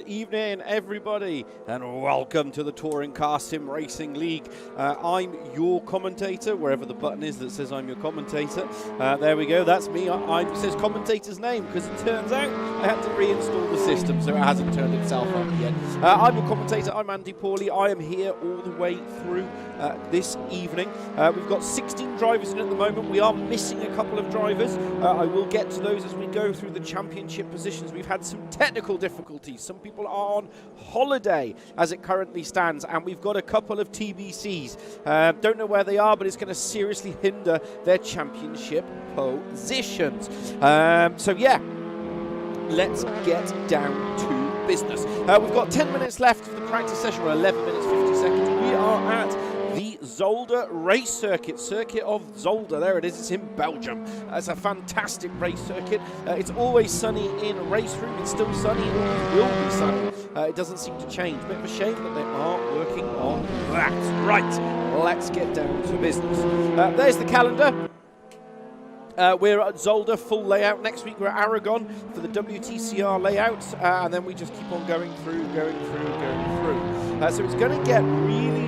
Good evening, everybody, and welcome to the Touring Car Sim Racing League. I'm your commentator, wherever the button is that says I'm your commentator. There we go, that's me. It says commentator's name, because it turns out I had to reinstall the system, so it hasn't turned itself up yet. I'm your commentator, I'm Andy Pawley. I am here all the way through this evening. We've got 16 drivers in at the moment. We are missing a couple of drivers. I will get to those as we go through the championship positions. We've had some technical difficulties. Some people are on holiday as it currently stands, and we've got a couple of TBCs. Don't know where they are, but it's going to seriously hinder their championship positions. So yeah, let's get down to business. We've got 10 minutes left of the practice session, or 11 minutes 50 seconds. We are at the Zolder race circuit of Zolder. There it is, it's in Belgium. It's a fantastic race circuit. It's always sunny in RaceRoom. It's still sunny, it always will be sunny. It doesn't seem to change. Bit of a shame that they are working on that. Right, let's get down to business. There's the calendar. We're at Zolder, full layout. Next week we're at Aragon for the WTCR layout, and then we just keep on going through. So it's going to get really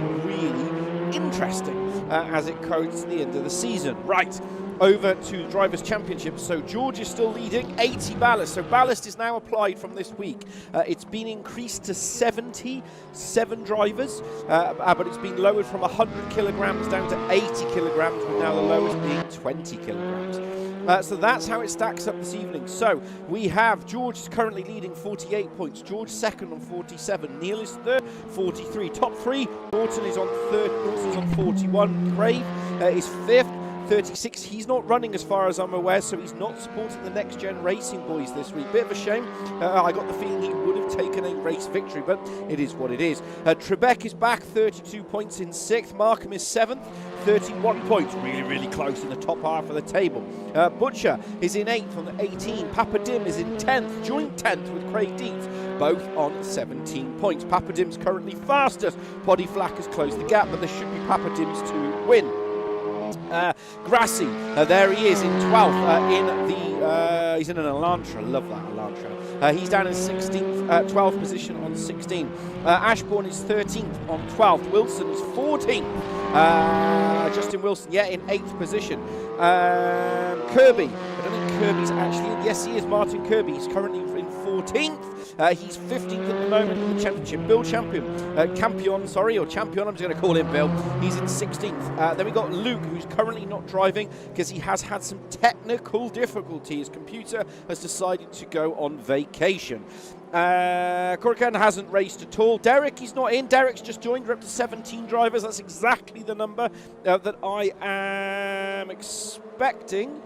interesting as it comes to the end of the season. Right, over to the Drivers' Championship. So George is still leading, 80 ballast. So ballast is now applied from this week. It's been increased to 77 drivers, but it's been lowered from 100 kilograms down to 80 kilograms, with now the lowest being 20 kilograms. So that's how it stacks up this evening. So we have George is currently leading 48 points. George second on 47. Neil is third, 43. Top three, Norton is on third. Norton's on 41. Crave is fifth, 36. He's not running as far as I'm aware, so he's not supporting the Next Gen Racing boys this week. Bit of a shame. I got the feeling he would have taken a race victory, but it is what it is. Trebek is back, 32 points in sixth. Markham is seventh, 31 points. Really close in the top half of the table. Butcher is in eighth on 18. Papa Dim is in 10th, joint 10th with Craig Deeds, both on 17 points. Papa Dim's currently fastest. Poddy Flack has closed the gap, but there should be Papa Dim's to win. Grassy, there he is in 12th, he's in an Elantra, love that Elantra. He's down in 16th, 12th position on 16. Ashbourne is 13th on 12th. Wilson is 14th. Justin Wilson, in 8th position. Kirby, I don't think Kirby's actually in. Yes, he is. Martin Kirby, he's currently in 14th. He's 15th at the moment in the championship. Bill Champion, Champion, I'm just going to call him Bill. He's in 16th. Then we got Luke, who's currently not driving because he has had some technical difficulty. His computer has decided to go on vacation. Corrigan hasn't raced at all. Derek, he's not in. Derek's just joined. We're up to 17 drivers. That's exactly the number that I am expecting.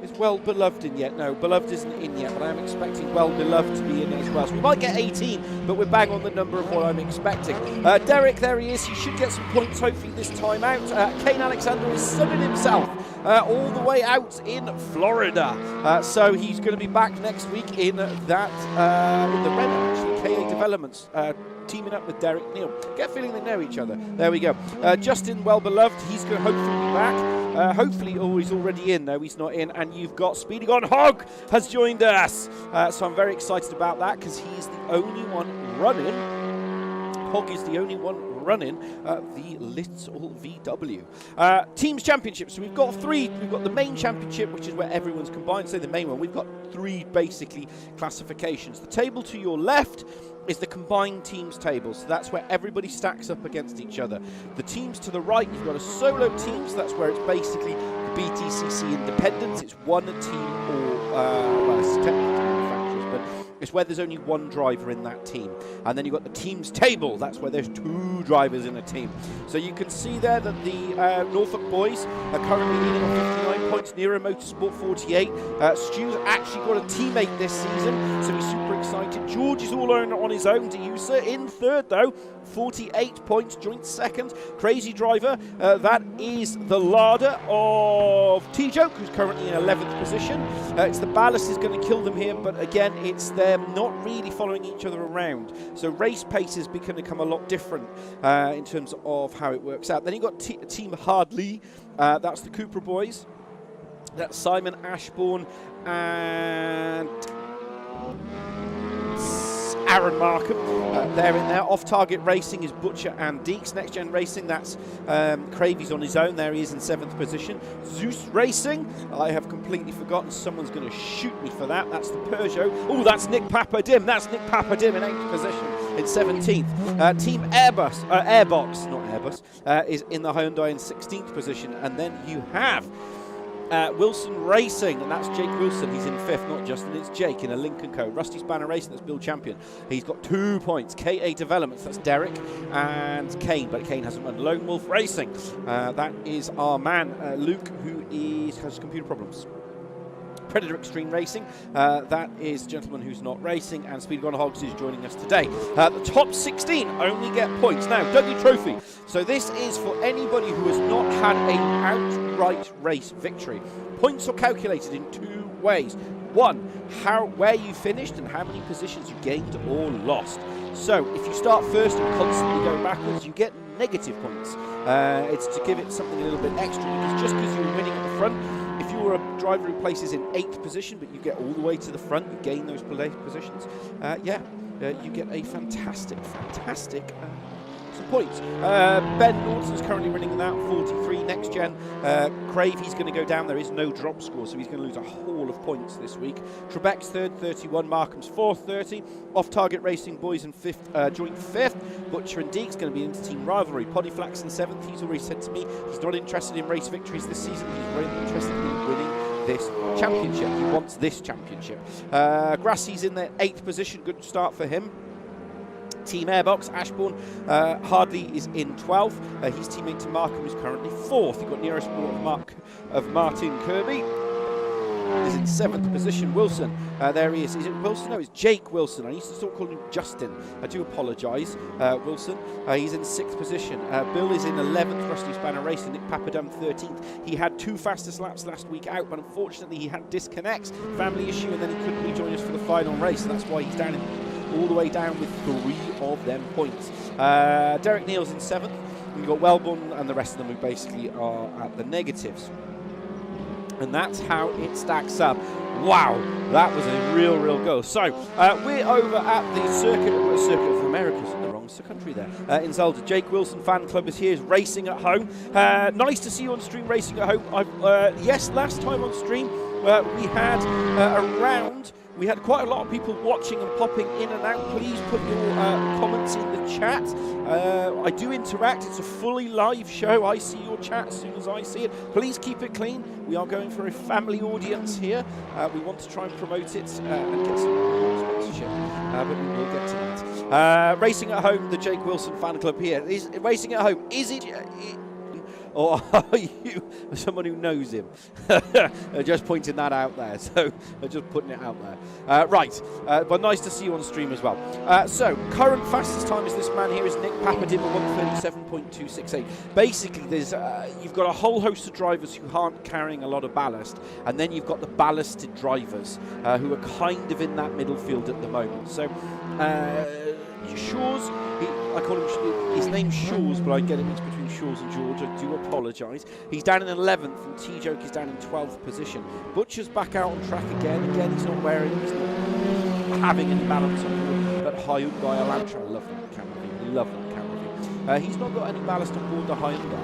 Is Well Beloved in yet? No, Beloved isn't in yet, but I am expecting Well Beloved to be in as well. So we might get 18, but we're bang on the number of what I'm expecting. Derek, there he is. He should get some points hopefully this time out. Kane Alexander is sunning himself all the way out in Florida. So he's going to be back next week in that, in the Red, actually, KA Developments. Teaming up with Derek Neal. Get a feeling they know each other. There we go. Justin, Well Beloved, he's going to hopefully be back. Hopefully, he's already in. No, he's not in. And you've got Speeding on Hog has joined us. So I'm very excited about that because he's the only one running. Hog is the only one running the Little VW. Teams Championship. So we've got three. We've got the main championship, which is where everyone's combined. So the main one. We've got three basically classifications. The table to your left is the combined teams table, so that's where everybody stacks up against each other. The teams to the right, you've got a solo team, so that's where it's basically the BTCC independents. It's one team, or well, it's technically manufacturers, but it's where there's only one driver in that team. And then you've got the teams table, that's where there's two drivers in a team. So you can see there that the Norfolk boys are currently leading on 59 points, Nero Motorsport 48. Stu's actually got a teammate this season, so he's super excited. George is all on his own. Deucer in third though, 48 points, joint second. Crazy driver, that is the larder of T-Joke, who's currently in 11th position. It's the ballast is going to kill them here, but again, it's them not really following each other around. So race pace is going to become a lot different in terms of how it works out. Then you've got Team Hardley, that's the Cooper boys. That's Simon Ashbourne and Aaron Markham. They're in there. Off-target racing is Butcher and Deeks. Next Gen Racing, that's Cravey's on his own. There he is in 7th position. Zeus Racing, I have completely forgotten. Someone's going to shoot me for that. That's the Peugeot. Oh, that's Nick Papadim. That's Nick Papadim in 8th position in 17th. Team Airbox, not Airbus, is in the Hyundai in 16th position. And then you have Wilson Racing, and that's Jake Wilson. He's in 5th, not Justin, it's Jake in a Lincoln Co. Rusty Spanner Racing, that's Bill Champion. He's got 2 points. KA Developments, that's Derek and Kane, but Kane hasn't run. Lone Wolf Racing, that is our man Luke, who has computer problems. Predator Extreme Racing, that is a gentleman who's not racing, and Speed Gone Hogs is joining us today. The top 16 only get points. Now, Dougie Trophy. So this is for anybody who has not had an outright race victory. Points are calculated in 2 ways. One, where you finished and how many positions you gained or lost. So if you start first and constantly go backwards, you get negative points. It's to give it something a little bit extra, because just because you were winning at the front, if you were a driver who places in 8th position, but you get all the way to the front, you gain those positions, you get a fantastic some points. Ben Norton's currently running in that 43. Next Gen, Crave, he's going to go down. There is no drop score, so he's going to lose a haul of points this week. Trebek's 3rd, 31. Markham's 4th, 30. Off-target racing boys in 5th, joint 5th. Butcher and Deek's going to be into team rivalry. Poddyflax in 7th. He's already said to me he's not interested in race victories this season. He's very interested in winning this championship. He wants this championship. Grassy's in the 8th position. Good start for him. Team Airbox, Ashbourne, Hardley is in 12th. He's teammate to Markham, who's currently 4th. You've got nearest of Martin Kirby. Is in 7th position. Wilson, there he is. Is it Wilson? No, it's Jake Wilson. I used to start calling him Justin. I do apologise. Wilson, he's in 6th position. Bill is in 11th. Rusty Spanner Racing. Nick Papadum 13th. He had 2 fastest laps last week out, but unfortunately he had disconnects, family issue, and then he couldn't rejoin us for the final race. So that's why he's down all the way down with 3 of them points. Derek Neal's in 7th. We've got Wellborn and the rest of them who basically are at the negatives. And that's how it stacks up. Wow, that was a real goal. So, we're over at the Circuit of America's in the wrong country there, in Zolder. Jake Wilson Fan Club is here, is racing at home. Nice to see you on stream racing at home. Yes, last time on stream, we had quite a lot of people watching and popping in and out. Please put your comments in the chat. I do interact. It's a fully live show. I see your chat as soon as I see it. Please keep it clean. We are going for a family audience here. We want to try and promote it and get some sponsorship. But we will get to that. Racing at home, the Jake Wilson Fan Club here. Is racing at home, is it... or are you someone who knows him? Just pointing that out there, so just putting it out there. But nice to see you on stream as well. So, current fastest time is this man here is Nick Papadim at 137.268. Basically, there's you've got a whole host of drivers who aren't carrying a lot of ballast, and then you've got the ballasted drivers who are kind of in that middle field at the moment. So, Shaw's, I call him, his name's Shaw's, but I get it mixed between Shaw's and George. I do apologise. He's down in 11th, and T-Joke is down in 12th position. Butcher's back out on track again. Again, he's not having any balance on board, but Hyundai Elantra. I love that camera view. Love that camera view. He's not got any ballast on board the Hyundai,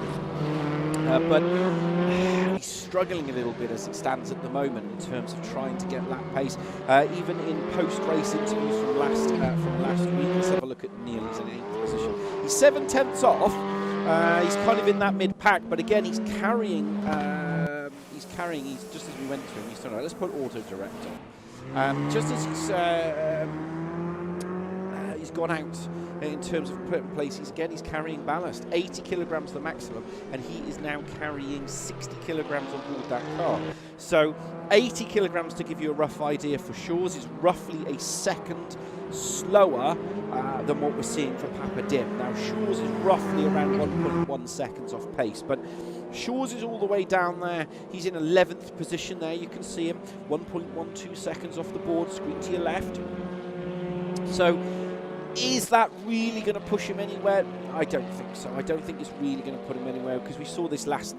but he's struggling a little bit as it stands at the moment in terms of trying to get lap pace. Even in post-race interviews from last week, let's have a look at Neil. He's in 8th position. He's 7/10 off. He's kind of in that mid-pack, but again, he's carrying. He's just as we went through. He's done. Let's put auto direct on. Just as he's gone out in terms of putting places, again, he's carrying ballast. 80 kilograms the maximum, and he is now carrying 60 kilograms on board that car. So 80 kilograms, to give you a rough idea, for Shaw's is roughly a second slower than what we're seeing for Papadim. Now, Shaw's is roughly around 1.1 seconds off pace, but Shaw's is all the way down there. He's in 11th position there. You can see him 1.12 seconds off the board, screen to your left. So, is that really going to push him anywhere? I don't think so. I don't think it's really going to put him anywhere, because we saw this last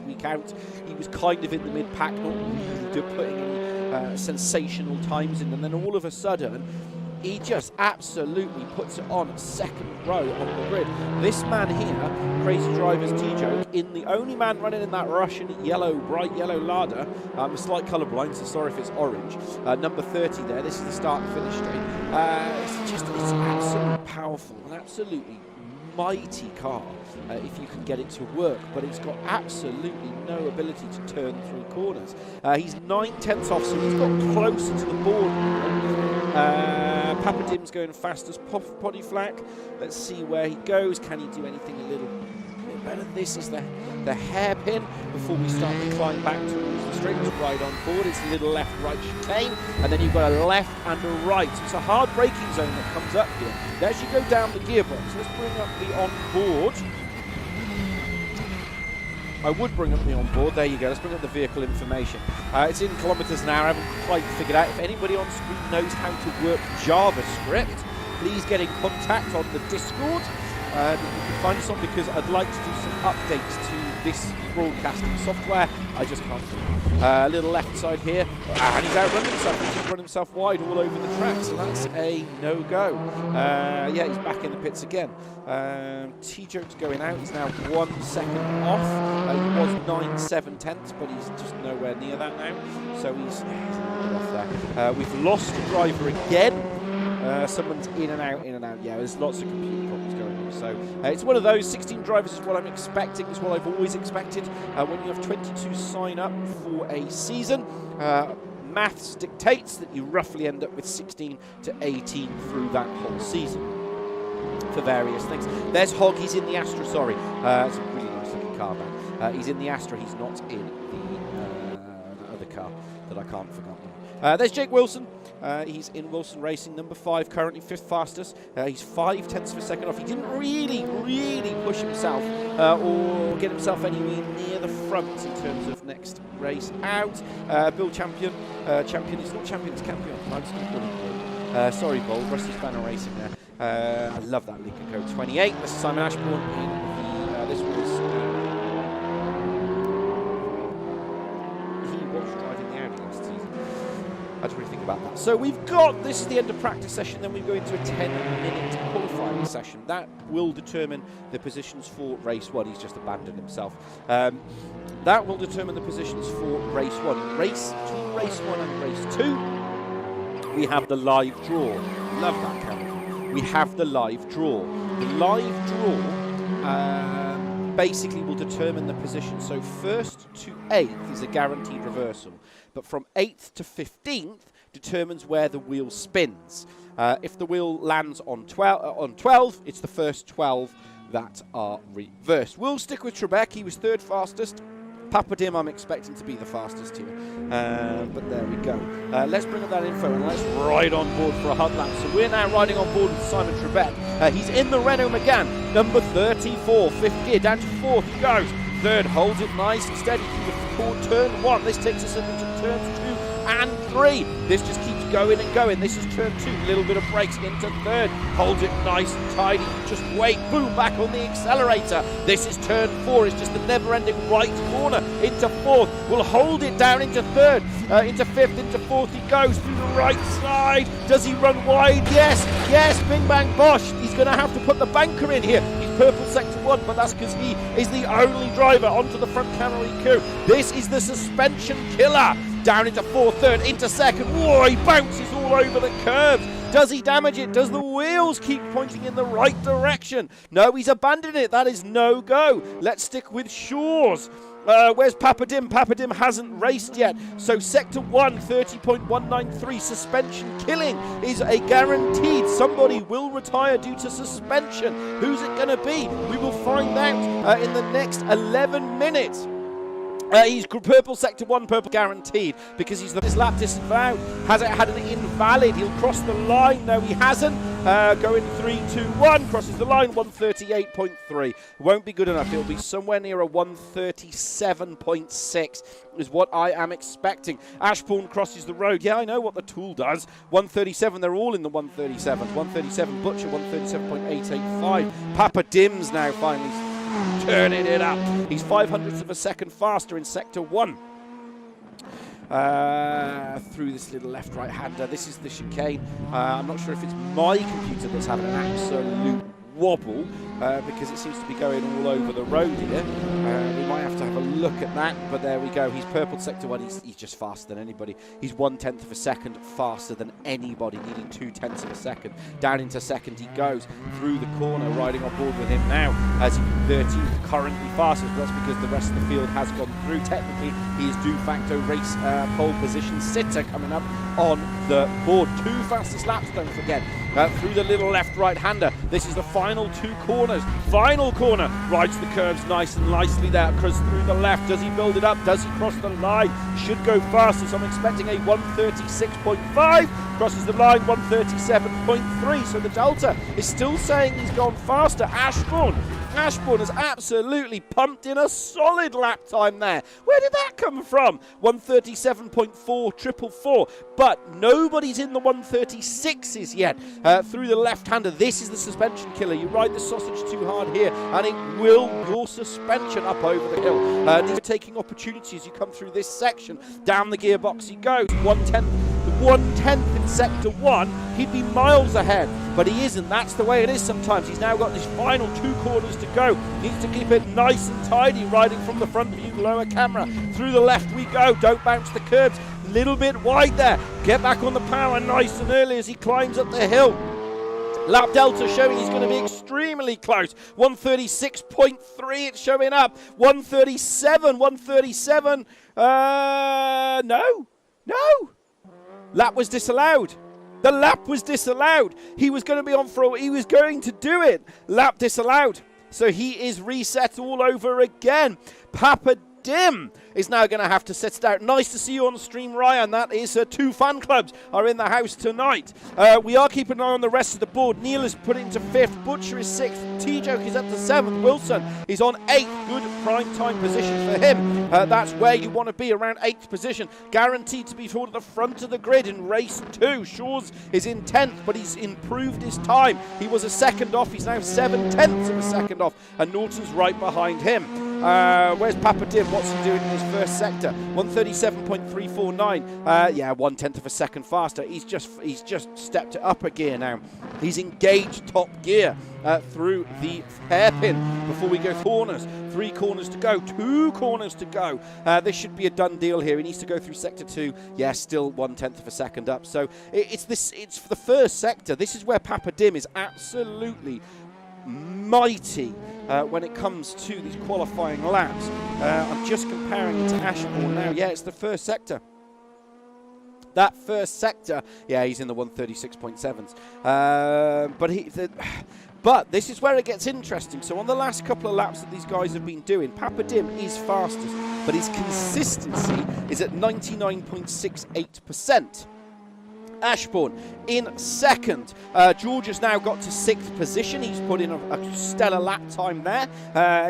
week out. He was kind of in the mid-pack, not really putting any sensational times in, and then all of a sudden, he just absolutely puts it on second row on the grid. This man here, Crazy Driver's T-Joke, in the only man running in that Russian yellow, bright yellow Lada, a slight colourblind, so sorry if it's orange, number 30 there. This is the start and finish straight. It's absolutely powerful, an absolutely mighty car if you can get it to work, but it's got absolutely no ability to turn through corners. He's 9/10 off, so he's got closer to the board. Papa Dim's going fast as Poddy Flack. Let's see where he goes. Can he do anything a little bit better? This is the hairpin before we start to climb back towards the straight. Right on board. It's a little left-right chicane, and then you've got a left and a right. So it's a hard braking zone that comes up here. As you go down the gearbox, let's bring up the on-board. I would bring up the on-board. There you go. Let's bring up the vehicle information. It's in kilometres an hour. I haven't quite figured out. If anybody on screen knows how to work JavaScript, please get in contact on the Discord. You can find us on, because I'd like to do some updates to this broadcasting software. I just can't do it. A little left side here, and he's outrunning himself. He's run himself wide all over the track, so that's a no-go. Yeah, he's back in the pits again. T-Joke's going out. He's now 1 second off. He was 9/7, but he's just nowhere near that now. So he's a little off there. We've lost a driver again. Someone's in and out, in and out. Yeah, there's lots of computer problems going on. So it's one of those. 16 drivers is what I'm expecting. It's what I've always expected. When you have 22 sign up for a season, maths dictates that you roughly end up with 16 to 18 through that whole season for various things. There's Hog. He's in the Astra. Sorry, it's a really nice looking car back. He's in the Astra. He's not in the other car that I can't forget. There's Jake Wilson. He's in Wilson Racing, number 5, currently 5th fastest. He's 5/10 of a second off. He didn't really push himself or get himself anywhere near the front in terms of next race out. Bill Champion. Champion. It's not Champion, it's Campion. I'm just going to call him Bill. Sorry, Bold. Rusty's Banner Racing there. I love that Lincoln Code 28. This is Simon Ashbourne in the, this was... he was driving the Audi last season. I don't really think about that. So we've got, this is the end of practice session, then we go into a 10-minute qualifying session. That will determine the positions for race 1. He's just abandoned himself. That will determine the positions for race 1. Race 1 and race 2, we have the live draw. Love that, Kevin. We have the live draw. The live draw basically will determine the position. So 1st to 8th is a guaranteed reversal, but from 8th to 15th determines where the wheel spins. If the wheel lands on 12, it's the first 12 that are reversed. We'll stick with Trebek. He was 3rd fastest. Papa Dim, I'm expecting to be the fastest here. But there we go. Let's bring up that info and let's ride on board for a hot lap. So we're now riding on board with Simon Trebek. He's in the Renault Megane, number 34, 5th gear, down to 4th he goes. 3rd, holds it nice and steady through the turn 1. This takes us into turns 2 and 3. This just keeps going and going. This is turn 2, little bit of brakes into 3rd, holds it nice and tidy, just wait, boom, back on the accelerator. This is turn 4, it's just the never-ending right corner into 4th, we'll hold it down into 3rd, into 5th, into 4th he goes through the right side. Does he run wide? Yes, bing bang bosh. He's going to have to put the banker in here. He's purple sector 1, but that's because he is the only driver onto the front Camry coup. This is the suspension killer. Down into 4th, 3rd, into 2nd. Whoa, he bounces all over the curbs. Does he damage it? Does the wheels keep pointing in the right direction? No, he's abandoned it. That is no go. Let's stick with Shaw's. Where's Papa Dim? Papa Dim hasn't raced yet. So Sector 1, 30.193, suspension killing is a guaranteed. Somebody will retire due to suspension. Who's it going to be? We will find out in the next 11 minutes. He's purple sector 1, purple guaranteed, because he's this lap disavowed. Has it had an invalid? He'll cross the line. No, he hasn't. Going 3, 2, 1, crosses the line, 138.3. Won't be good enough. It'll be somewhere near a 137.6 is what I am expecting. Ashbourne crosses the road. Yeah, I know what the tool does. 137, they're all in the 137. 137 Butcher, 137.885. Papa Dim's now finally turning it up. He's 0.05 of a second faster in Sector 1. through this little left-right hander. This is the chicane. I'm not sure if it's my computer that's having an absolute wobble because it seems to be going all over the road here. We might have to have a look at that, but there we go. He's purple sector 1. He's just faster than anybody. He's 1/10 of a second faster than anybody, needing 2/10 of a second. Down into second he goes through the corner, riding on board with him now as he 13th, currently fastest, but that's because the rest of the field has gone through. Technically, he is de facto race pole position sitter coming up on the board. 2 fastest laps, don't forget. Through the little left-right hander. This is the final 2 corners. Final corner. Rides the curves nice and nicely there. Crosses through the left. Does he build it up? Does he cross the line? Should go faster, so I'm expecting a 1:36.5. Crosses the line, 1:37.3. So the Delta is still saying he's gone faster. Ashbourne has absolutely pumped in a solid lap time there. Where did that come from? 1:37.4, but nobody's in the 1:36s yet. Through the left-hander, this is the suspension killer. You ride the sausage too hard here, and it will your suspension up over the hill. These are taking opportunities. You come through this section, down the gearbox he goes. 1/10 in sector 1, he'd be miles ahead, but he isn't. That's the way it is sometimes. He's now got this final 2 corners to go. Needs to keep it nice and tidy, riding from the front view, lower camera. Through the left we go. Don't bounce the curbs. Little bit wide there. Get back on the power nice and early as he climbs up the hill. Lap delta showing he's going to be extremely close. 1:36.3 it's showing up. 1:37. No. Lap was disallowed. The lap was disallowed. He was going to be on for he was going to do it. Lap disallowed. So he is reset all over again. Papa Dim is now going to have to set it out. Nice to see you on the stream, Ryan. That is 2 fan clubs are in the house tonight. We are keeping an eye on the rest of the board. Neil is put into 5th. Butcher is 6th. T-Joke is up to 7th. Wilson is on 8th. Good prime time position for him. That's where you want to be, around 8th position. Guaranteed to be toward the front of the grid in race 2. Shaw's is in 10th, but he's improved his time. He was a second off. He's now 7/10 of a second off, and Norton's right behind him. Where's Papa Dim? What's he doing in his first sector? 1:37.349. Yeah, 1/10 of a second faster. He's just stepped it up a gear now. He's engaged top gear through the hairpin before we go corners. 3 corners to go. 2 corners to go. This should be a done deal here. He needs to go through sector 2. Yeah, still 1/10 of a second up. So it's for the first sector. This is where Papa Dim is absolutely mighty when it comes to these qualifying laps. I'm just comparing it to Ashbourne now. Yeah, it's the first sector. That first sector, yeah, he's in the 1:36.7s. But this is where it gets interesting. So on the last couple of laps that these guys have been doing, Papa Dim is fastest, but his consistency is at 99.68%. Ashbourne in 2nd. George has now got to 6th position. He's put in a stellar lap time there.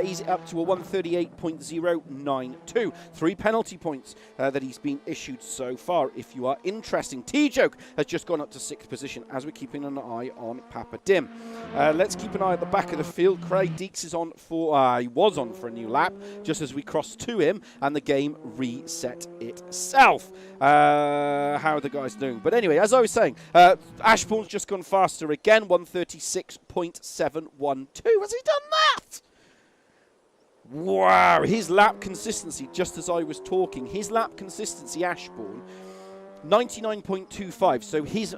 He's up to a 1:38.092. 3 penalty points that he's been issued so far, if you are interested. T-Joke has just gone up to 6th position as we're keeping an eye on Papa Dim. Let's keep an eye at the back of the field. Craig Deeks is on he was on for a new lap just as we crossed to him, and the game reset itself. How are the guys doing? But anyway, as I was saying, Ashbourne's just gone faster again, 1:36.712. Has he done that? Wow, his lap consistency, just as I was talking, his lap consistency, Ashbourne, 99.25. So his...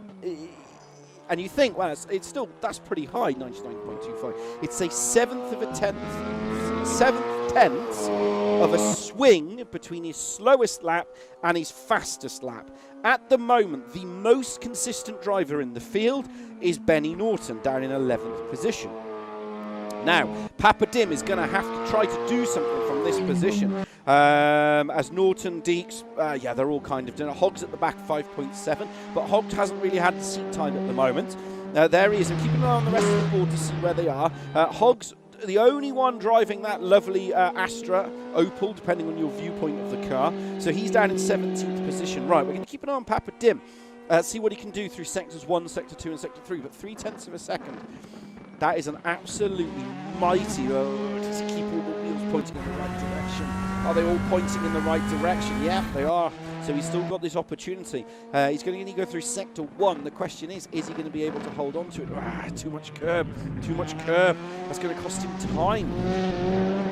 And you think, well, it's still, that's pretty high, 99.25. It's a 7th tenths of a swing between his slowest lap and his fastest lap. At the moment, the most consistent driver in the field is Benny Norton, down in 11th position. Now, Papa Dim is going to have to try to do something from this position. As Norton, Deeks, yeah, they're all kind of doing it. Hogg's at the back, 5.7, but Hogg hasn't really had the seat time at the moment. There he is. I'm keeping an eye on the rest of the board to see where they are. Hogg's the only one driving that lovely Astra Opal, depending on your viewpoint of the car. So he's down in 17th position. Right, we're going to keep an eye on Papa Dim. See what he can do through sectors 1, sector 2 and sector 3. But 0.3 of a second. That is an absolutely mighty... just keep all the wheels pointing in the right direction? Are they all pointing in the right direction? Yeah, they are. So he's still got this opportunity. He's going to go through sector 1. The question is he going to be able to hold on to it? Too much curb. That's going to cost him time.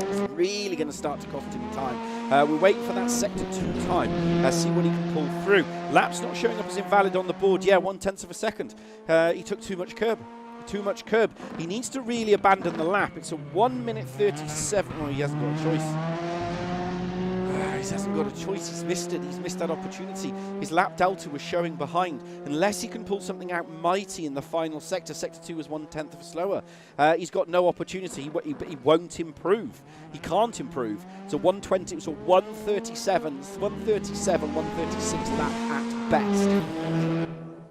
It's really going to start to cost him time. We're waiting for that sector 2 time. See what he can pull through. Lap's not showing up as invalid on the board. Yeah, 1/10 of a second. He took too much curb. He needs to really abandon the lap. It's a 1 minute 37. Oh, he hasn't got a choice. He hasn't got a choice. He's missed it. He's missed that opportunity. His lap delta was showing behind. Unless he can pull something out mighty in the final sector. Sector 2 was 1/10 slower. He's got no opportunity. He won't improve. He can't improve. It's a 120. It's a 137, 136 lap at best.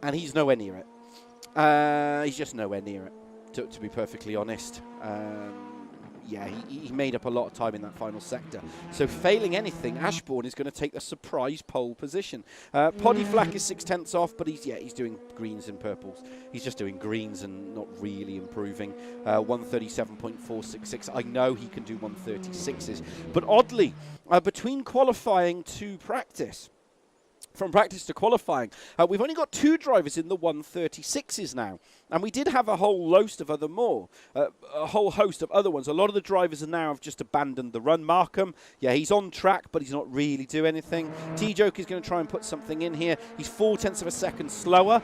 And he's nowhere near it. He's just nowhere near it, to be perfectly honest. Yeah, he made up a lot of time in that final sector. So failing anything, Ashbourne is going to take the surprise pole position. Poddy Flack is 6/10 off, but he's doing greens and purples. He's just doing greens and not really improving. 137.466. I know he can do 136s, but oddly, between qualifying to practice, from practice to qualifying, we've only got 2 drivers in the 136s now, and we did have a whole host of other ones. A lot of the drivers now have just abandoned the run. Markham, yeah, he's on track, but he's not really doing anything. T-Joke is going to try and put something in here. He's 0.4 of a second slower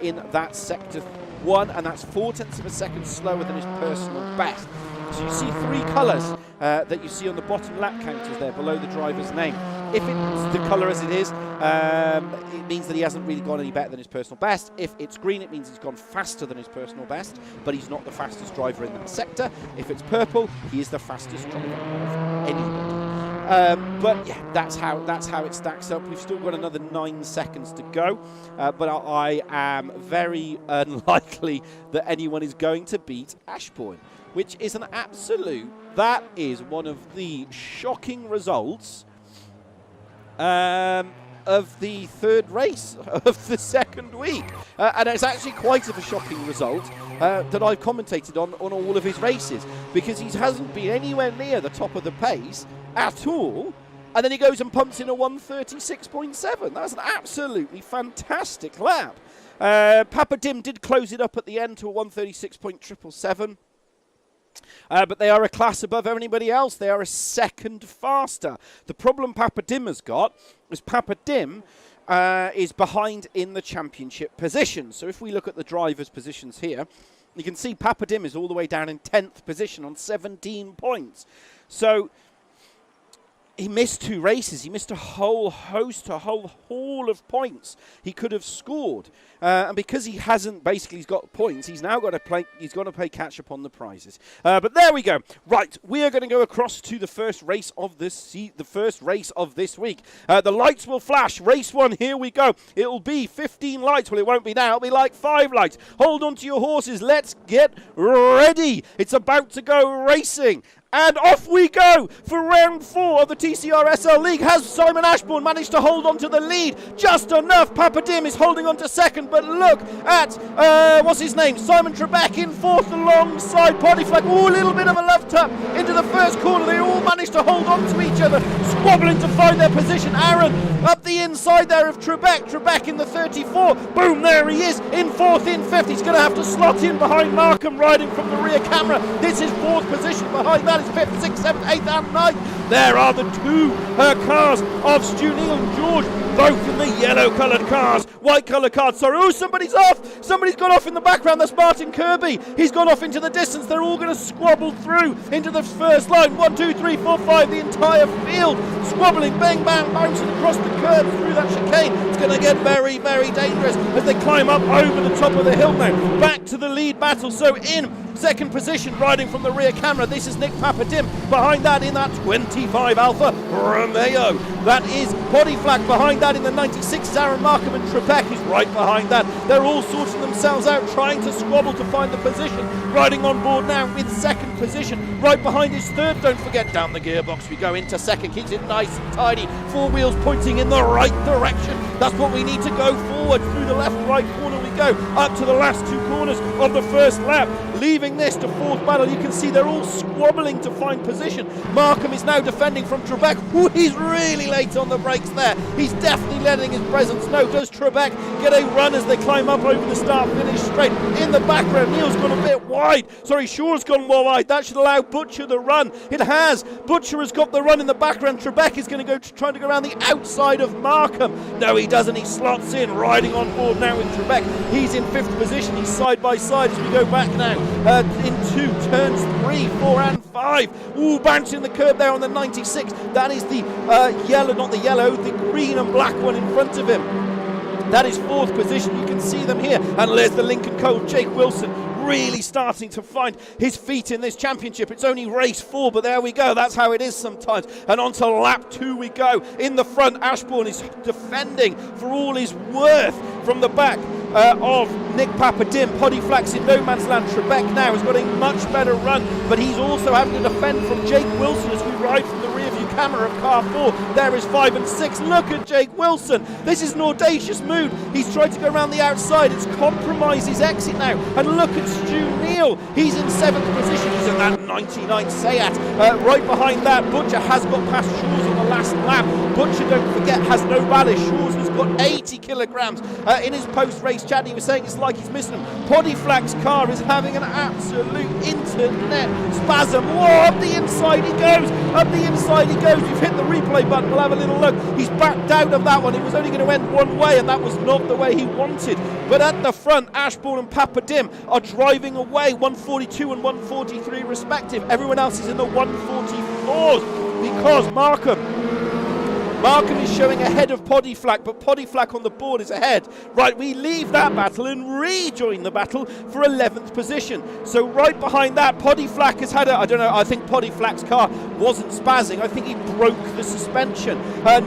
in that sector 1, and that's 0.4 of a second slower than his personal best. So you see 3 colours that you see on the bottom lap counters there below the driver's name. If it's the colour as it is, it means that he hasn't really gone any better than his personal best. If it's green, it means he's gone faster than his personal best, but he's not the fastest driver in that sector. If it's purple, he is the fastest driver of anybody. But yeah, that's how it stacks up. We've still got another 9 seconds to go, but I am very unlikely that anyone is going to beat Ashbourne, which is an absolute. That is one of the shocking results of the 3rd race of the 2nd week, and it's actually quite of a shocking result that I've commentated on all of his races, because he hasn't been anywhere near the top of the pace at all, and then he goes and pumps in a 136.7. That's an absolutely fantastic lap. Papa Dim did close it up at the end to a 136.777. But they are a class above anybody else. They are a second faster. The problem Papa Dim has got is Papa Dim is behind in the championship position. So if we look at the drivers' positions here, you can see Papa Dim is all the way down in 10th position on 17 points. So he missed 2 races. He missed a whole haul of points he could have scored, and because he hasn't, basically, he's got points. He's now got to play. He's got to play catch up on the prizes. But there we go. Right, we are going to go across to the first race of this week. The lights will flash. Race 1. Here we go. It'll be 15 lights. Well, it won't be now. It'll be like 5 lights. Hold on to your horses. Let's get ready. It's about to go racing. And off we go for round 4 of the TCSRL League. Has Simon Ashbourne managed to hold on to the lead? Just enough. Papa Dim is holding on to 2nd, but look at, what's his name? Simon Trebek in 4th alongside Poddy Flack. Oh, a little bit of a love tap into the first corner. They all managed to hold on to each other, squabbling to find their position. Aaron up the inside there of Trebek. Trebek in the 34. Boom, there he is in 4th, in 5th. He's going to have to slot in behind Markham, riding from the rear camera. This is 4th position. Behind that is 5th, 6th, 7th, 8th and 9th. There are the 2 cars of Stu Neal and George, both in the yellow coloured cars. White coloured cars, sorry. Oh, somebody's off. Somebody's gone off in the background. That's Martin Kirby. He's gone off into the distance. They're all going to squabble through into the first line. 1, 2, 3, 4, 5. The entire field squabbling, bang, bang, bouncing across the curb through that chicane. It's going to get very, very dangerous as they climb up over the top of the hill now. Back to the lead battle. So in 2nd position, riding from the rear camera, this is Nick Papa Dim. Behind that, in that 25 Alfa Romeo, that is Poddy Flack. Behind that, in the 96, Aaron Markham, and Trebek is right behind that. They're all sorting themselves out, trying to squabble to find the position. Riding on board now with 2nd position. Right behind is 3rd. Don't forget, down the gearbox we go into 2nd. Keeps it nice and tidy. 4 wheels pointing in the right direction. That's what we need to go forward. Through the left-right corner we go up to the last two corners of the first lap, leaving this to fourth battle. You can see they're all squabbling to find position. Markham is now defending from Trebek. Ooh, he's really late on the brakes there. He's definitely letting his presence know. Does Trebek get a run as they climb up over the start-finish straight? In the background, Neil's gone a bit wide. Sorry, Shaw's gone wide. That should allow Butcher the run. It has. Butcher has got the run in the background. Trebek is going to go trying to go around the outside of Markham. No, he doesn't. He slots in, riding on board now with Trebek. He's in fifth position. He's side by side as we go back now into turns 3, 4 and 5. Ooh, bouncing the curb there on the 96. That is the yellow, not the yellow, the green and black one in front of him. That is fourth position. You can see them here. And there's the Lincoln Colt, Jake Wilson, really starting to find his feet in this championship. It's only race 4, but there we go. That's how it is sometimes. And on to lap 2 we go. In the front, Ashbourne is defending for all his worth from the back of Nick Papadim. Podiflax in no man's land. Trebek now has got a much better run, but he's also having to defend from Jake Wilson as we ride from the rear view camera of car 4. There is 5 and 6. Look at Jake Wilson. This is an audacious move. He's tried to go around the outside. It's compromised his exit now. And look at Stu Neal. He's in 7th position. He's in that 99 Seat. Right behind that, Butcher has got past Shaw's on the last lap. Butcher, don't forget, has no ballast. Shaw's has got 80 kilograms. In his post-race chat, he was saying it's like he's missing him. Podiflax's car is having an absolute internet spasm. Whoa, up the inside he goes. Up the inside he goes. You've hit the replay button. We'll have a little look. He's backed out of that one. It was only going to end one way, and that was not the way he wanted. But at the front, Ashbourne and Papadim are driving away, 142 and 143 respective. Everyone else is in the 144s because Markham is showing ahead of Podiflax, but Podiflax on the board is ahead. Right, we leave that battle and rejoin the battle for 11th position. So right behind that, Podiflax has had I think Podiflax's car wasn't spazzing. I think he broke the suspension.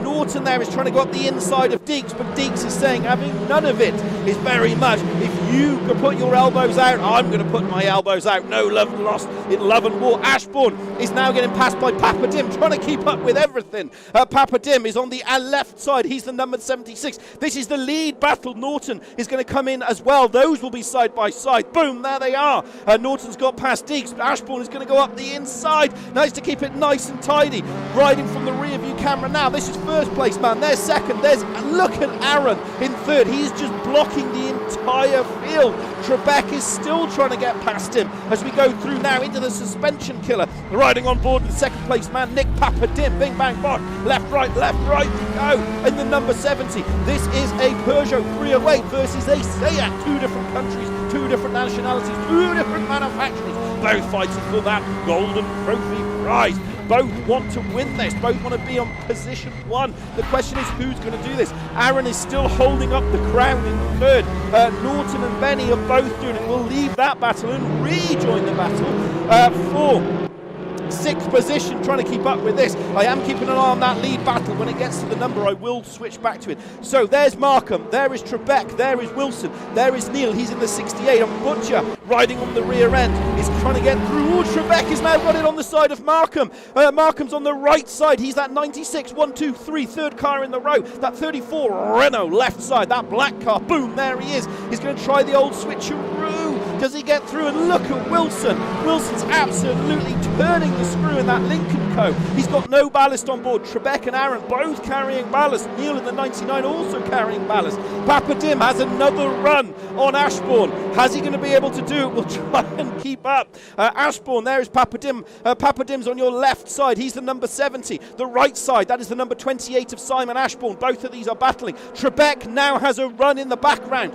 Norton there is trying to go up the inside of Deeks, but Deeks is saying having none of it is very much. If you can put your elbows out, I'm going to put my elbows out. No love lost in love and war. Ashbourne is now getting passed by Papadim, trying to keep up with everything. Papadim is on the left side. He's the number 76. This is the lead battle. Norton is going to come in as well. Those will be side by side. Boom, there they are. Norton's got past Deeks. Ashbourne is going to go up the inside. Nice to keep it nice and tidy. Riding from the rear view camera now. This is first place, man. There's second. Look at Aaron in third. He's just blocking the entire field. Trebek is still trying to get past him as we go through now into the suspension killer. Riding on board with second place man Nick Papadim. Bing bang bang. Left right we go in the number 70. This is a Peugeot 308 versus a Seat. 2 different countries, 2 different nationalities, 2 different manufacturers, both fighting for that golden trophy prize. Both want to win this. Both want to be on position 1. The question is who's going to do this. Aaron is still holding up the crown in third. Norton and Benny are both doing it. We'll leave that battle and rejoin the battle for 6th position, trying to keep up with this. I am keeping an eye on that lead battle. When it gets to the number, I will switch back to it. So there's Markham, there is Trebek, there is Wilson, there is Neil, he's in the 68, and Butcher riding on the rear end is trying to get through. Oh, Trebek has now got it on the side of Markham. Markham's on the right side. He's that 96, 1, 2, 3, third car in the row. That 34 Renault left side, that black car. Boom, there he is. He's going to try the old switcheroo. Does he get through? And look at Wilson. Wilson's absolutely turning the screw in that Lincoln Co. He's got no ballast on board. Trebek and Aaron both carrying ballast. Neil in the 99 also carrying ballast. Papadim has another run on Ashbourne. Has he going to be able to do it? We'll try and keep up. Ashbourne, there is Papadim. Papadim's on your left side. He's the number 70. The right side, that is the number 28 of Simon Ashbourne. Both of these are battling. Trebek now has a run in the background.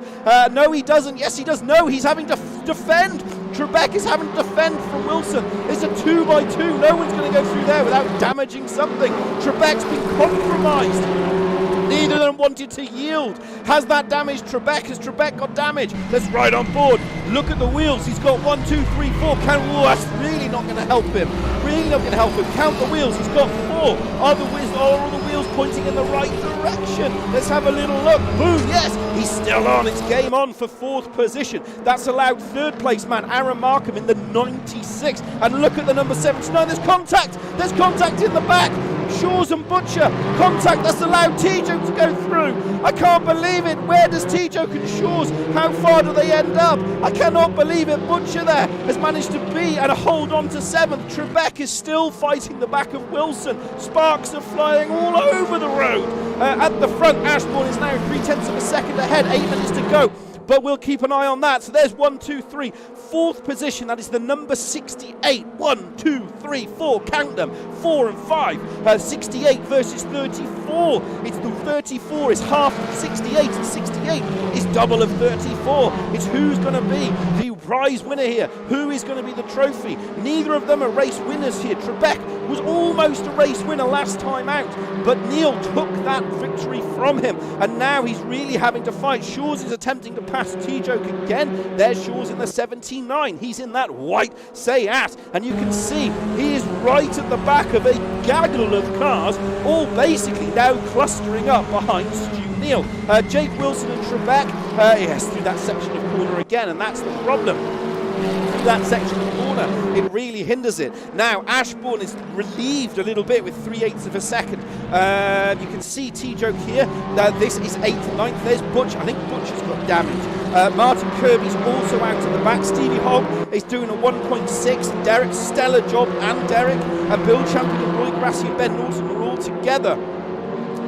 No, he doesn't. Yes, he does. No, he's having to defend. Trebek is having to defend from Wilson. It's a 2x2. No one's going to go through there without damaging something. Trebek's been compromised. Neither of them wanted to yield. Has that damaged Trebek? Has Trebek got damage? Let's ride on board. Look at the wheels. He's got 1, 2, 3, 4. That's really not going to help him. Really not going to help him. Count the wheels. He's got 4. Are all the wheels pointing in the right direction? Let's have a little look. Boom. Yes, he's still on. It's game on for 4th position. That's allowed 3rd place man Aaron Markham in the 96. And look at the number 79. There's contact. There's contact in the back. Shaw's and Butcher. Contact, that's allowed T-Joke to go through. I can't believe it. Where does T-Joke and Shaw's? How far do they end up? I cannot believe it. Butcher there has managed to be and hold on to 7th. Trebek is still fighting the back of Wilson. Sparks are flying all over the road. At the front, Ashbourne is now 0.3 of a second ahead. 8 minutes to go. But we'll keep an eye on that. So there's 1, 2, 3. 4th position, that is the number 68. 1, 2, 3, 4. Count them. 4 and 5. 68 versus 34. It's the 34 is half of 68, and 68 is double of 34. It's who's going to be the prize winner here. Who is going to be the trophy? Neither of them are race winners here. Trebek was almost a race winner last time out, but Neil took that victory from him, and now he's really having to fight. Shaw's is attempting to pass T-Joke again. There's Shaw's in the 79. He's in that white Seat, and you can see he is right at the back of a gaggle of cars, all basically now clustering up behind Stu Neal. Jake Wilson and Trebek, yes, through that section of corner again, and that's the problem. That section of corner, it really hinders it. Now Ashbourne is relieved a little bit with 3/8 of a second. You can see T-Joke here. This is 8th, 9th. There's Butch. I think Butcher's got damage. Martin Kirby's also out at the back. Stevie Hogg is doing a 1.6. Derek, stellar job, and Derek. Bill Champion and Roy Grassi and Ben Norton are all together.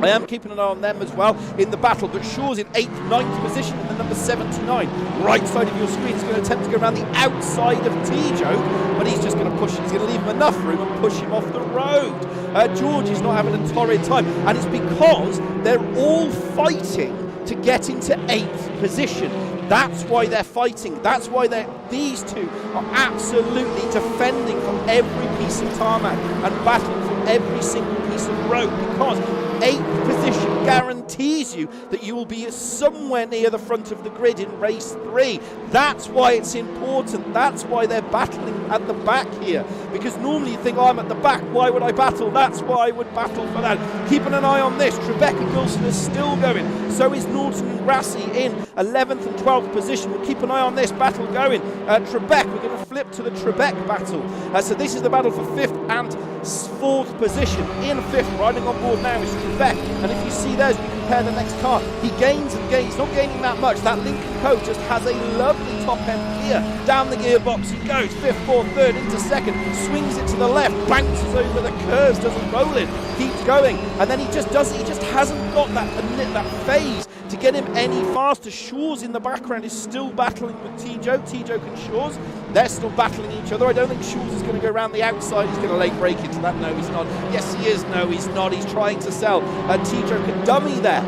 I am keeping an eye on them as well in the battle, but Shaw's in 8th, 9th position in the number 79. Right side of your screen is going to attempt to go around the outside of T-Joke, but he's just going to push, he's going to leave him enough room and push him off the road. George is not having a torrid time, and it's because they're all fighting to get into 8th position. That's why they're fighting. That's why these two are absolutely defending from every piece of tarmac and battling from every single piece of road, because 8th position guarantees you that you will be somewhere near the front of the grid in race 3. That's why it's important. That's why they're battling at the back here, because normally you think, oh, I'm at the back, why would I battle? That's why I would battle for that. Keeping an eye on this, Trebek and Wilson are still going. So is Norton and Grassi in 11th and 12th position. We'll keep an eye on this battle going. Trebek, we're going to flip to the Trebek battle. So this is the battle for 5th and 4th position. In 5th, riding on board now is Trebek, and if you see there, as we compare the next car, he gains and gains, not gaining that much. That Lincoln Co just has a lovely top end gear. Down the gearbox he goes, 5th, 4th, 3rd into 2nd, swings it to the left, bounces over the curves, doesn't roll it, keeps going, and then he just hasn't got that phase to get him any faster. Shaw's in the background is still battling with T-Joke. T-Joke and Shaw's, they're still battling each other. I don't think Shaw's is going to go around the outside. He's going to late break into that. No, he's not. Yes, he is. No, he's not. He's trying to sell T-Joke a dummy there,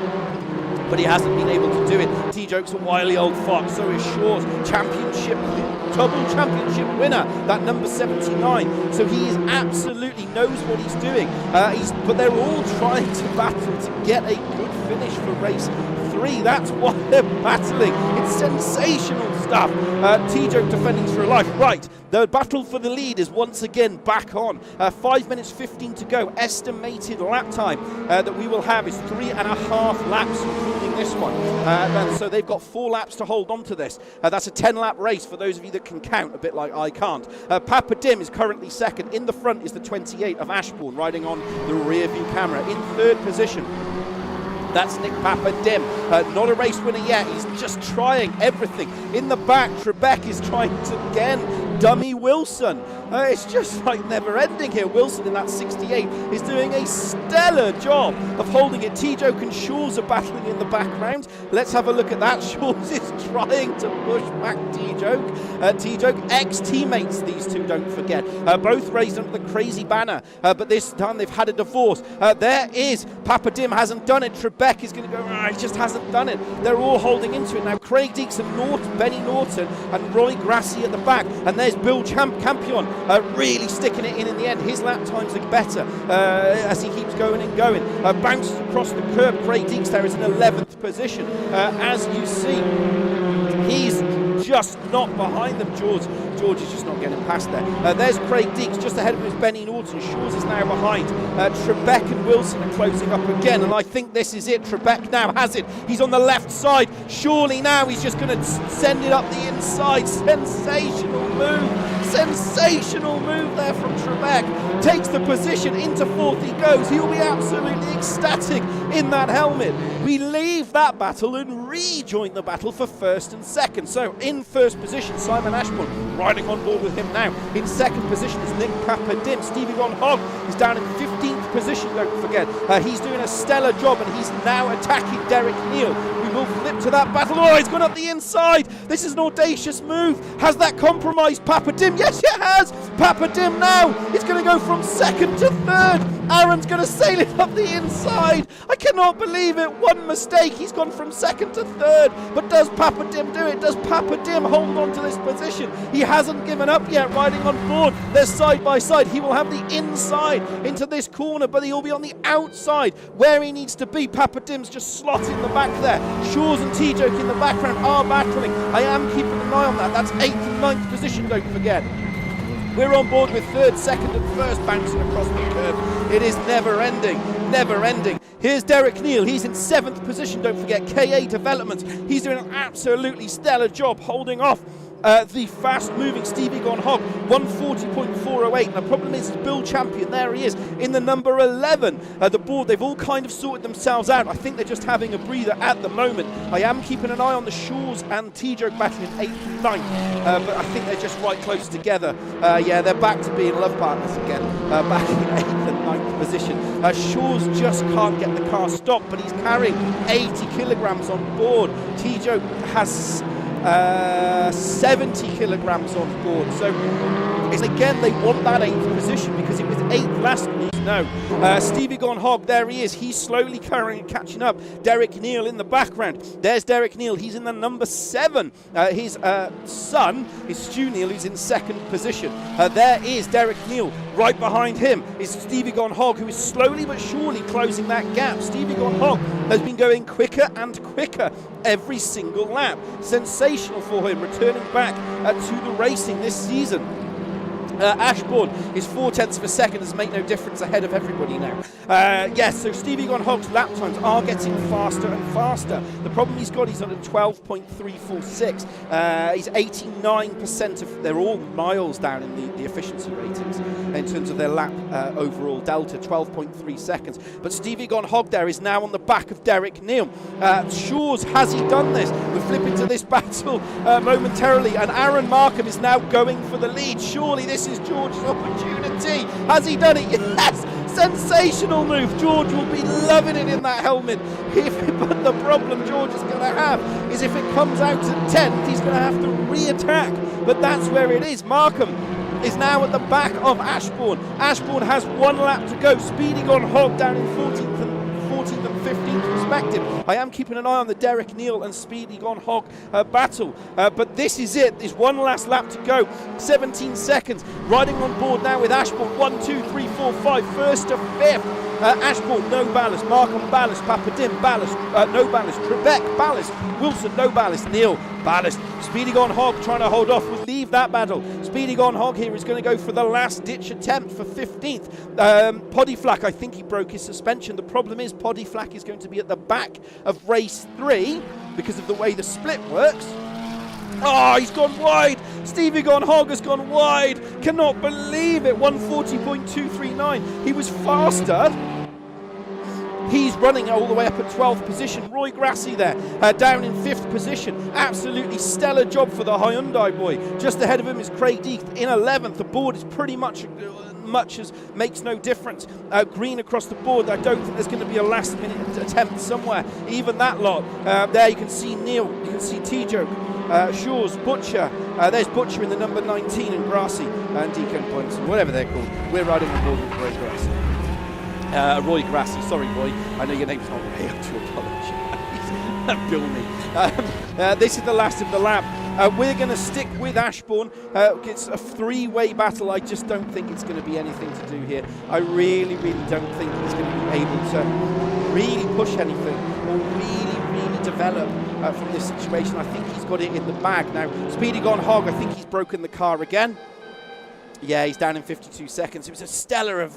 but he hasn't been able to do it. T-Joke's a wily old fox, so is Shaw's. Double championship winner, that number 79. So he is absolutely knows what he's doing. But they're all trying to battle to get a good finish for race 3. That's why they're battling. It's sensational stuff. T-Joke defending for life. Right, the battle for the lead is once again back on. 5 minutes 15 to go. Estimated lap time that we will have is 3.5 laps, including this one. And so they've got 4 laps to hold on to this. That's a 10-lap race for those of you that can count, a bit like I can't. Papa Dim is currently 2nd. In the front is the 28 of Ashbourne, riding on the rear view camera. In 3rd position, that's Nick Papa Dim. Not a race winner yet. He's just trying everything. In the back, Trebek is trying to, again, dummy Wilson. It's just like never ending here. Wilson in that 68 is doing a stellar job of holding it. T-Joke and Shaw's are battling in the background. Let's have a look at that. Shaw's is trying to push back T-Joke. T-Joke, ex-teammates, these two, don't forget. Both raised under the crazy banner, but this time they've had a divorce. There is Papa Dim, hasn't done it. Trebek is going to go, he just hasn't done it. They're all holding into it now. Craig Deeks and Benny Norton and Roy Grassi at the back, and there's Bill Campion really sticking it in the end. His lap times look better as he keeps going and going. Bounces across the curb. Craig Deeks there is in 11th position. As you see, he's just not behind them. George is just not getting past there. There's Craig Deeks just ahead of him is Benny Norton. Shaw's is now behind. Trebek and Wilson are closing up again, and I think this is it. Trebek now has it. He's on the left side. Surely now he's just going to send it up the inside. Sensational move. Sensational move there from Trebek. Takes the position, into fourth he goes. He'll be absolutely ecstatic in that helmet. We leave that battle and rejoin the battle for first and second. So in first position, Simon Ashbourne riding on board with him now. In second position is Nick Papadim. Stevie Von Hogg is down in 15th position, don't forget. He's doing a stellar job and he's now attacking Derek Neal. We will flip to that battle. Oh, he's gone up the inside. This is an audacious move. Has that compromised Papadim? Yes, it has. Papadim now is going to go from second to third. Aaron's going to sail it up the inside. I cannot believe it. One mistake. He's gone from second to third. But does Papadim do it? Does Papadim hold on to this position? He hasn't given up yet, riding on board. They're side by side. He will have the inside into this corner, but he'll be on the outside where he needs to be. Papadim's just slotting the back there. Shores and T-Joke in the background are battling. I am keeping an eye on that. That's 8th and 9th position, don't forget. We're on board with third, second and first bouncing across the curve. It is never ending, never ending. Here's Derek Neal. He's in 7th position, don't forget. KA Developments. He's doing an absolutely stellar job holding off the fast-moving Stevie Von Hogg, 140.408. The problem is Bill Champion, there he is, in the number 11. The board, they've all kind of sorted themselves out. I think they're just having a breather at the moment. I am keeping an eye on the Shores and T-Joke battle in 8th and 9th, but I think they're just right close together. Yeah, they're back to being love partners again, back in 8th and 9th position. Shores just can't get the car stopped, but he's carrying 80 kilograms on board. T-Joke has 70 kilograms on board. So again, they want that 8th position because it was 8th last week. No. Stevie Von Hogg, there he is. He's slowly catching up. Derek Neal in the background. There's Derek Neal. He's in the number 7. His son is Stu Neal, who's in 2nd position. There is Derek Neal. Right behind him is Stevie Von Hogg, who is slowly but surely closing that gap. Stevie Von Hogg has been going quicker and quicker every single lap. Sensational for him, returning back to the racing this season. Ashbourne is 4/10 of a second, has made no difference ahead of everybody now. Yes, so Stevie Von Hogg's lap times are getting faster and faster. The problem he's got, he's on a 12.346. He's 89% of, they're all miles down in the efficiency ratings in terms of their lap overall delta, 12.3 seconds. But Stevie Von Hogg there is now on the back of Derek Neal. Shores, has he done this? We're flipping to this battle momentarily, and Aaron Markham is now going for the lead. Surely this is George's opportunity. Has he done it? Yes! Sensational move. George will be loving it in that helmet. But the problem George is going to have is if it comes out at 10th, he's going to have to re-attack. But that's where it is. Markham is now at the back of Ashbourne. Ashbourne has 1 lap to go. Speedy Von Hogg down in 14th and 15th respective. I am keeping an eye on the Derek Neal and Speedy Von Hogg battle. But this is it. There's 1 last lap to go. 17 seconds. Riding on board now with Ashbourne. 1, 2, 3, 4, 5. First to 5th. Ashbourne, no ballast. Markham, ballast. Papadim, ballast. No ballast. Trebek, ballast. Wilson, no ballast. Neal, ballast. Speedy Von Hogg trying to hold off. We'll leave that battle. Speedy Von Hogg here is going to go for the last ditch attempt for 15th. Poddyflack, I think he broke his suspension. The problem is Poddyflack is going to be at the back of race 3 because of the way the split works. Oh, he's gone wide. Stevie Von Hogg has gone wide. Cannot believe it. 140.239. He was faster. He's running all the way up at 12th position. Roy Grassi there, down in 5th position. Absolutely stellar job for the Hyundai boy. Just ahead of him is Craig Deeth in 11th. The board is pretty much as makes no difference. Green across the board. I don't think there's going to be a last minute attempt somewhere. Even that lot. There you can see Neal. You can see T-Joke. Shores, Butcher. There's Butcher in the number 19 and Grassi and Deacon Points, whatever they're called. We're riding on board with Roy Grassi. Roy Grassi, sorry Roy, I know your name's not Roy, I have to apologise. Bill me. This is the last of the lap. We're going to stick with Ashbourne. It's a 3-way battle. I just don't think it's going to be anything to do here. I really, really don't think he's going to be able to really push anything or really develop from this situation. I think he's got it in the bag now. Speedy Von Hogg, I think he's broken the car again. Yeah, he's down in 52 seconds. It was a stellar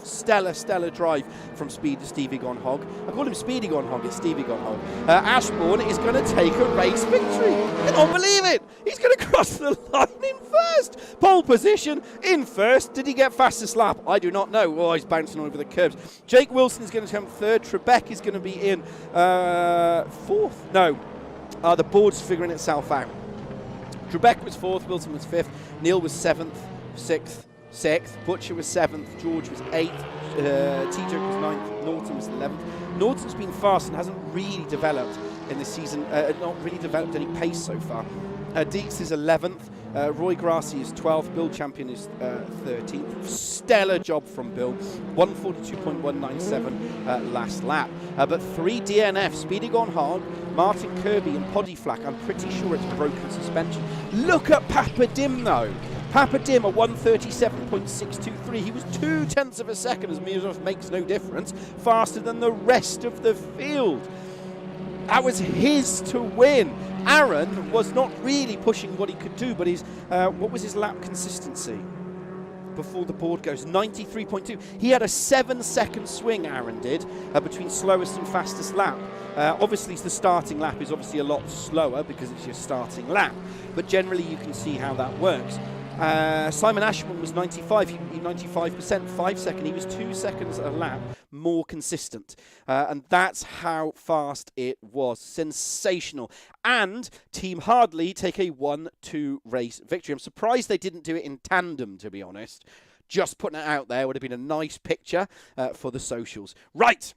drive from Stevie Gone Hog. I call him Speedy Gone Hog, it's Stevie Gone Hog. Ashbourne is going to take a race victory. I can't believe it. He's going to cross the line in first. Pole position in first. Did he get fastest lap? I do not know. Oh, he's bouncing over the curbs. Jake Wilson is going to come third. Trebek is going to be in fourth. No, the board's figuring itself out. Trebek was fourth, Wilson was fifth, Neil was seventh, sixth, Butcher was 7th, George was 8th, T-Joke was 9th, Norton was 11th. Norton's been fast and hasn't really developed in this season, not really developed any pace so far. Deeks is 11th, Roy Grassi is 12th, Bill Champion is 13th. Stellar job from Bill, 142.197 last lap. But 3 DNF, Speedy Gone Hard, Martin Kirby and Poddy Flack. I'm pretty sure it's broken suspension. Look at Papa Dim though. Papa Dim, a 137.623. He was 0.2 of a second, as Mirov makes no difference, faster than the rest of the field. That was his to win. Aaron was not really pushing what he could do, but his what was his lap consistency before the board goes? 93.2. He had a 7-second swing, Aaron did, between slowest and fastest lap. Obviously, the starting lap is obviously a lot slower because it's your starting lap, but generally you can see how that works. Simon Ashman was 95, 95%, 5 seconds. He was 2 seconds a lap more consistent. And that's how fast it was. Sensational. And Team Hardley take a 1-2 race victory. I'm surprised they didn't do it in tandem, to be honest. Just putting it out there would have been a nice picture for the socials. Right.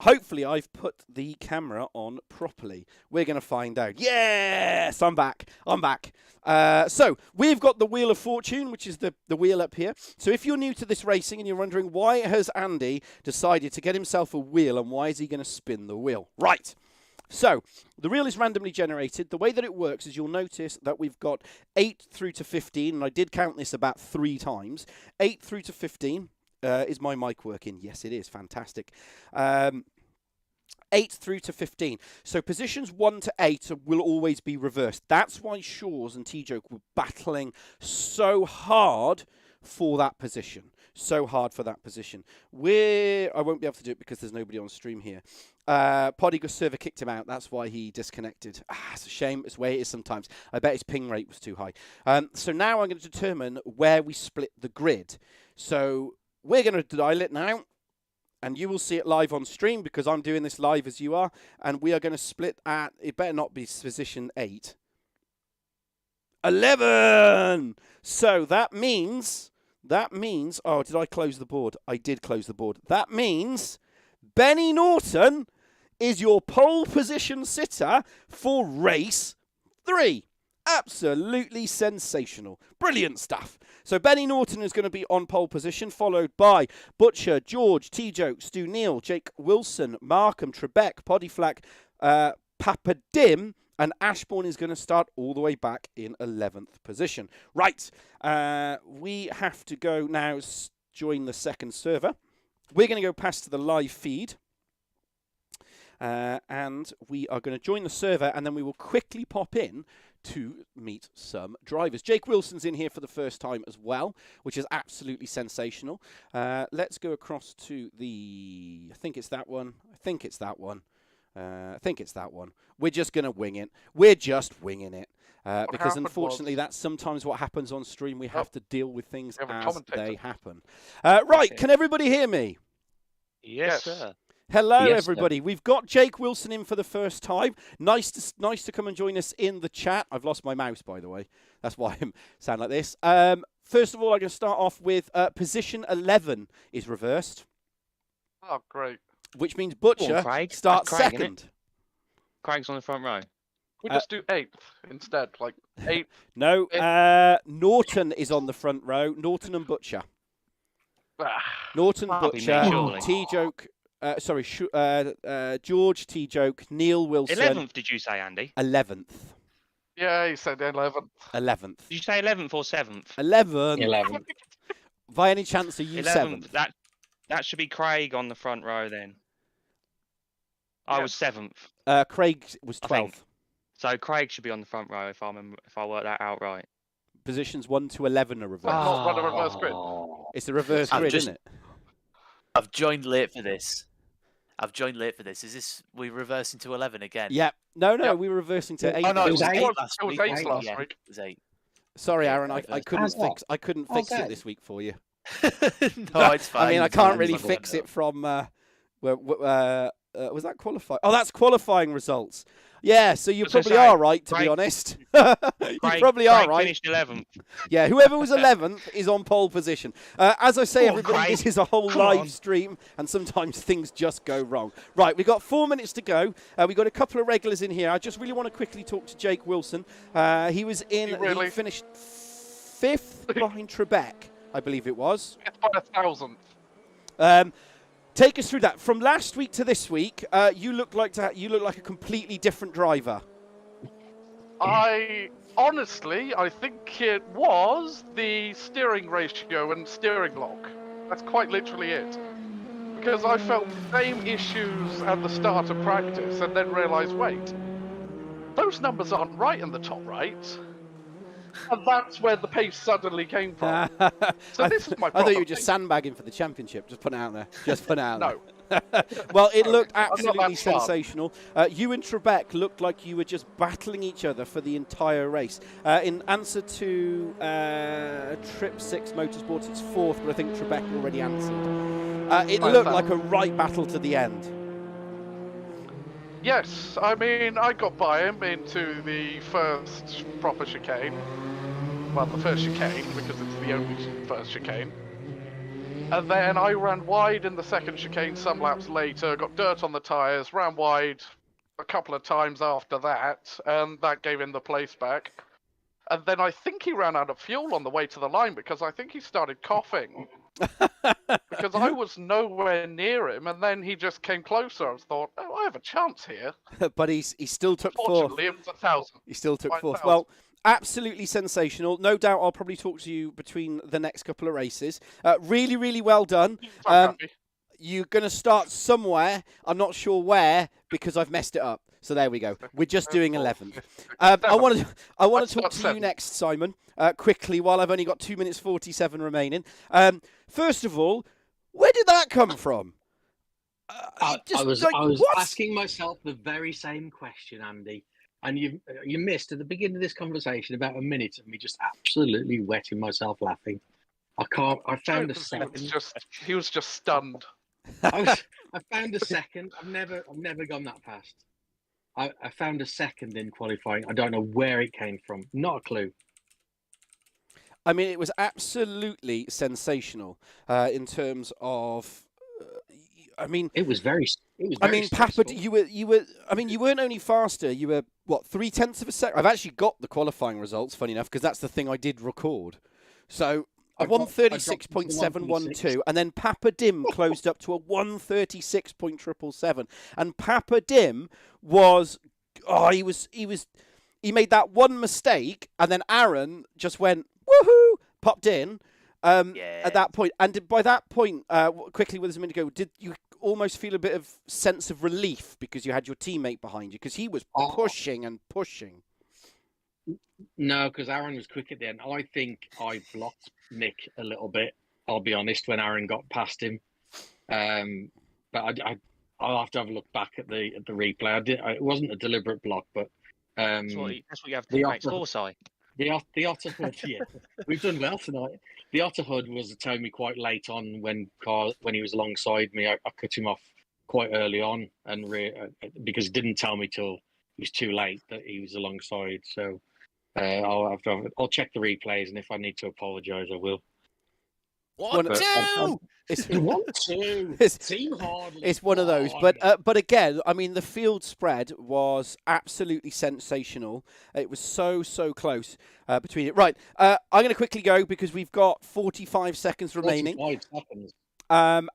Hopefully I've put the camera on properly. We're going to find out. Yes, I'm back. So we've got the Wheel of Fortune, which is the wheel up here. So if you're new to this racing and you're wondering why has Andy decided to get himself a wheel and why is he going to spin the wheel? Right. So the wheel is randomly generated. The way that it works is you'll notice that we've got 8 through to 15, and I did count this about 3 times. 8 through to 15. Is my mic working? Yes, it is. Fantastic. 8 through to 15. So positions 1 to 8 will always be reversed. That's why Shaw's and T-Joke were battling so hard for that position. I won't be able to do it because there's nobody on stream here. Podigo's server kicked him out. That's why he disconnected. It's a shame. It's the way it is sometimes. I bet his ping rate was too high. So now I'm going to determine where we split the grid. So we're going to dial it now, and you will see it live on stream because I'm doing this live as you are, and we are going to split at, it better not be position 8. 11! So that means, oh, did I close the board? I did close the board. That means Benny Norton is your pole position sitter for race 3. Absolutely sensational. Brilliant stuff. So Benny Norton is going to be on pole position, followed by Butcher, George, T-Joke, Stu Neal, Jake Wilson, Markham, Trebek, Poddyflack, Papa Dim, and Ashbourne is going to start all the way back in 11th position. Right, we have to go now join the second server. We're going to go past to the live feed. And we are going to join the server, and then we will quickly pop in to meet some drivers. Jake Wilson's in here for the first time as well, which is absolutely sensational. Let's go across to the... I think it's that one. We're just going to wing it. We're just winging it. Because unfortunately, that's sometimes what happens on stream. We have to deal with things as they happen. Right, can everybody hear me? Yes, sir. Hello, everybody. We've got Jake Wilson in for the first time. Nice to come and join us in the chat. I've lost my mouse, by the way. That's why I sound like this. First of all, I'm going to start off with position 11 is reversed. Oh, great. Which means Butcher starts Craig, second. Craig's on the front row. We just do 8th instead, like 8. No, Norton is on the front row. Norton and Butcher. Norton, Butcher, T-Joke... George, T-Joke, Neil Wilson. 11th, did you say, Andy? 11th. Yeah, he said 11th. 11th. Did you say 11th or 7th? 11th. By any chance, are you 7th? That should be Craig on the front row then. I was 7th. Craig was 12th. So Craig should be on the front row if I work that out right. positions 1 to 11 are reversed. Not run a reverse grid. It's a reverse grid, isn't it? I've joined late for this. Is this we reversing to 11 again? Yeah. No, Yep. we're reversing to 8. Oh no, it was 8 It last was week. 8 wasn't it? last Yeah, week. It was 8. Sorry, Yeah, Aaron, I reversed. couldn't What? fix Okay. it this week for you. No, it's fine. I mean, I it's can't fine, really it's fix fine. it from was that qualifying? Oh, that's qualifying results. Yeah, so you As I probably say, are right, to be Craig- honest. You probably are right. Finished 11th. Yeah, whoever was 11th is on pole position. As I say, Come on, everybody, Craig. this is a whole Come live on. stream, and sometimes things just go wrong. Right, we've got 4 minutes to go. We've got a couple of regulars in here. I just really want to quickly talk to Jake Wilson. He was in, Really? he finished 5th behind Trebek, I believe it was. It's by 1,000. Take us through that. From last week to this week, you look like a completely different driver. I think it was the steering ratio and steering lock. That's quite literally it. Because I felt the same issues at the start of practice and then realised, wait, those numbers aren't right in the top right. And that's where the pace suddenly came from. So this is my I problem. thought you were just sandbagging for the championship. Just put it out there. Just put it out there. No. Well, it looked I'm not absolutely that smart. sensational. You and Trebek looked like you were just battling each other for the entire race. In answer to Trip 6 Motorsports, it's 4th, but I think Trebek already answered. It looked like a right battle to the end. Yes, I mean, I got by him into the first proper chicane. Well, the first chicane, because it's the only first chicane. And then I ran wide in the second chicane some laps later, got dirt on the tyres, ran wide a couple of times after that, and that gave him the place back. And then I think he ran out of fuel on the way to the line because I think he started coughing. Because I was nowhere near him, and then he just came closer. I thought, oh, I have a chance here. But he still took 4th. Fortunately, it was 1,000. He still took 4th. 1,000. Well, absolutely sensational. No doubt I'll probably talk to you between the next couple of races. Really, really well done. I'm happy. You're going to start somewhere. I'm not sure where because I've messed it up. So there we go. We're just doing 11th. I want to talk to you next, Simon, quickly, while I've only got 2 minutes 47 remaining. First of all, where did that come from? I was what? asking myself the very same question, Andy. And you missed at the beginning of this conversation about a minute of me just absolutely wetting myself laughing. I found a second. He was just stunned. I found a second. I've never gone that fast. I found a second in qualifying. I don't know where it came from. Not a clue. I mean, it was absolutely sensational in terms of. I mean, it was very. I mean, Papa, you were. I mean, you weren't only faster. You were what, 0.3 of a second. I've actually got the qualifying results. Funny enough, because that's the thing I did record. So I won 36.712, and then Papa Dim closed up to a 136.777. And Papa Dim was, he made that one mistake, and then Aaron just went woohoo, popped in. At that point, and by that point, quickly with us a minute ago, did you almost feel a bit of sense of relief because you had your teammate behind you because he was pushing and pushing? No, because Aaron was quick at the end. I think I blocked Nick a little bit. I'll be honest, when Aaron got past him, but I'll have to have a look back at the replay. It wasn't a deliberate block, but that's what you have to make foresight. The Otter Hood, yeah, we've done well tonight. The Otter Hood was telling me quite late on when he was alongside me. I cut him off quite early on, and because he didn't tell me till it was too late that he was alongside. So I'll check the replays, and if I need to apologise, I will. It's Team hard. It's one of those, but again, I mean, the field spread was absolutely sensational. It was so close between it. Right, I'm going to quickly go because we've got 45 seconds remaining. 45 seconds. And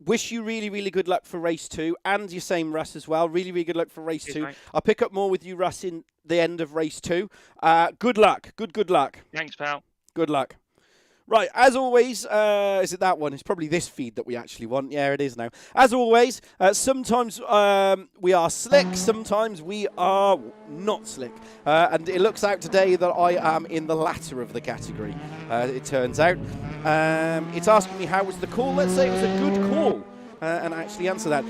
wish you really good luck for race 2, and your same Russ as well. Really good luck for race 2. Mate. I'll pick up more with you, Russ, in the end of race 2. Good luck. Good luck. Thanks, pal. Good luck. Right, as always, is it that one? It's probably this feed that we actually want. Yeah, it is now. As always, sometimes we are slick, sometimes we are not slick. And it looks out today that I am in the latter of the category, it turns out. It's asking me how was the call. Let's say it was a good call. And actually answer that.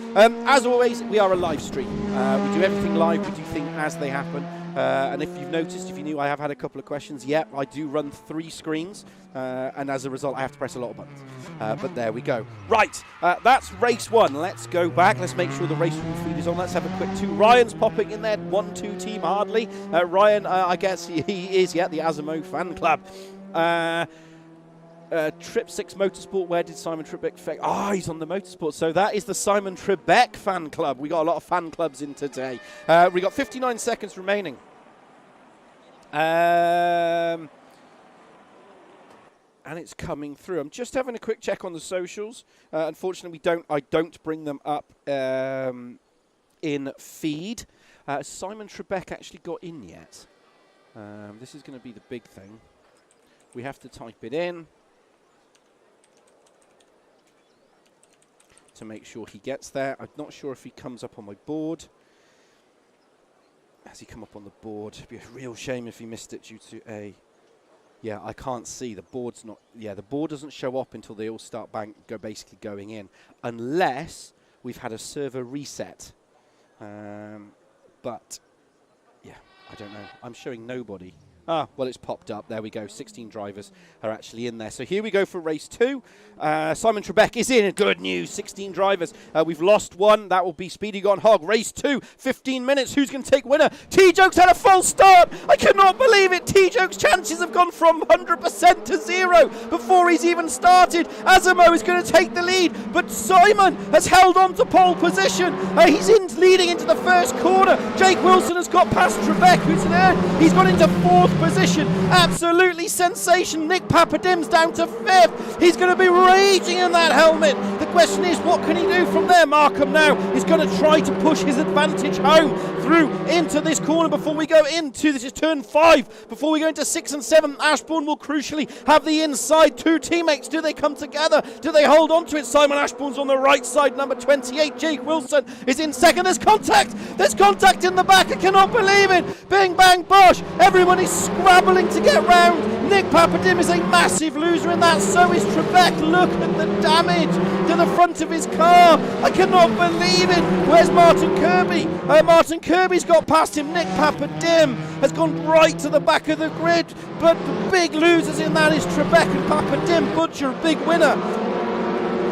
As always, we are a live stream. We do everything live. We do things as they happen. And if you've noticed, if you knew, I have had a couple of questions. Yep, I do run 3 screens. And as a result, I have to press a lot of buttons. But there we go. Right, that's race 1. Let's go back. Let's make sure the RaceRoom feed is on. Let's have a quick 2. Ryan's popping in there. 1-2 team hardly. Ryan, I guess he is, yeah, the Asimo fan club. Trip 6 Motorsport, where did Simon Trebek fake? He's on the Motorsport. So that is the Simon Trebek fan club. We got a lot of fan clubs in today. We got 59 seconds remaining. And it's coming through. I'm just having a quick check on the socials. Unfortunately, I don't bring them up in feed. Simon Trebek actually got in yet? This is going to be the big thing. We have to type it in to make sure he gets there. I'm not sure if he comes up on my board. Has he come up on the board? It'd be a real shame if he missed it due to a... Yeah, I can't see. The board's not... Yeah, the board doesn't show up until they all start basically going in. Unless we've had a server reset. But, yeah, I don't know. I'm showing nobody. Well, it's popped up. There we go. 16 drivers are actually in there. So here we go for race 2. Simon Trebek is in. Good news. 16 drivers. We've lost 1. That will be Speedy Gone Hog. Race 2. 15 minutes. Who's going to take winner? T-Joke's had a false start. I cannot believe it. T-Joke's chances have gone from 100% to 0 before he's even started. Asimo is going to take the lead, but Simon has held on to pole position. He's leading into the first corner. Jake Wilson has got past Trebek, who's there. He's gone into 4th position. Absolutely sensation. Nick Papadim's down to 5th. He's going to be raging in that helmet. The question is, what can he do from there? Markham now is going to try to push his advantage home through into this corner before we go into, this is turn 5, before we go into 6 and 7. Ashbourne will crucially have the inside. 2 teammates, do they come together? Do they hold on to it? Simon Ashbourne's on the right side, number 28. Jake Wilson is in second. There's contact in the back. I cannot believe it. Bing bang bosh, everybody's scrabbling to get round. Nick Papadim is a massive loser in that. So is Trebek. Look at the damage to the front of his car. I cannot believe it. Where's Martin Kirby? Martin Kirby's got past him. Nick Papadim has gone right to the back of the grid. But the big losers in that is Trebek and Papadim. Butcher, big winner.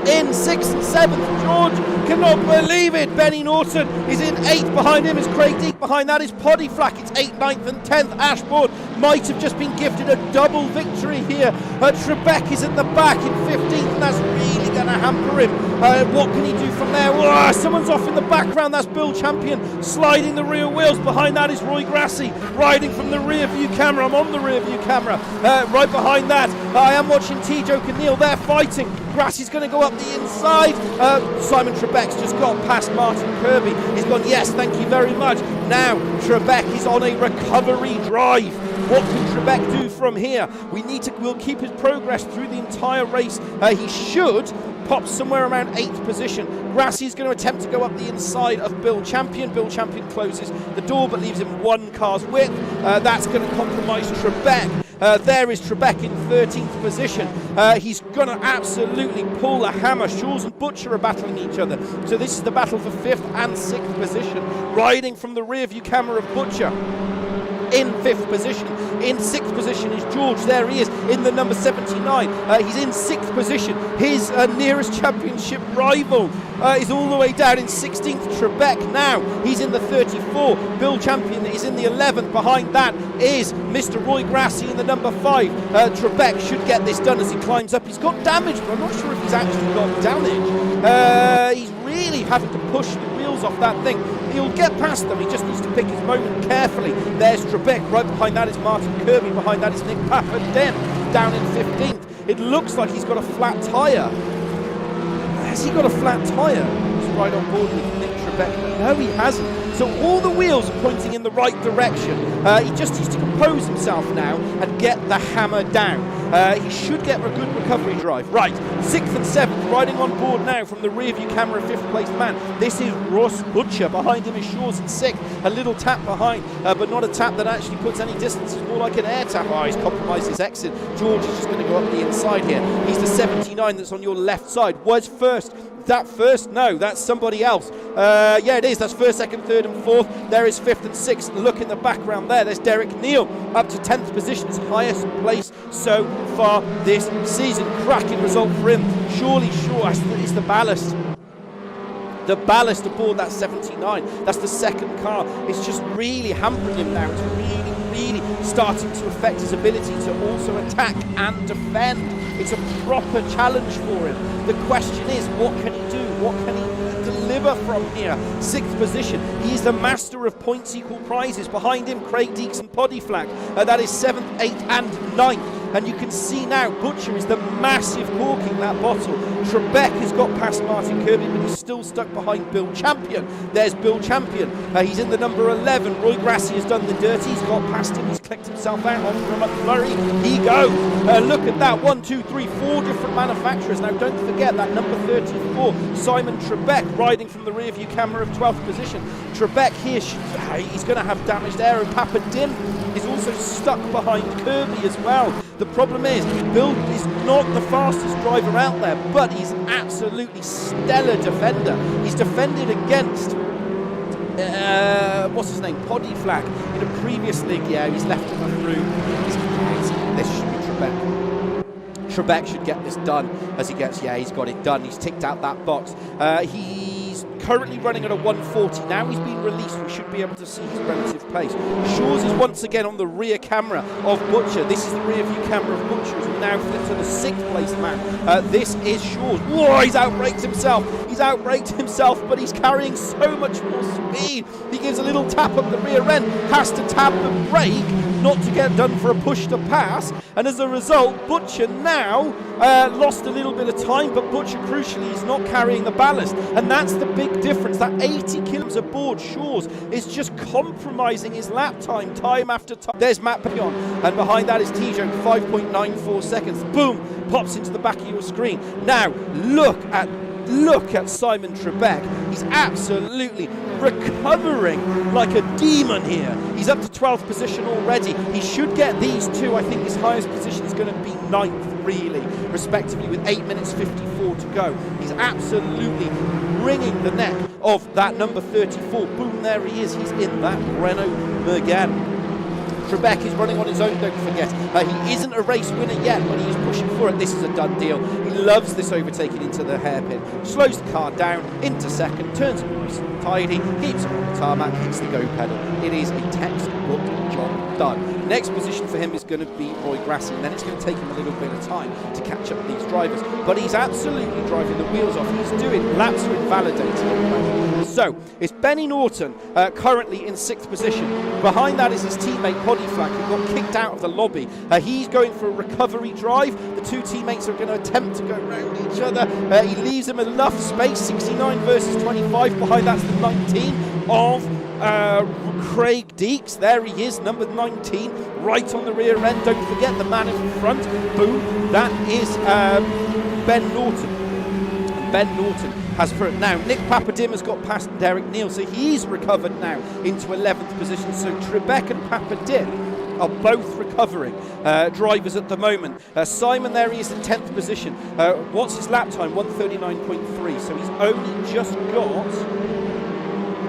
In 6th and 7th, George cannot believe it. Benny Norton is in 8th. Behind him is Craig Deek. Behind that is Poddy Flack. It's 8th, 9th and 10th. Ashbourne might have just been gifted a double victory here. Trebek is at the back in 15th, and that's really going to hamper him. What can he do from there? Whoa, someone's off in the background. That's Bill Champion sliding the rear wheels. Behind that is Roy Grassi riding from the rear view camera. I'm on the rear view camera. Right behind that, I am watching T-Joke and Neil. They're fighting. Grassi's going to go up the inside. Simon Trebek's just got past Martin Kirby. He's gone, yes, thank you very much. Now Trebek is on a recovery drive. What can Trebek do from here? We'll keep his progress through the entire race. He should pop somewhere around 8th position. Grassi's going to attempt to go up the inside of Bill Champion. Bill Champion closes the door but leaves him 1 car's width. That's going to compromise Trebek. There is Trebek in 13th position. He's going to absolutely pull a hammer. Shaw's and Butcher are battling each other. So this is the battle for 5th and 6th position. Riding from the rear view camera of Butcher. In 5th position. In 6th position is George. There he is in the number 79. He's in 6th position. His nearest championship rival is all the way down in 16th. Trebek now. He's in the 34. Bill Champion is in the 11th. Behind that is Mr. Roy Grassi in the number 5. Trebek should get this done as he climbs up. He's got damage, but I'm not sure if he's actually got damage. He's really having to push the wheels off that thing. He'll get past them. He just needs to pick his moment carefully. There's Trebek. Right behind that is Martin Kirby. Behind that is Nick Papadim down in 15th. It looks like he's got a flat tyre. Has he got a flat tyre? He's right on board with Nick Trebek. No, he hasn't. So all the wheels are pointing in the right direction. He just needs to compose himself now and get the hammer down. He should get a good recovery drive. Right, 6th and 7th, riding on board now from the rear view camera, 5th place man. This is Ross Butcher. Behind him is Shaw's in 6th. A little tap behind, but not a tap that actually puts any distance. It's more like an air tap. Oh, he's compromised his exit. George is just going to go up the inside here. He's the 79 that's on your left side. Was first. That first? No, that's somebody else. Yeah, it is. That's 1st, 2nd, 3rd and 4th. There is 5th and 6th. Look in the background there. There's Derek Neal up to 10th position. His highest place so far this season. Cracking result for him. Surely Shaw is the ballast. The ballast aboard that 79. That's the second car. It's just really hampering him now. It's really starting to affect his ability to also attack and defend. It's a proper challenge for him. The question is, what can he do? What can he deliver from here? 6th position. He's the master of points equal prizes. Behind him, Craig Deeks and Poddy Flack. That is 7th, 8th and 9th. And you can see now, Butcher is the massive corking that bottle. Trebek has got past Martin Kirby, but he's still stuck behind Bill Champion. There's Bill Champion. He's in the number 11. Roy Grassi has done the dirty. He's got past him. He's clicked himself out on from a flurry. He goes. Look at that. 1, 2, 3, 4 different manufacturers. Now, don't forget that number 34, Simon Trebek, riding from the rear view camera of 12th position. Trebek here, he's going to have damaged aero. Papa Dim is also stuck behind Kirby as well. The problem is, Bill is not the fastest driver out there, but he's an absolutely stellar defender. He's defended against, what's his name, Poddy Flack in a previous league. Yeah, he's left him through. This should be Trebek. Trebek should get this done as he gets, yeah, he's got it done. He's ticked out that box. He's currently running at a 140. Now he's been released, we should be able to see his relative pace. Shaw's is once again on the rear camera of Butcher. This is the rear view camera of Butcher as we now flip to the 6th place man. This is Shaw's. Whoa, he's outbraked himself. He's outbraked himself, but he's carrying so much more speed. He gives a little tap up the rear end, has to tap the brake not to get done for a push to pass, and as a result, Butcher now lost a little bit of time, but Butcher crucially is not carrying the ballast, and that's the big difference. That 80 kilos aboard Shaw's is just compromising his lap time after time. There's Matt Pion, and behind that is T-Joke, 5.94 seconds. Boom, pops into the back of your screen. Now look at Simon Trebek. He's absolutely recovering like a demon here. He's up to 12th position already. He should get these two. I think his highest position is going to be 9th, really, respectively, with 8 minutes 54 to go. He's absolutely wringing the neck of that number 34. Boom, there he is. He's in that Renault Megane. Trebek is running on his own, don't forget. He isn't a race winner yet, but he is pushing for it. This is a done deal. He loves this overtaking into the hairpin. Slows the car down into second, turns it nice and tidy, keeps it on the tarmac, hits the go pedal. It is a textbook job done. Next position for him is going to be Roy Grassi, and then it's going to take him a little bit of time to catch up these drivers. But he's absolutely driving the wheels off. He's doing laps are invalidating at the moment. So it's Benny Norton currently in 6th position. Behind that is his teammate Poddy Flack, who got kicked out of the lobby. He's going for a recovery drive. The two teammates are going to attempt to go around each other. He leaves him enough space. 69 versus 25. Behind that's the 19 of Craig Deeks. There he is, number 19, right on the rear end. Don't forget the man in front. Boom, that is Ben Norton. And Ben Norton has for it now. Nick Papadim has got past Derek Neal, so he's recovered now into 11th position. So Trebek and Papadim are both recovering drivers at the moment. Simon there, he is in 10th position. What's his lap time? 139.3. So he's only just got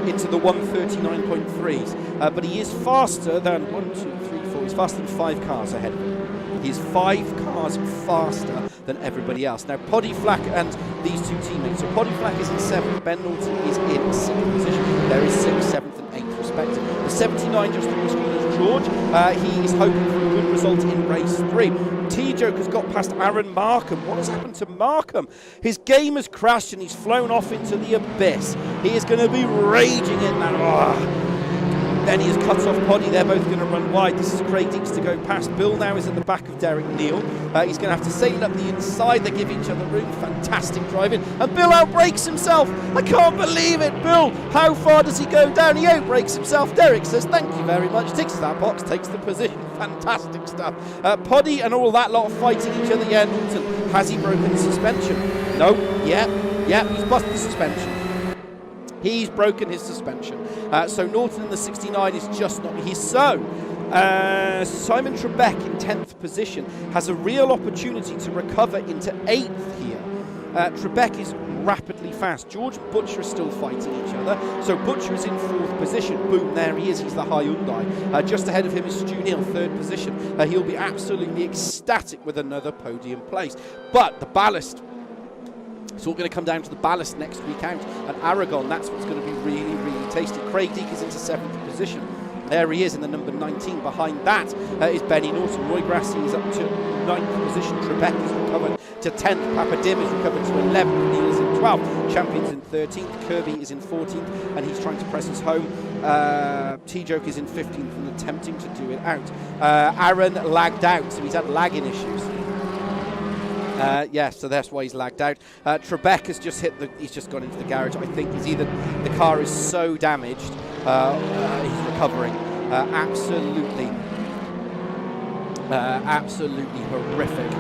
into the 139.3s, but he is faster than 4. He's faster than 5 cars ahead of him. He is 5 cars faster than everybody else. Now Poddy Flack and these two teammates. So Poddy Flack is in 7th, Ben Norton is in 6th position. There is 6th, 7th and 8th respectively. The 79 just on the screen is George. He is hoping for a good result in race 3. T-Joke has got past Aaron Markham. What has happened to Markham? His game has crashed and he's flown off into the abyss. He is going to be raging in that. Benny has cut off Pawley. They're both going to run wide. This is Craig Deeks to go past. Bill now is at the back of Derek Neal. He's going to have to sail it up the inside. They give each other room. Fantastic driving. And Bill outbrakes himself. I can't believe it. Bill, how far does he go down? He outbrakes himself. Derek says, thank you very much. Ticks that box, takes the position. Fantastic stuff. Pawley and all that lot of fighting each other. Yeah, Norton. Has he broken the suspension? No. Yeah, he's busted the suspension. He's broken his suspension. So Norton in the 69 is just not... Simon Trebek in 10th position has a real opportunity to recover into 8th here. Trebek is rapidly fast. George and Butcher are still fighting each other. So Butcher is in 4th position. Boom, there he is. He's the Hyundai. Just ahead of him is Stu Neal, 3rd position. He'll be absolutely ecstatic with another podium place. But the ballast... It's all going to come down to the ballast next week out. And Aragon, that's what's going to be really, really tasty. Craig Deek is into 7th position. There he is in the number 19. Behind that is Benny Norton. Roy Grassi is up to 9th position. Trebek is recovered to 10th. Papa Dim is recovered to 11th. Neil is in 12th. Champion's in 13th. Kirby is in 14th. And he's trying to press us home. T-Joke is in 15th and attempting to do it out. Aaron lagged out, so he's had lagging issues. So that's why he's lagged out. Trebek has just he's just gone into the garage. I think he's either the car is so damaged, he's recovering. Absolutely horrific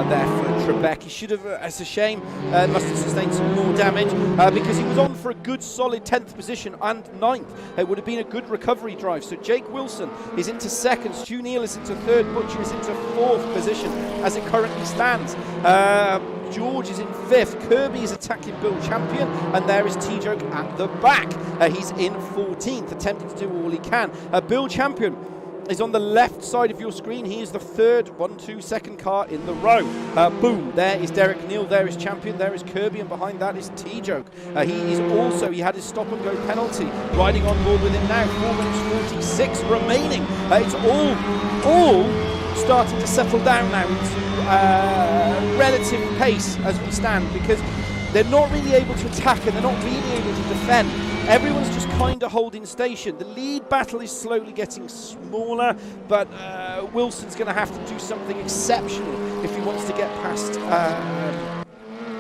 there for Trebek. He should have, it's a shame, must have sustained some more damage because he was on for a good solid 10th position and 9th. It would have been a good recovery drive. So Jake Wilson is into 2nd, Stu Neal is into 3rd, Butcher is into 4th position as it currently stands. George is in 5th, Kirby is attacking Bill Champion, and there is T-Joke at the back. He's in 14th, attempting to do all he can. Bill Champion is on the left side of your screen. He is the 3rd, second car in the row. Boom, there is Derek Neal, there is Champion, there is Kirby, and behind that is T-Joke. He had his stop and go penalty, riding on board with him now. 4 minutes 46 remaining. It's all starting to settle down now into relative pace as we stand, because they're not really able to attack and they're not really able to defend. Everyone's just kind of holding station. The lead battle is slowly getting smaller, but Wilson's going to have to do something exceptional if he wants to get past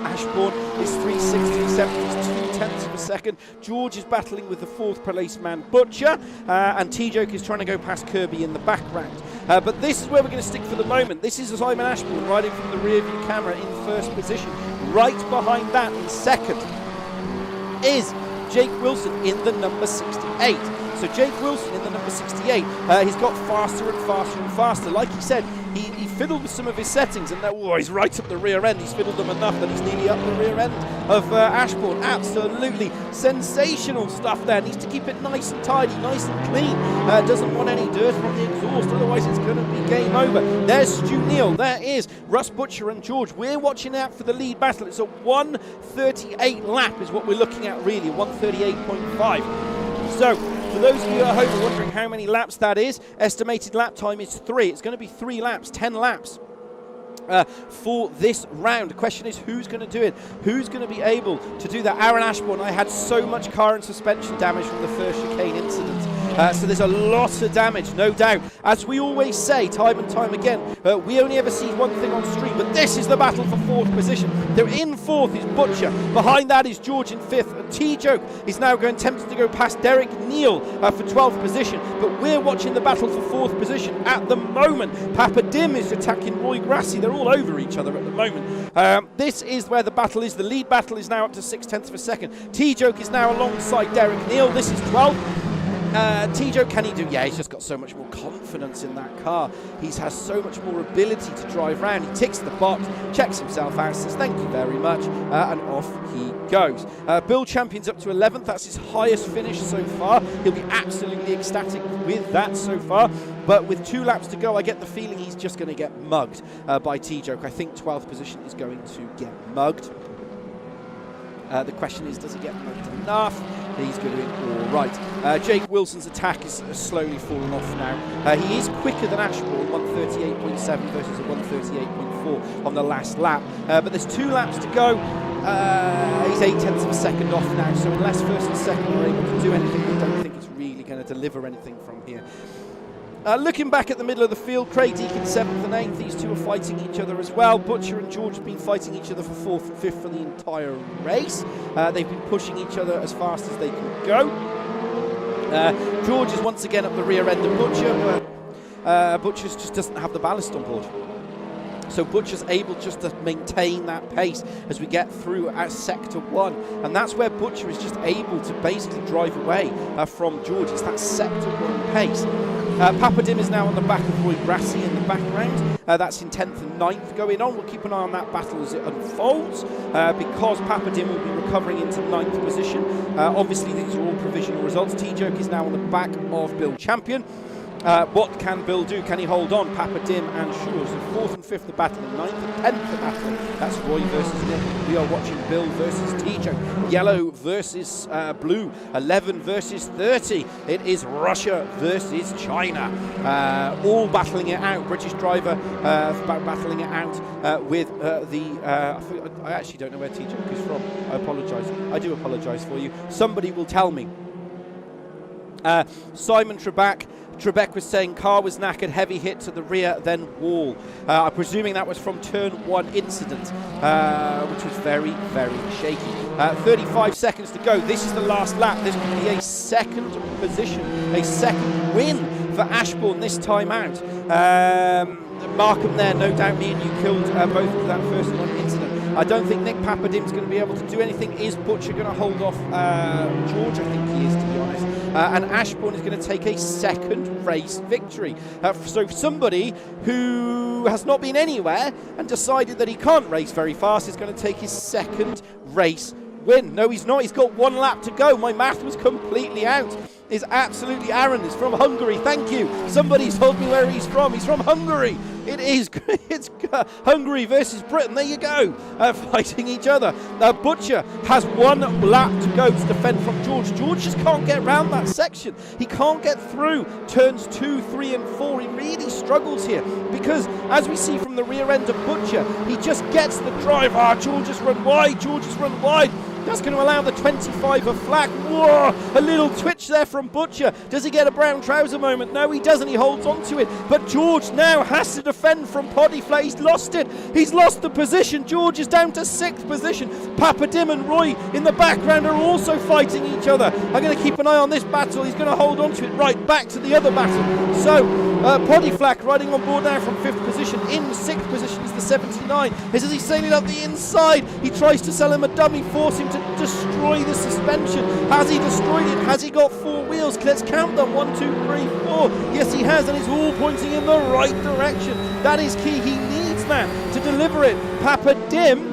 Ashbourne. It's 3/60, 0.2 of a second. George is battling with the 4th policeman Butcher, and T-Joke is trying to go past Kirby in the background. But this is where we're going to stick for the moment. This is Simon Ashbourne riding from the rear view camera in 1st position. Right behind that in 2nd is Jake Wilson in the number 68. So Jake Wilson in the number 68, he's got faster and faster and faster. Like he said, he fiddled with some of his settings, and he's right up the rear end. He's fiddled them enough that he's nearly up the rear end of Ashbourne. Absolutely sensational stuff there. Needs to keep it nice and tidy, nice and clean. Doesn't want any dirt from the exhaust, otherwise it's going to be game over. There's Stu Neal. There is Russ Butcher and George. We're watching out for the lead battle. It's a 1:38 lap is what we're looking at, really, 1:38.5. So, for those of you at home wondering how many laps that is, estimated lap time is 3. It's going to be 3 laps, 10 laps. For this round. The question is, who's going to do it? Who's going to be able to do that? Aaron Ashbourne, I had so much car and suspension damage from the first chicane incident. So there's a lot of damage, no doubt. As we always say, time and time again, we only ever see one thing on stream, but this is the battle for 4th position. They're in 4th is Butcher. Behind that is George in 5th. And T-Joke is now tempted to go past Derek Neal for 12th position. But we're watching the battle for 4th position at the moment. Papa Dim is attacking Roy Grassi. They're all over each other at the moment. This is where the battle is. The lead battle is now up to 0.6 of a second. T-Joke is now alongside Derek Neal. This is 12th. T-Joke, can he do? Yeah, he's just got so much more confidence in that car. He has so much more ability to drive around. He ticks the box, checks himself out, says thank you very much, and off he goes. Bill Champion's up to 11th. That's his highest finish so far. He'll be absolutely ecstatic with that so far. But with 2 laps to go, I get the feeling he's just going to get mugged by T-Joke. I think 12th position is going to get mugged. The question is, does he get mugged enough? He's doing all right. Jake Wilson's attack is slowly falling off now. He is quicker than Ashbourne, 1:38.7 versus a 1:38.4 on the last lap. But there's 2 laps to go. He's 0.8 of a second off now, so unless 1st and 2nd are able to do anything, I don't think it's really going to deliver anything from here. Looking back at the middle of the field, Craig Deacon 7th and 8th. These two are fighting each other as well. Butcher and George have been fighting each other for 4th and 5th for the entire race. They've been pushing each other as fast as they can go. George is once again up the rear end of Butcher, but Butcher just doesn't have the ballast on board. So Butcher's able just to maintain that pace as we get through at Sector 1. And that's where Butcher is just able to basically drive away from George. It's that Sector 1 pace. Papadim is now on the back of Roy Grassi in the background. That's in 10th and 9th going on. We'll keep an eye on that battle as it unfolds because Papadim will be recovering into 9th position. Obviously, these are all provisional results. T-Joke is now on the back of Bill Champion. What can Bill do? Can he hold on? Papadim and Shaw. So 4th and 5th the battle, and 9th and 10th the battle. That's Roy versus Nick. We are watching Bill versus T-Joke. Yellow versus blue. 11 versus 30. It is Russia versus China. All battling it out. British driver battling it out with I actually don't know where T-Joke is from. I apologise. I do apologise for you. Somebody will tell me. Simon Trebek was saying car was knackered, heavy hit to the rear, then wall. I'm presuming that was from turn 1 incident, which was very, very shaky. 35 seconds to go. This is the last lap. There's going to be a second position, a second win for Ashbourne this time out. Markham there, no doubt me and you killed both of that first one incident. I don't think Nick Papadim's going to be able to do anything. Is Butcher going to hold off George? I think he is, to be honest. And Ashbourne is going to take a second race victory. So somebody who has not been anywhere and decided that he can't race very fast is going to take his second race win. No, he's not. He's got 1 lap to go. My math was completely out. Is absolutely Aaron. Is from Hungary. Thank you. Somebody's told me where he's from. He's from Hungary. It's Hungary versus Britain. There you go. Fighting each other. Butcher has 1 lap to go to defend from George. George just can't get round that section. He can't get through turns 2, 3 and 4. He really struggles here because as we see from the rear end of Butcher, he just gets the drive. George has run wide. George has run wide. That's going to allow the 25 of flak. Whoa, a little twitch there from Butcher. Does he get a brown trouser moment? No, he doesn't. He holds on to it. But George now has to defend from Poddyflay. He's lost it. He's lost the position. George is down to 6th position. Papadim and Roy in the background are also fighting each other. I'm going to keep an eye on this battle. He's going to hold on to it right back to the other battle. So Poddyflak riding on board now from 5th position. In 6th position is the 79. As he's sailing up the inside, he tries to sell him a dummy, force him to destroy the suspension. Has he destroyed it? Has he got 4 wheels? Let's count them. 1, 2, 3, 4. Yes, he has, and it's all pointing in the right direction. That is key. He needs that to deliver it. Papadim,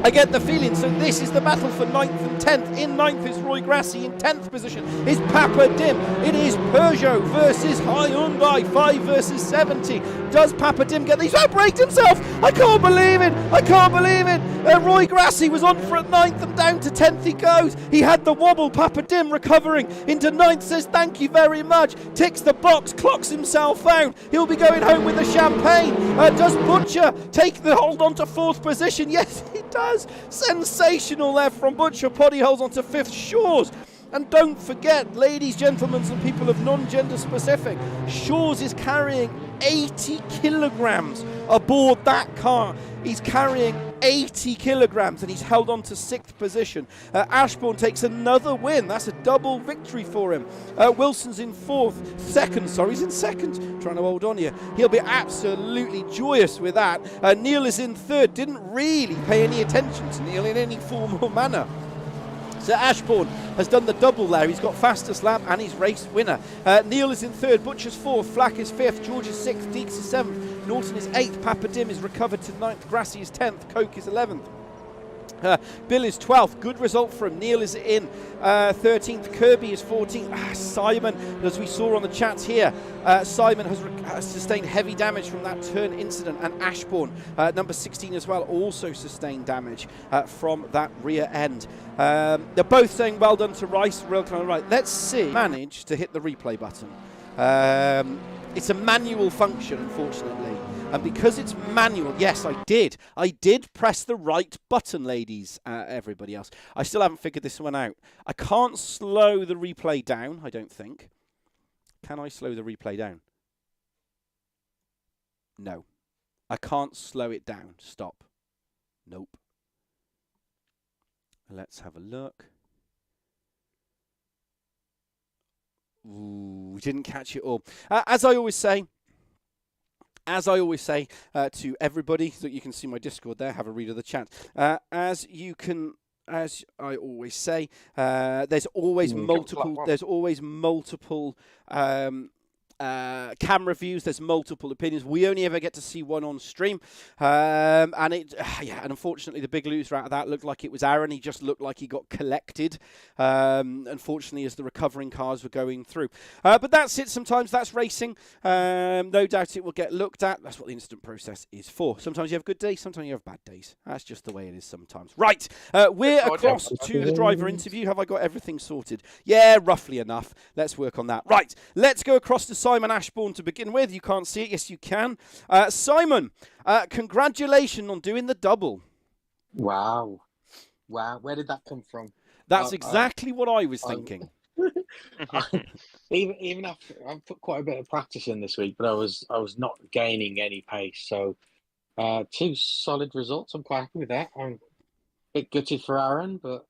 I get the feeling. So this is the battle for 9th and 10th. In 9th is Roy Grassi. In 10th position is Papadim. It is Peugeot versus Hyundai. 5 versus 70. Does Papadim get these? Oh, braked himself! I can't believe it! I can't believe it! Roy Grassi was on for 9th and down to 10th he goes. He had the wobble. Papadim recovering into 9th, says thank you very much. Ticks the box, clocks himself out. He'll be going home with the champagne. Does Butcher take the hold on to 4th position? Yes, he does. Sensational there from Butcher. Poddy holds on to 5th. Shaw's. And don't forget, ladies, gentlemen, and people of non-gender specific, Shaw's is carrying 80 kilograms aboard that car. He's carrying 80 kilograms and he's held on to 6th position. Ashbourne takes another win. That's a double victory for him. Wilson's in 4th. He's in 2nd. Trying to hold on here. He'll be absolutely joyous with that. Neil is in 3rd. Didn't really pay any attention to Neil in any formal manner. So Ashbourne has done the double there. He's got fastest lap and he's race winner. Neil is in 3rd, Butcher's 4th, Flack is 5th, George is 6th, Deeks is 7th, Norton is 8th, Papadim is recovered to 9th, Grassi is 10th, Coke is 11th. Bill is 12th. Good result for him. Neil is in 13th. Kirby is 14th. Simon, as we saw on the chats here, Simon has sustained heavy damage from that turn incident, and Ashbourne, number 16 as well, also sustained damage from that rear end. They're both saying well done to Rice. Real kind of right. Let's see. Managed to hit the replay button. It's a manual function, unfortunately. And because it's manual, yes, I did press the right button, ladies, everybody else. I still haven't figured this one out. I can't slow the replay down, I don't think. Can I slow the replay down? No. I can't slow it down. Stop. Nope. Let's have a look. Ooh, didn't catch it all. As I always say to everybody, so you can see my Discord there, have a read of the chat. As I always say, there's always multiple camera views. There's multiple opinions. We only ever get to see one on stream, and unfortunately, the big loser out of that looked like it was Aaron. He just looked like he got collected, unfortunately, as the recovering cars were going through. But that's it. Sometimes that's racing. No doubt it will get looked at. That's what the instant process is for. Sometimes you have good days. Sometimes you have bad days. That's just the way it is sometimes. Right, we're across to the driver interview. Have I got everything sorted? Yeah, roughly enough. Let's work on that. Right, let's go across to Simon Ashbourne to begin with. You can't see it. Yes, you can. Simon, congratulations on doing the double. Wow. Where did that come from? That's exactly what I was thinking. Even after I've put quite a bit of practice in this week, but I was not gaining any pace. So 2 solid results. I'm quite happy with that. I'm a bit gutted for Aaron, but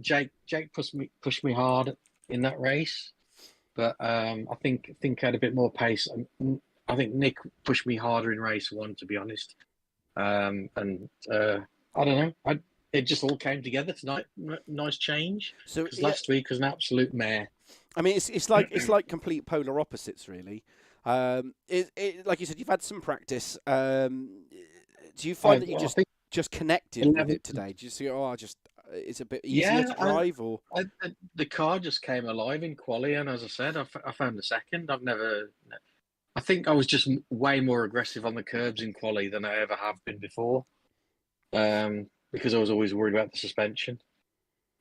Jake pushed me hard in that race. But I think I had a bit more pace. I think Nick pushed me harder in race 1, to be honest. I don't know. It just all came together tonight. Nice change. So last week was an absolute mare. I mean, it's like complete polar opposites, really. Like you said, you've had some practice. Do you find that you just connected with it today? Do you see? It's a bit easier to drive, or the car just came alive in quali, and as I said, I found a second. I think I was just way more aggressive on the curbs in quali than I ever have been before, because I was always worried about the suspension.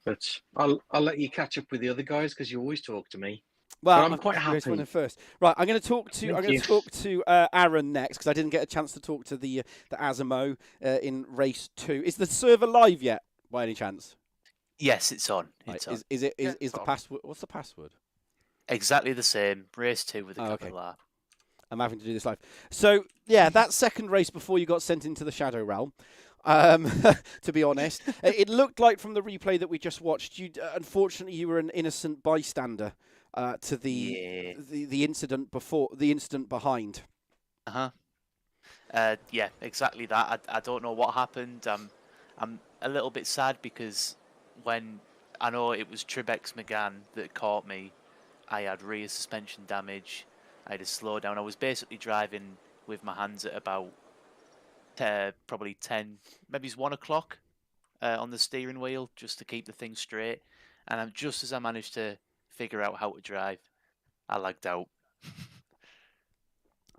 But I'll let you catch up with the other guys because you always talk to me. Well, but I'm quite happy. First, right? I'm going to talk to Aaron next because I didn't get a chance to talk to the Asimo in race 2. Is the server live yet? By any chance? Yes, it's on. It's on. Is the password? What's the password? Exactly the same. Race 2 with a capital R. I'm having to do this live. So yeah, that second race before you got sent into the Shadow Realm. To be honest, it looked like from the replay that we just watched, unfortunately you were an innocent bystander to the incident before, the incident behind. Yeah, exactly that. I don't know what happened. I'm a little bit sad because when I know it was Tribex McGann that caught me, I had rear suspension damage. I had a slowdown. I was basically driving with my hands at about probably 10, maybe it's 1 o'clock on the steering wheel just to keep the thing straight. And just as I managed to figure out how to drive, I lagged out.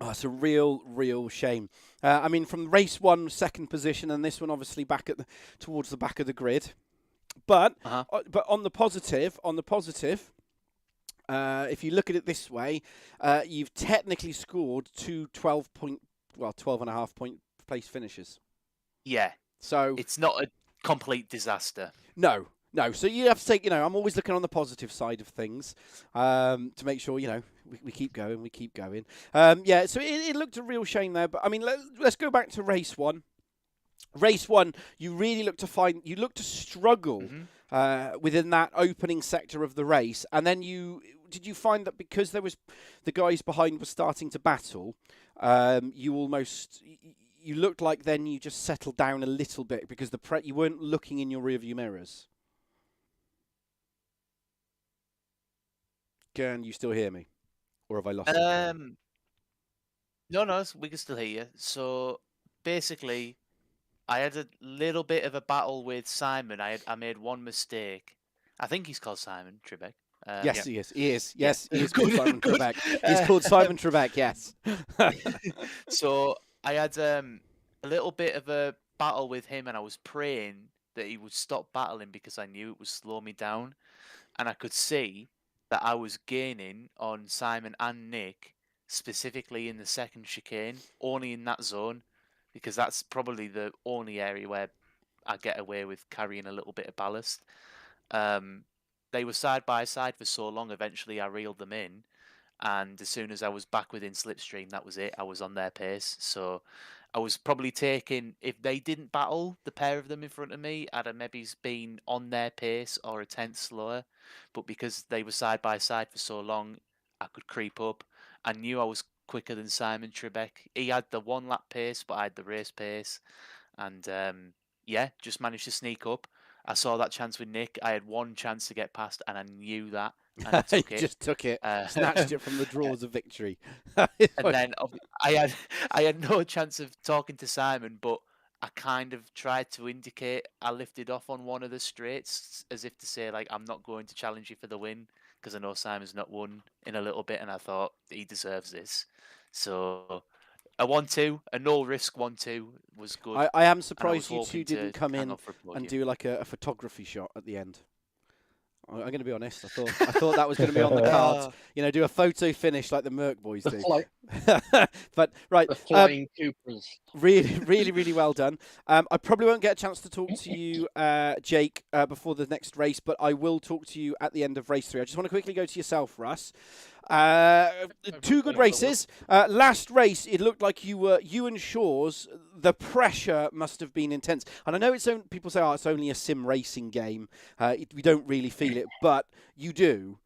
Oh, it's a real shame. I mean, from race 1, second position, and this one obviously back towards the back of the grid. But but on the positive, if you look at it this way, you've technically scored 2 12.5 point place finishes. Yeah. So it's not a complete disaster. No. So you have to take, I'm always looking on the positive side of things to make sure, we keep going. So it looked a real shame there. But, I mean, let's go back to race 1. Race 1, you really look to struggle within that opening sector of the race. And then did you find that because there was the guys behind were starting to battle, you looked like then you just settled down a little bit because you weren't looking in your rearview mirrors? Can you still hear me? Or have I lost it? No, we can still hear you. So basically, I had a little bit of a battle with Simon. I made one mistake. I think he's called Simon Trebek. Yes, yeah. He is. Yes, he is called Simon Trebek. He's called Simon Trebek, yes. So I had a little bit of a battle with him, and I was praying that he would stop battling because I knew it would slow me down. And I could see that I was gaining on Simon and Nick specifically in the second chicane, only in that zone, because that's probably the only area where I get away with carrying a little bit of ballast. They were side by side for so long, eventually I reeled them in, and as soon as I was back within slipstream, that was it. I was on their pace. So I was probably taking, if they didn't battle, the pair of them in front of me, I'd have maybe been on their pace or a tenth slower. But because they were side by side for so long, I could creep up. I knew I was quicker than Simon Trebek. He had the 1 lap pace, but I had the race pace. And yeah, just managed to sneak up. I saw that chance with Nick. I had 1 chance to get past, and I knew that. And I took it. Just took it, snatched it from the drawers of victory. And then I had no chance of talking to Simon, but I kind of tried to indicate I lifted off on one of the straights as if to say, like, I'm not going to challenge you for the win because I know Simon's not won in a little bit, and I thought he deserves this. So a 1-2, a no risk 1-2 was good. I am surprised you two didn't come in and do like a photography shot at the end. I'm going to be honest. I thought that was going to be on the cards. You know, do a photo finish like the Merc boys do. But right, the flying Coopers. Really well done. I probably won't get a chance to talk to you, Jake, before the next race, but I will talk to you at the end of race 3. I just want to quickly go to yourself, Russ. 2 good races. Last race, it looked like you and Shaw's, the pressure must have been intense. And I know people say, it's only a sim racing game. We don't really feel it, but you do.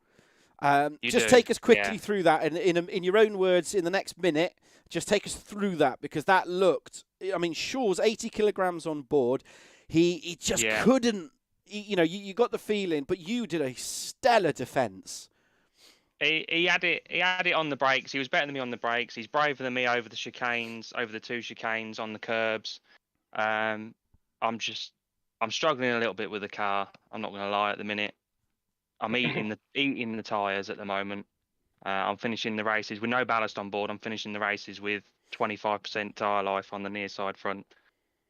Take us quickly through that, and in your own words, in the next minute, just take us through that, because that looked. I mean, Shaw's 80 kilograms on board. He just couldn't. You got the feeling, but you did a stellar defence. He had it on the brakes. He was better than me on the brakes. He's braver than me over the chicanes, over the 2 chicanes on the curbs. I'm struggling a little bit with the car. I'm not going to lie at the minute. I'm eating the tyres at the moment. I'm finishing the races with no ballast on board. I'm finishing the races with 25% tyre life on the near side front.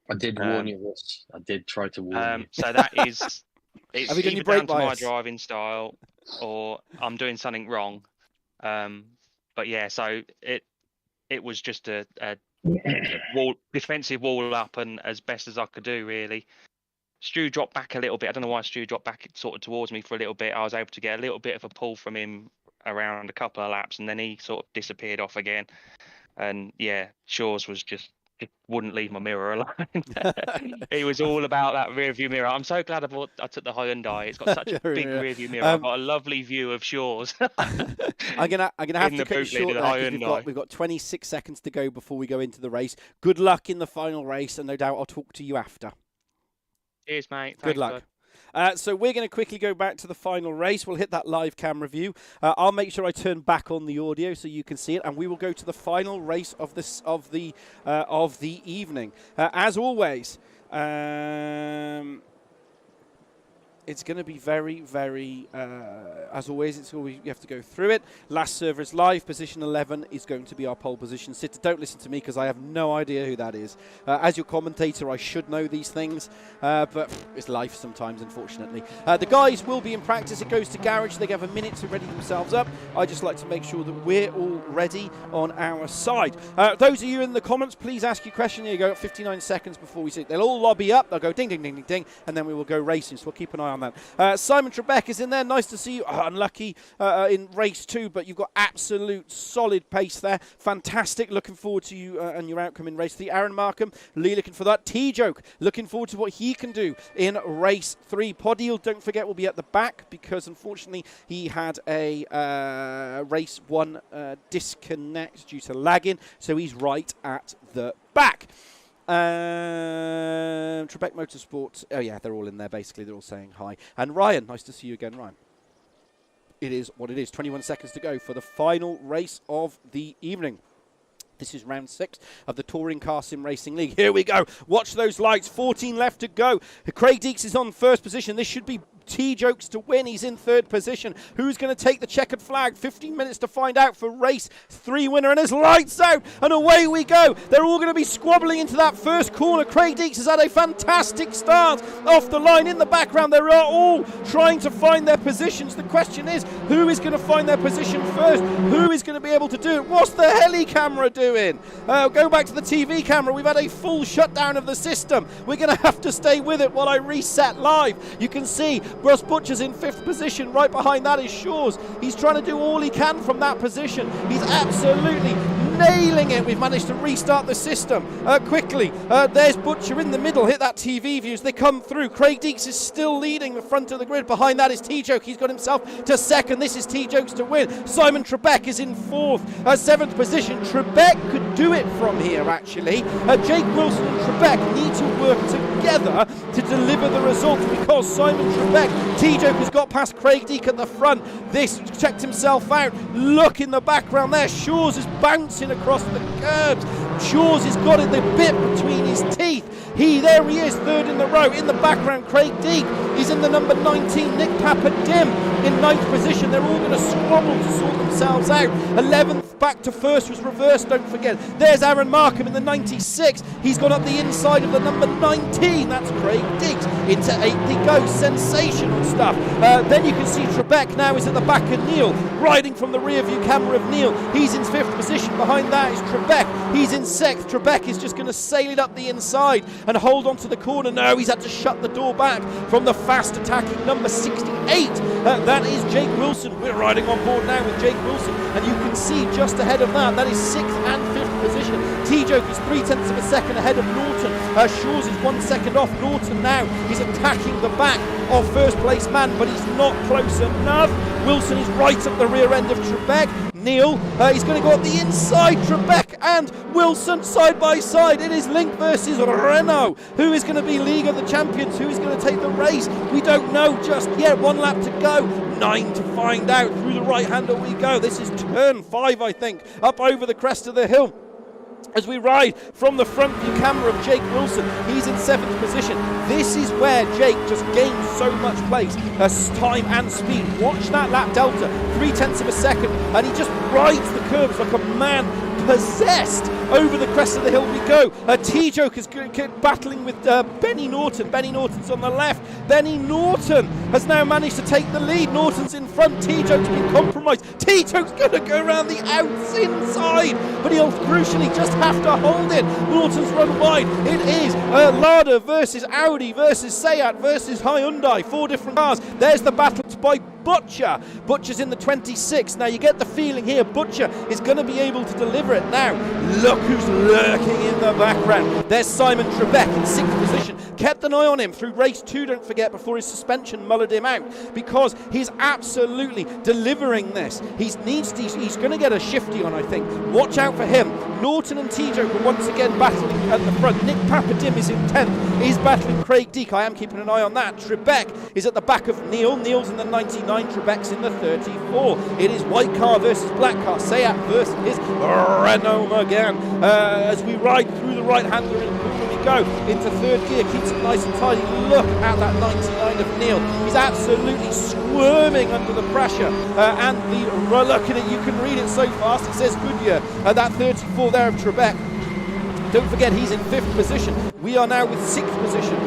I did warn you this. I did try to warn you. So that is, it's Have you either down to my driving style or I'm doing something wrong. But yeah, so it was just a defensive wall up, and as best as I could do, really. Stu dropped back a little bit. I don't know why Stu dropped back sort of towards me for a little bit. I was able to get a little bit of a pull from him around a couple of laps, and then he sort of disappeared off again. And yeah, Shaw's was just wouldn't leave my mirror alone. He was all about that rear view mirror. I'm so glad I took the Hyundai. It's got such a big rear view mirror. I've got a lovely view of Shaw's. I'm gonna have to cut you short there. We've got 26 seconds to go before we go into the race. Good luck in the final race, and no doubt I'll talk to you after. Cheers, mate. Good luck. So we're going to quickly go back to the final race. We'll hit that live camera view. I'll make sure I turn back on the audio so you can see it, and we will go to the final race of the evening. As always, it's going to be very, very. As always, you have to go through it. Last server is live. Position 11 is going to be our pole position sitter. Don't listen to me because I have no idea who that is. As your commentator, I should know these things, but it's life sometimes, unfortunately. The guys will be in practice. It goes to garage. They have a minute to ready themselves up. I just like to make sure that we're all ready on our side. Those of you in the comments, please ask your question. There you go. 59 seconds before we see it. They'll all lobby up. They'll go ding, ding, ding, ding, ding, and then we will go racing. So we'll keep an eye on that. Simon Trebek is in there. Nice to see you. Unlucky in race 2, but you've got absolute solid pace there. Fantastic. Looking forward to you and your outcome in race 3. Aaron Markham, Lee looking for that. T-Joke, looking forward to what he can do in race 3. Poddeal, don't forget, will be at the back because unfortunately he had a race 1 disconnect due to lagging, so he's right at the back. Trebek Motorsports. Oh yeah, they're all in there basically. They're all saying hi. And Ryan, nice to see you again, Ryan. It is what it is. 21 seconds to go for the final race of the evening. This is round 6 of the Touring Car Sim Racing League. Here we go. Watch those lights. 14 left to go. Craig Deeks is on first position. This should be T-Jokes to win. He's in 3rd position. Who's going to take the checkered flag? 15 minutes to find out for race 3 winner, and it's lights out, and away we go. They're all going to be squabbling into that first corner. Craig Deeks has had a fantastic start off the line. In the background, they are all trying to find their positions. The question is, who is going to find their position first? Who is going to be able to do it? What's the heli camera doing? Go back to the TV camera. We've had a full shutdown of the system. We're going to have to stay with it while I reset live. You can see Russ Butcher's in 5th position. Right behind that is Shaw's. He's trying to do all he can from that position. He's absolutely nailing it. We've managed to restart the system quickly. There's Butcher in the middle. Hit that TV view as they come through. Craig Deeks is still leading the front of the grid. Behind that is T-Joke. He's got himself to 2nd. This is T-Jokes to win. Simon Trebek is in 4th. 7th position. Trebek could do it from here, actually. Jake Wilson and Trebek need to work together to deliver the results, because Simon Trebek, T-Joke has got past Craig Deek at the front. This checked himself out. Look in the background there. Shaw's is bouncing across the curbs. Shaw's has got it the bit between his teeth. There he is, 3rd in the row. In the background, Craig Deek. He's in the number 19. Nick Papadim in 9th position. They're all going to squabble to sort themselves out. 11th back to 1st was reversed, don't forget. There's Aaron Markham in the 96. He's gone up the inside of the number 19. That's Craig Deeks. Into 8th he goes. Sensational stuff. Then you can see Trebek now is at the back of Neil, riding from the rear view camera of Neil. He's in 5th position. Behind that is Trebek. He's in 6th. Trebek is just going to sail it up the inside and hold on to the corner. No, he's had to shut the door back from the fast attacking number 68. That is Jake Wilson. We're riding on board now with Jake Wilson, and you can see just ahead of that is 6th and 5th position. T-Joke is 0.3 of a second ahead of Norton. Shaw's is 1 second off Norton now. He's attacking the back of 1st place man, but he's not close enough. Wilson is right at the rear end of Trebek. Neil, he's going to go up the inside. Trebek and Wilson side by side. It is Link versus Renault. Who is going to be League of the Champions? Who is going to take the race? We don't know just yet. 1 lap to go. 9 to find out. Through the right hander we go. This is turn 5, I think, up over the crest of the hill. As we ride from the front view camera of Jake Wilson, he's in 7th position. This is where Jake just gains so much place, time and speed. Watch that lap delta, 0.3 of a second, and he just rides the curves like a man possessed. Over the crest of the hill we go. T-Joke is battling with Benny Norton. Benny Norton's on the left. Benny Norton has now managed to take the lead. Norton's in front. T-Joke's been compromised. T-Joke's going to go around the outside, but he'll crucially just have to hold it. Norton's run wide. It is Lada versus Audi versus Seat versus Hyundai. 4 different cars. There's the battle by Butcher. Butcher's in the 26. Now you get the feeling here Butcher is going to be able to deliver it. Now look who's lurking in the background. There's Simon Trebek in 6th position. Kept an eye on him through race 2, don't forget, before his suspension mullered him out, because he's absolutely delivering this. He's going to get a shifty on, I think. Watch out for him. Norton and T-Joke are once again battling at the front. Nick Papadim is in 10th. He's battling Craig Deek. I am keeping an eye on that. Trebek is at the back of Neil. Neil's in the 99. Trebek's in the 34. It is white car versus black car. Seat versus Renault again. As we ride through the right-hander in corner we go into 3rd gear. Keeps it nice and tidy. Look at that 99 of Neil. He's absolutely squirming under the pressure. And look at it. You can read it so fast. It says Goodyear. That 34 there of Trebek. Don't forget, he's in 5th position. We are now with 6th position.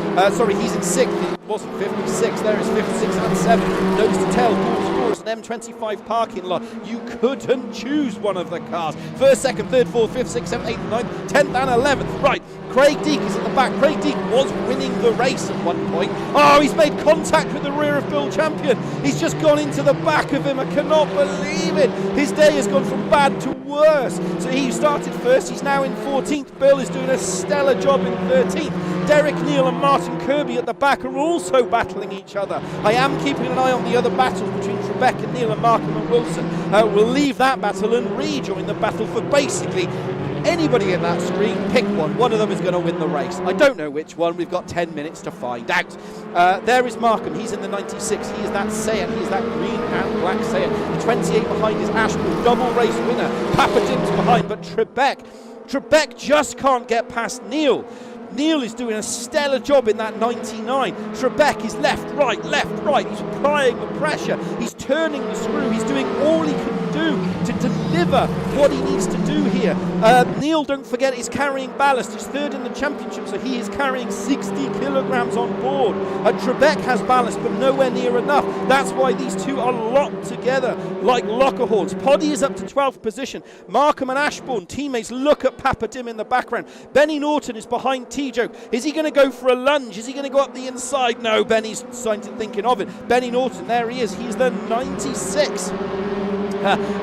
He's in 6th. It wasn't 5th, it was 6th. There is 5th, 6th and 7th. Nose to tail, door to door. It's an M25 parking lot. You couldn't choose one of the cars. 1st, 2nd, 3rd, 4th, 5th, 6th, 7th, 8th, 9th, 10th and 11th. Right, Craig Deek is at the back. Craig Deek was winning the race at one point. Oh, he's made contact with the rear of Bill Champion. He's just gone into the back of him. I cannot believe it. His day has gone from bad to worse. So he started 1st. He's now in 14th. Bill is doing a stellar job in 13th. Derek Neal and Martin Kirby at the back are also battling each other. I am keeping an eye on the other battles between Trebek and Neal and Markham and Wilson. We'll leave that battle and rejoin the battle for basically anybody in that screen. Pick one. One of them is going to win the race. I don't know which one. We've got 10 minutes to find out. There is Markham. He's in the 96. He is that Seat. He is that green and black Seat. The 28 behind is Ashpool. Double race winner. Papadim's behind, but Trebek just can't get past Neil. Neil is doing a stellar job in that 99. Trebek is left, right. He's applying the pressure. He's turning the screw. He's doing all he can do to deliver what he needs to do here. Neil, don't forget, is carrying ballast. He's third in the championship, so he is carrying 60 kilograms on board. Trebek has ballast, but nowhere near enough. That's why these two are locked together like lockerhorns. Poddy is up to 12th position. Markham and Ashbourne, teammates, look at Papa Dim in the background. Benny Norton is behind T-Joke. Is he going to go for a lunge? Is he going to go up the inside? No, Benny's thinking of it. Benny Norton, there he is. He's the 96.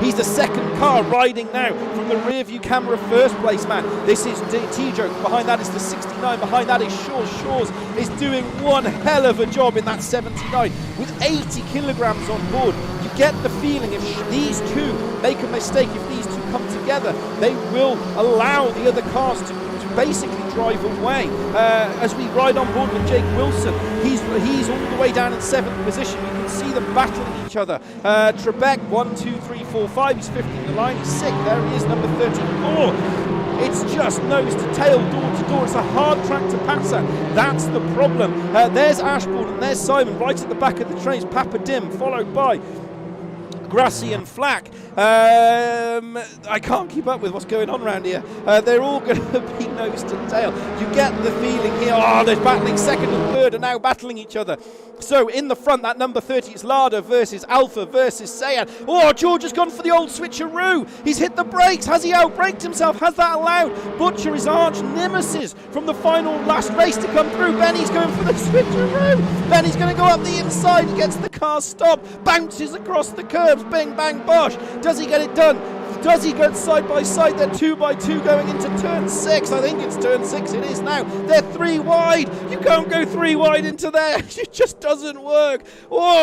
He's the second car riding now from the rear view camera, first place man. This is T-Joke. Behind that is the 69. Behind that is Shaw's. Shaw's is doing one hell of a job in that 79 with 80 kilograms on board. You get the feeling if these two make a mistake, if these two come together, they will allow the other cars to basically drive away. As we ride on board with Jake Wilson, he's all the way down in 7th position. You can see them battling each other. Trebek, 1, 2, 3, 4, 5. He's 5th in the line. He's 6th. There he is, number 34. It's just nose to tail, door to door. It's a hard track to pass at. That's the problem. There's Ashbourne and there's Simon right at the back of the trains. Papa Dim, followed by Grassy and Flack. I can't keep up with what's going on around here. They're all going to be nose to tail. You get the feeling here, they're battling. Second and third are now battling each other. So in the front, that number 30 is Lada versus Alpha versus Sayan. George has gone for the old switcheroo. He's hit the brakes. Has he outbraked himself? Has that allowed Butcher, his arch nemesis from the final last race, to come through? Benny's going for the switcheroo. Benny's going to go up the inside. He gets the car stopped. Bounces across the curbs. Bing, bang, bosh. Does he get it done? Does he go side by side? They're 2 by 2 going into turn 6. I think it's turn 6 it is now. They're 3 wide. You can't go 3 wide into there. It just doesn't work.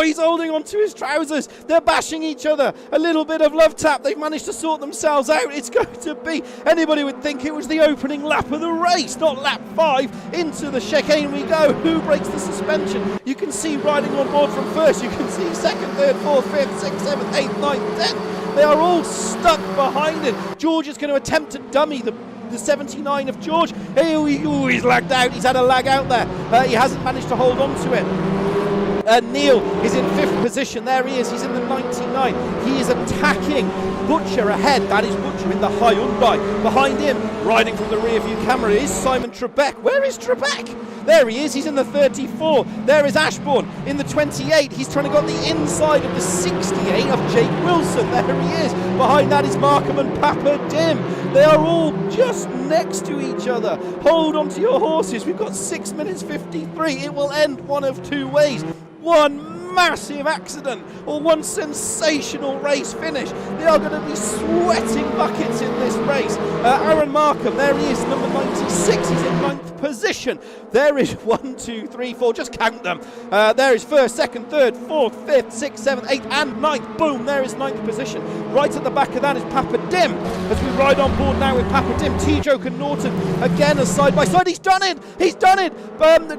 He's holding on to his trousers. They're bashing each other. A little bit of love tap. They've managed to sort themselves out. It's going to be, anybody would think it was the opening lap of the race, not lap 5. Into the chicane we go. Who breaks the suspension? You can see riding on board from first. You can see 2nd, 3rd, 4th, 5th, 6th, 7th, 8th, 9th, 10th. They are all stuck behind it. George is going to attempt to dummy the 79 of George. He's lagged out. He's had a lag out there. He hasn't managed to hold on to it. Neil is in 5th position. There he is. He's in the 99. He is attacking Butcher ahead. That is Butcher in the Hyundai. Behind him, riding from the rear view camera, is Simon Trebek. Where is Trebek? There he is. He's in the 34. There is Ashbourne in the 28. He's trying to go on the inside of the 68 of Jake Wilson. There he is. Behind that is Markham and Papa Dim. They are all just next to each other. Hold on to your horses. We've got 6 minutes 53. It will end one of 2 ways. One massive accident or one sensational race finish. They are going to be sweating buckets in this race. Aaron Markham, there he is, number 96. He's in 9th position. There is 1, 2, 3, 4. Just count them. There is 1st, 2nd, 3rd, 4th, 5th, 6th, 7th, 8th, and 9th. Boom, there is 9th position. Right at the back of that is Papa Dim. As we ride on board now with Papa Dim, T-Joke and Norton again as side by side. He's done it. He's done it.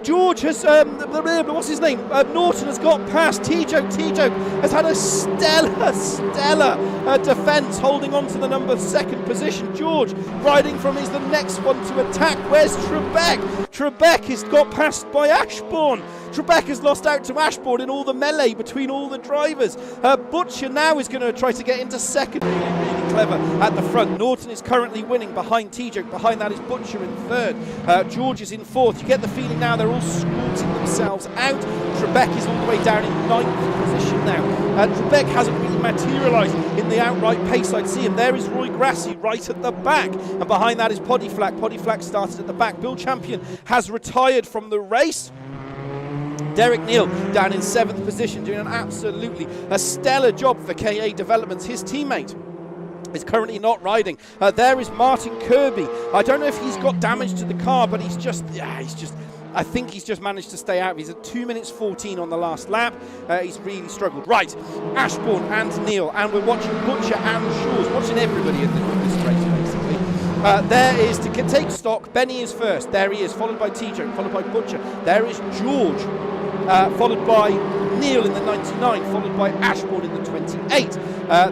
George has, what's his name? Norton has got past T-Joke. T-Joke has had a stellar defence, holding on to the number 2nd position. George riding from is the next one to attack. Where's Trebek? Trebek has got passed by Ashbourne. Trebek has lost out to Ashbourne in all the melee between all the drivers. Butcher now is going to try to get into 2nd. Really clever at the front. Norton is currently winning behind T-Joke. Behind that is Butcher in 3rd. George is in 4th. You get the feeling now they're all squatting themselves out. Trebek is all the way down in 9th position now. Trebek hasn't really materialised in the outright pace. I'd see him. There is Roy Grassy right at the back. And behind that is Poddy Flack. Poddy Flack started at the back. Bill Champion has retired from the race. Derek Neal down in 7th position, doing an absolutely stellar job for KA Developments. His teammate is currently not riding. There is Martin Kirby. I don't know if he's got damage to the car, but I think he's just managed to stay out. He's at 2 minutes 14 on the last lap. He's really struggled. Right, Ashbourne and Neil, and we're watching Butcher and Shaws, watching everybody in this race, basically. There is, to take stock, Benny is first. There he is, followed by T-Joke, followed by Butcher. There is George, followed by Neil in the 99, followed by Ashbourne in the 28.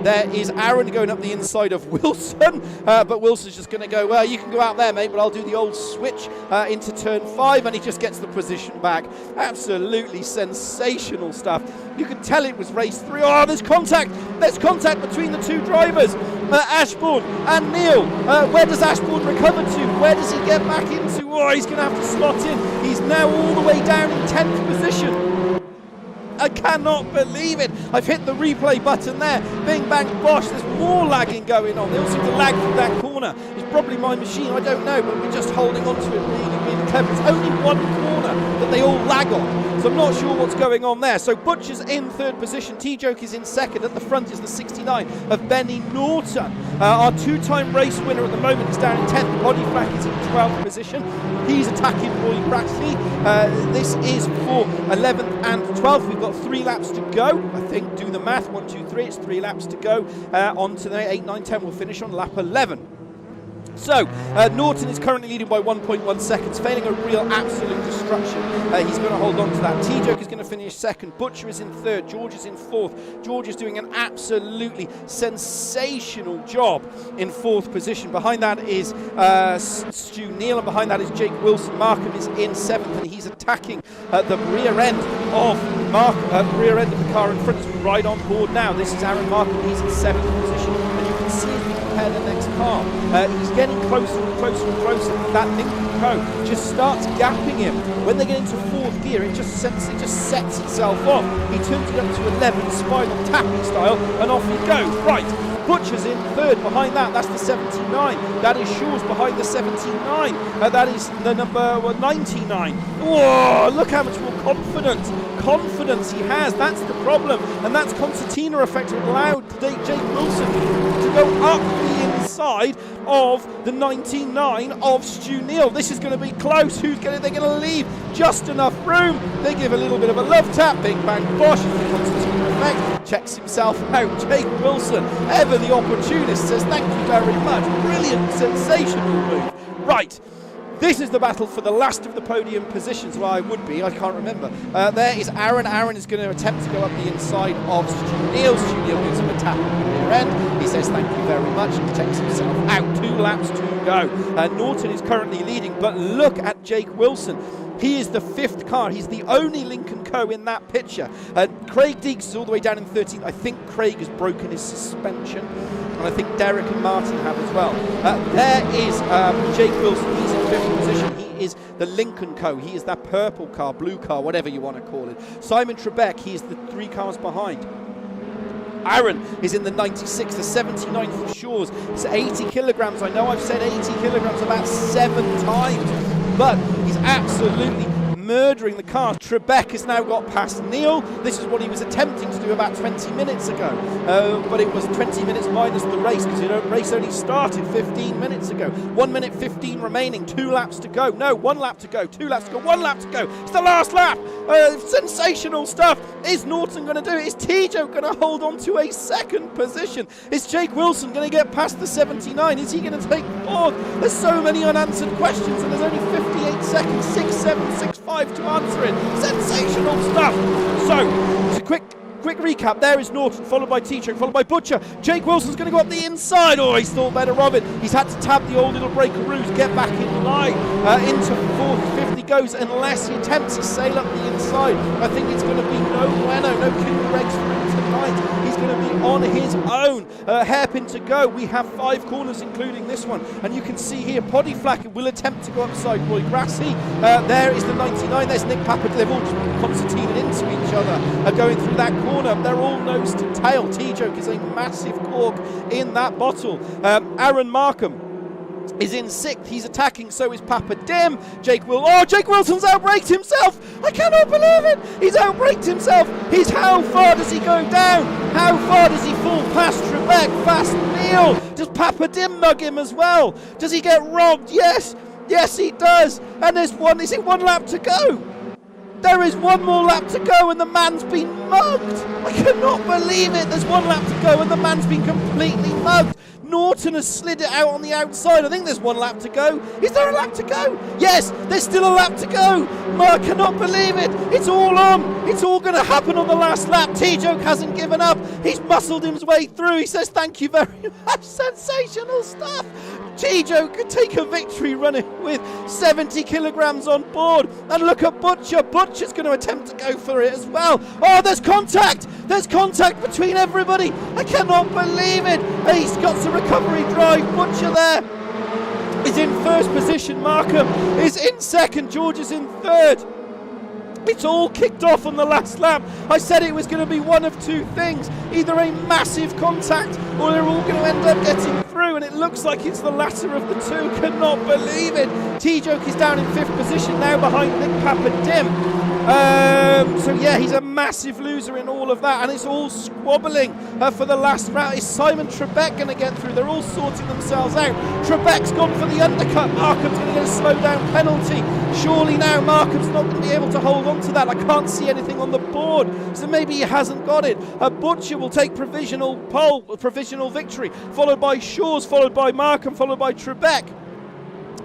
There is Aaron going up the inside of Wilson, but Wilson's just going to go, well, you can go out there, mate, but I'll do the old switch into turn 5, and he just gets the position back. Absolutely sensational stuff. You can tell it was race 3. Oh, there's contact. There's contact between the two drivers, Ashbourne and Neil. Where does Ashbourne recover to? Where does he get back into? Oh, he's going to have to slot in. He's now all the way down in 10th position. I cannot believe it. I've hit the replay button there. Bing, bang, bosh. There's more lagging going on. They all seem to lag through that corner. It's probably my machine, I don't know, but we're just holding on to it really, really clever. It's only one corner that they all lag on, so I'm not sure what's going on there. So Butcher's in 3rd position. T-Joke is in 2nd. At the front is the 69 of Benny Norton. Our 2-time race winner at the moment is down in 10th. Body Flack is in 12th position. He's attacking Roy Braxley. This is for 11th and 12th. We've got 3 laps to go. I think, do the math, 1, 2, 3, it's 3 laps to go. On to the 8, 9, 10, we'll finish on lap 11. So, Norton is currently leading by 1.1 seconds, failing a real absolute destruction. He's going to hold on to that. T-Joke is going to finish 2nd. Butcher is in 3rd. George is in 4th. George is doing an absolutely sensational job in 4th position. Behind that is Stu Neal, and behind that is Jake Wilson. Markham is in 7th, and he's attacking the rear end of rear end of the car in front as we ride on board now. This is Aaron Markham. He's in 7th position, and you can see as we compare the next car. He's getting closer and closer and closer. That Lincoln Co just starts gapping him. When they get into 4th gear, it just sets itself off. He turns it up to 11, spiral tapping style, and off he goes. Right, Butcher's in 3rd. Behind that, that's the 79. That is Shaw's behind the 79. That is the number 99. Whoa, look how much more confidence he has. That's the problem, and that's concertina effect that allowed Jake Wilson to go up the inside of the 99 of Stu Neal. This is going to be close. They're going to leave just enough room. They give a little bit of a love tap. Bing bang bosh. The concertina effect checks himself out. Jake Wilson, ever the opportunist, says thank you very much. Brilliant, sensational move. Right. This is the battle for the last of the podium positions. Well, I would be, I can't remember. There is Aaron. Aaron is going to attempt to go up the inside of Stu Neal. Stu Neal gives him a tap on the rear end. He says thank you very much and checks himself out. 2 laps to go. Norton is currently leading, but look at Jake Wilson. He is the 5th car. He's the only Lincoln Co in that picture. Craig Deeks is all the way down in 13th. I think Craig has broken his suspension, and I think Derek and Martin have as well. There is Jake Wilson. He's in 5th position. He is the Lincoln Co. He is that purple car, blue car, whatever you want to call it. Simon Trebek, he is the 3 cars behind. Aaron is in the 96, the 79 for Shaw's. It's 80 kilograms. I know I've said 80 kilograms about 7 times, but he's absolutely murdering the cars. Trebek has now got past Neil. This is what he was attempting to do about 20 minutes ago, but it was 20 minutes minus the race, because the race only started 15 minutes ago. 1 minute 15 remaining, 2 laps to go. No, 1 lap to go, 2 laps to go, 1 lap to go. It's the last lap. Sensational stuff. Is Norton going to do it? Is T-Joke going to hold on to a 2nd position? Is Jake Wilson going to get past the 79? Is he going to take 4th? There's so many unanswered questions, and there's only 58 seconds, 6, 7, 6, 5 to answer it. Sensational stuff. So, it's a quick recap. There is Norton, followed by T-Joke, followed by Butcher. Jake Wilson's going to go up the inside. Oh, he's thought better of it. He's had to tap the old little breakaroos, get back in line. Into 4th, 5th he goes, unless he attempts to sail up the inside. I think it's going to be no bueno, no King Rex for him tonight. He's going to be on his own. Hairpin to go. We have 5 corners, including this one. And you can see here, Poddy Flack will attempt to go upside Roy Grassy. There is the 99. There's Nick Pappard. They've all just concertinaed into each other, going through that corner. They're all nose to tail. T-Joke is a massive cork in that bottle. Aaron Markham is in 6th. He's attacking, so is Papa Dim. Jake Wilson's outbraked himself. I cannot believe it. He's outbraked himself. How far does he go down? How far does he fall past Trebek, past Neil? Does Papa Dim mug him as well? Does he get robbed? Yes, he does. And is it 1 lap to go? There is 1 more lap to go and the man's been mugged. I cannot believe it. There's 1 lap to go and the man's been completely mugged. Norton has slid it out on the outside. I think there's 1 lap to go. Is there a lap to go? Yes, there's still a lap to go. I cannot believe it. It's all on. It's all going to happen on the last lap. T-Joke hasn't given up. He's muscled his way through. He says, thank you very much. Sensational stuff. T-Joke could take a victory running with 70 kilograms on board. And look at Butcher. Butcher's going to attempt to go for it as well. Oh, there's contact. There's contact between everybody. I cannot believe it. He's got some recovery drive. Butcher there is in first position. Markham is in second. George is in third. It's all kicked off on the last lap. I said it was going to be one of two things. Either a massive contact or they're all going to end up getting through, and it looks like it's the latter of the two. Cannot believe it. T-Joke is down in fifth position now behind Nick Papadim. So yeah, he's a massive loser in all of that, and it's all squabbling for the last round. Is Simon Trebek going to get through? They're all sorting themselves out. Trebek's gone for the undercut. Markham's going to get a slow down penalty. Surely now Markham's not going to be able to hold on to that. I can't see anything on the board, so maybe he hasn't got it. Butcher will take provisional victory, followed by Shaw's, followed by Markham, followed by Trebek,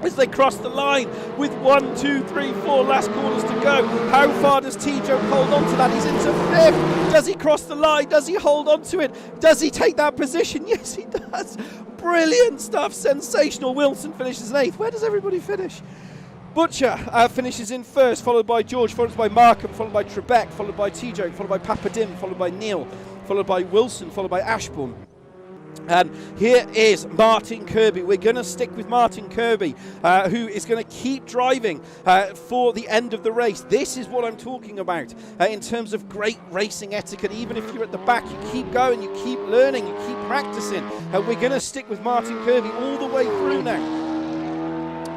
as they cross the line with 1, 2, 3, 4 last corners to go. How far does T-Joke hold on to that? He's into fifth. Does he cross the line? Does he hold on to it? Does he take that position? Yes, he does. Brilliant stuff. Sensational. Wilson finishes in eighth. Where does everybody finish? Butcher finishes in first, followed by George, followed by Markham, followed by Trebek, followed by T-Joke, followed by Papadim, followed by Neil, followed by Wilson, followed by Ashbourne. And here is Martin Kirby. We're going to stick with Martin Kirby, who is going to keep driving for the end of the race. This is what I'm talking about in terms of great racing etiquette. Even if you're at the back, you keep going, you keep learning, you keep practicing. We're going to stick with Martin Kirby all the way through now.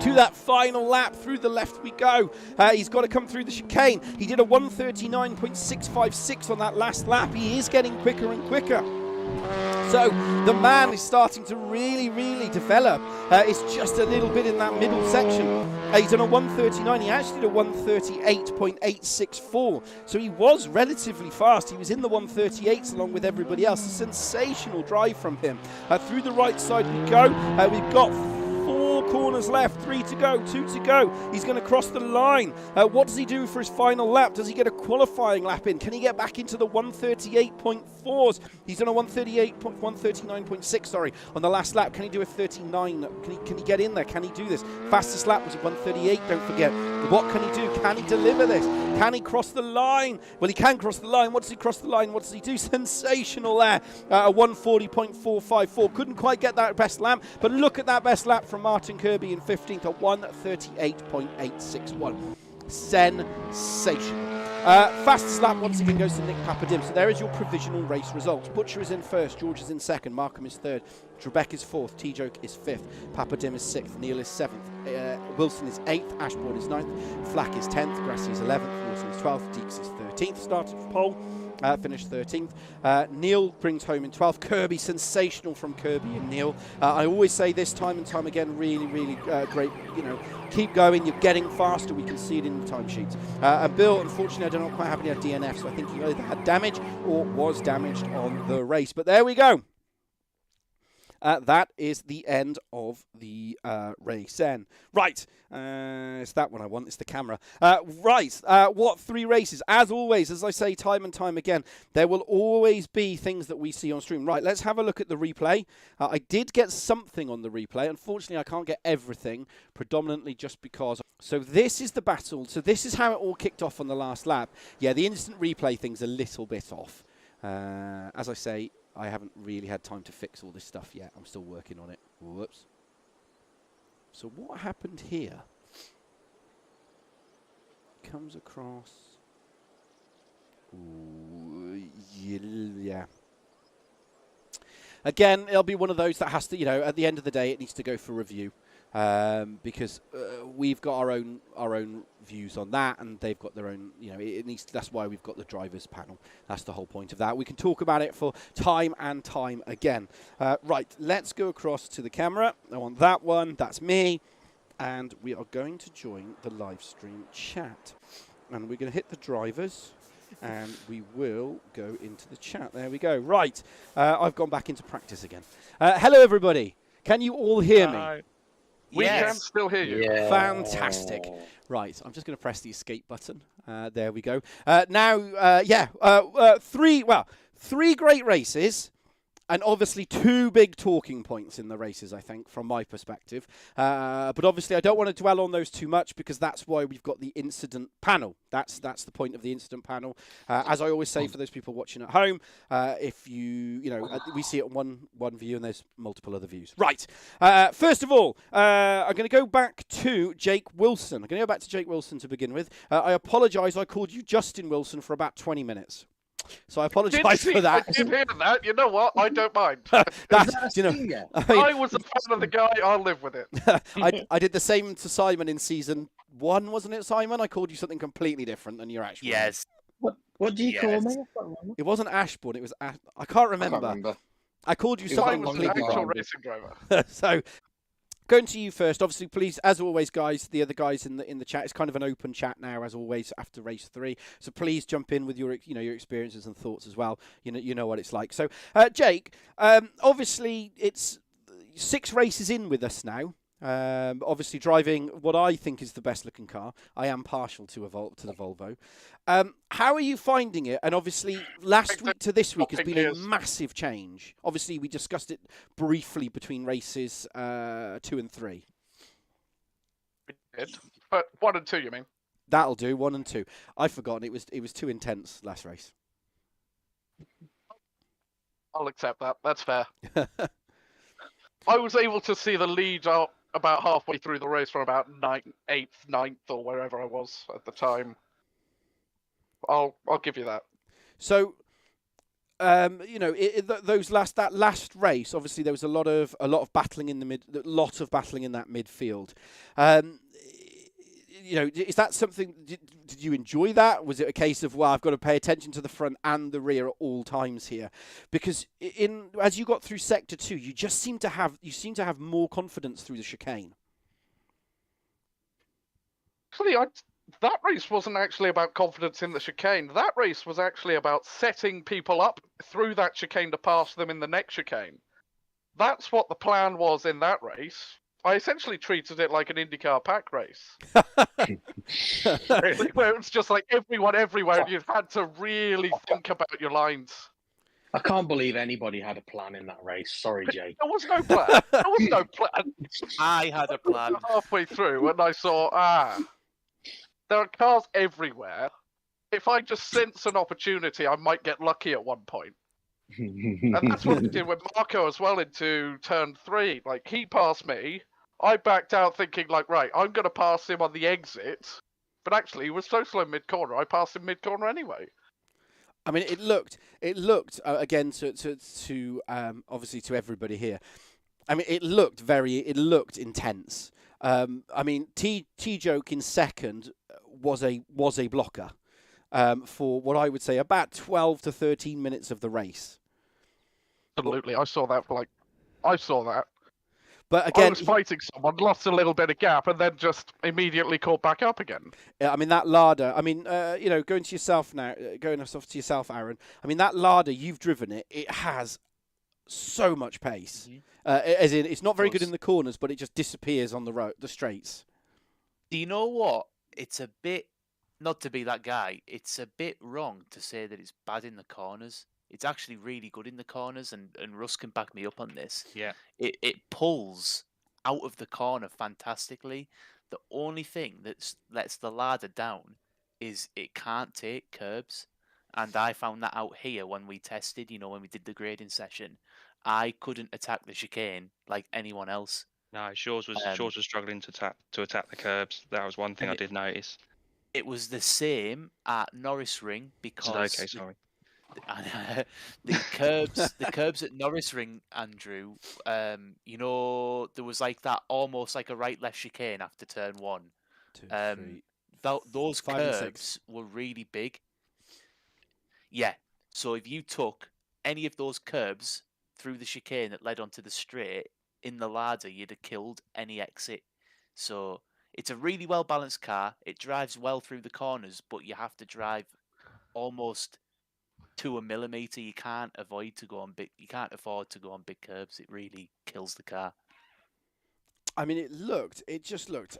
To that final lap, through the left we go. He's got to come through the chicane. He did a 1:39.656 on that last lap. He is getting quicker and quicker. So the man is starting to really develop. It's just a little bit in that middle section. He's done a 1:39. He actually did a 1:38.864. So he was relatively fast. He was in the 1:38s along with everybody else. A sensational drive from him. Through the right side we go. We've got 4 corners left, 3 to go, 2 to go. He's going to cross the line. What does he do for his final lap? Does he get a qualifying lap in? Can he get back into the 1:38.4s? He's done a 1:39.6, sorry, on the last lap. Can he do a 39? Can he get in there? Can he do this? Fastest lap was at 1:38, don't forget. What can he do? Can he deliver this? Can he cross the line? Well, he can cross the line. What does he cross the line? What does he do? Sensational there. A 1:40.454. Couldn't quite get that best lap, but look at that best lap from Martin Kirby in 15th, a 1:38.861. Sensational. Fastest lap once again goes to Nick Papadim. So there is your provisional race results. Butcher is in first, George is in second, Markham is third, Trebek is fourth, T-Joke is fifth, Papadim is sixth, Neil is seventh, Wilson is eighth, Ashbourne is ninth, Flack is 10th, Grassy is 11th, Wilson is 12th, Deeks is 13th, started for pole. Finished 13th. Neil brings home in 12th. Kirby, sensational from Kirby and Neil. I always say this time and time again, really great. You know, keep going. You're getting faster. We can see it in the timesheets. And Bill, unfortunately, I don't know quite how many had DNF, so I think he either had damage or was damaged on the race. But there we go. That is the end of the race then. Right, it's that one I want, it's the camera. What 3 races? As always, as I say time and time again, there will always be things that we see on stream. Right, let's have a look at the replay. I did get something on the replay. Unfortunately, I can't get everything, predominantly just because. So this is the battle. So this is how it all kicked off on the last lap. Yeah, the instant replay thing's a little bit off. As I say, I haven't really had time to fix all this stuff yet. I'm still working on it. Whoops. So what happened here? Comes across. Ooh, yeah. Again, it'll be one of those that has to, you know, at the end of the day, it needs to go for review. Because we've got our own views on that, and they've got their own. You know, it needs. That's why we've got the drivers panel. That's the whole point of that. We can talk about it for time and time again. Right, let's go across to the camera. I want that one. That's me, and we are going to join the live stream chat, and we're going to hit the drivers. And we will go into the chat. There we go. Right, I've gone back into practice again. Hello, everybody. Can you all hear me? We can Yes. still hear you. Yeah. Fantastic. Right, I'm just going to press the escape button. There we go. Three great races. And obviously 2 big talking points in the races, I think, from my perspective. But obviously I don't want to dwell on those too much because that's why we've got the incident panel. That's the point of the incident panel. As I always say for those people watching at home, if we see it on one view and there's multiple other views. Right. First of all, I'm going to go back to Jake Wilson. I'm going to go back to Jake Wilson to begin with. I apologise. I called you Justin Wilson for about 20 minutes. So I apologise for that. I did hear that. You know what? I don't mind. That's, you know, I was a fan of the guy. I'll live with it. I did the same to Simon in season 1, wasn't it, Simon? I called you something completely different than your actual. Yes. What do you call me? It wasn't Ashbourne. It was. I can't remember. I called you It something I was an completely actual wrong. racing driver. So, going to you first. Obviously, please, as always, guys, the other guys in the chat. It's kind of an open chat now, as always, after race 3. So please jump in with your experiences and thoughts as well. You know what it's like. So, Jake, obviously, it's 6 races in with us now. Obviously driving what I think is the best looking car. I am partial to the Volvo. How are you finding it? And obviously last week to this week has been a massive change. Obviously we discussed it briefly between races 2 and 3. We did. But 1 and 2, you mean? That'll do, 1 and 2. I've forgotten it was too intense last race. I'll accept that. That's fair. I was able to see the lead out about halfway through the race from about 8th, 9th, or wherever I was at the time. I'll give you that. So, that last race, obviously there was a lot of battling in that midfield. Is that something? Did you enjoy that? Was it a case of, well, I've got to pay attention to the front and the rear at all times here? Because as you got through sector 2, you seem to have more confidence through the chicane. Actually, that race wasn't actually about confidence in the chicane. That race was actually about setting people up through that chicane to pass them in the next chicane. That's what the plan was in that race. I essentially treated it like an IndyCar pack race. Really, where it's just like everyone everywhere. You've had to really think about your lines. I can't believe anybody had a plan in that race. Sorry, Jake. There was no plan. There was no plan. I had a plan. Halfway through, and I saw, there are cars everywhere. If I just sense an opportunity, I might get lucky at one point. And that's what we did with Marco as well into turn 3. Like, he passed me. I backed out thinking, like, right, I'm going to pass him on the exit. But actually, he was so slow mid-corner, I passed him mid-corner anyway. I mean, it looked again to obviously to everybody here. I mean, it looked intense. I mean, T-Joke in second was a blocker for what I would say about 12 to 13 minutes of the race. Absolutely, I saw that. But again, I was fighting someone, lost a little bit of gap, and then just immediately caught back up again. I mean, that Lada, I mean, going to yourself now, going off to yourself, Aaron, I mean, that Lada, you've driven it, it has so much pace. Mm-hmm. As in, it's not very good in the corners, but it just disappears on the straights. Do you know what? It's a bit, not to be that guy, it's a bit wrong to say that it's bad in the corners. It's actually really good in the corners, and Russ can back me up on this. Yeah. It pulls out of the corner fantastically. The only thing that lets the Lada down is it can't take curbs. And I found that out here when we tested, when we did the grading session. I couldn't attack the chicane like anyone else. No, Shaw's was struggling to attack the curbs. That was one thing I did notice. It was the same at Norris Ring because okay, sorry. The curbs at Norris Ring, Andrew. There was like that almost like a right-left chicane after turn 1. 2, 3, those 5 and 6 curbs were really big. Yeah. So if you took any of those curbs through the chicane that led onto the straight in the ladder, you'd have killed any exit. So it's a really well balanced car. It drives well through the corners, but you have to drive almost to a millimeter. You can't afford to go on big curbs. It really kills the car. I mean, it just looked,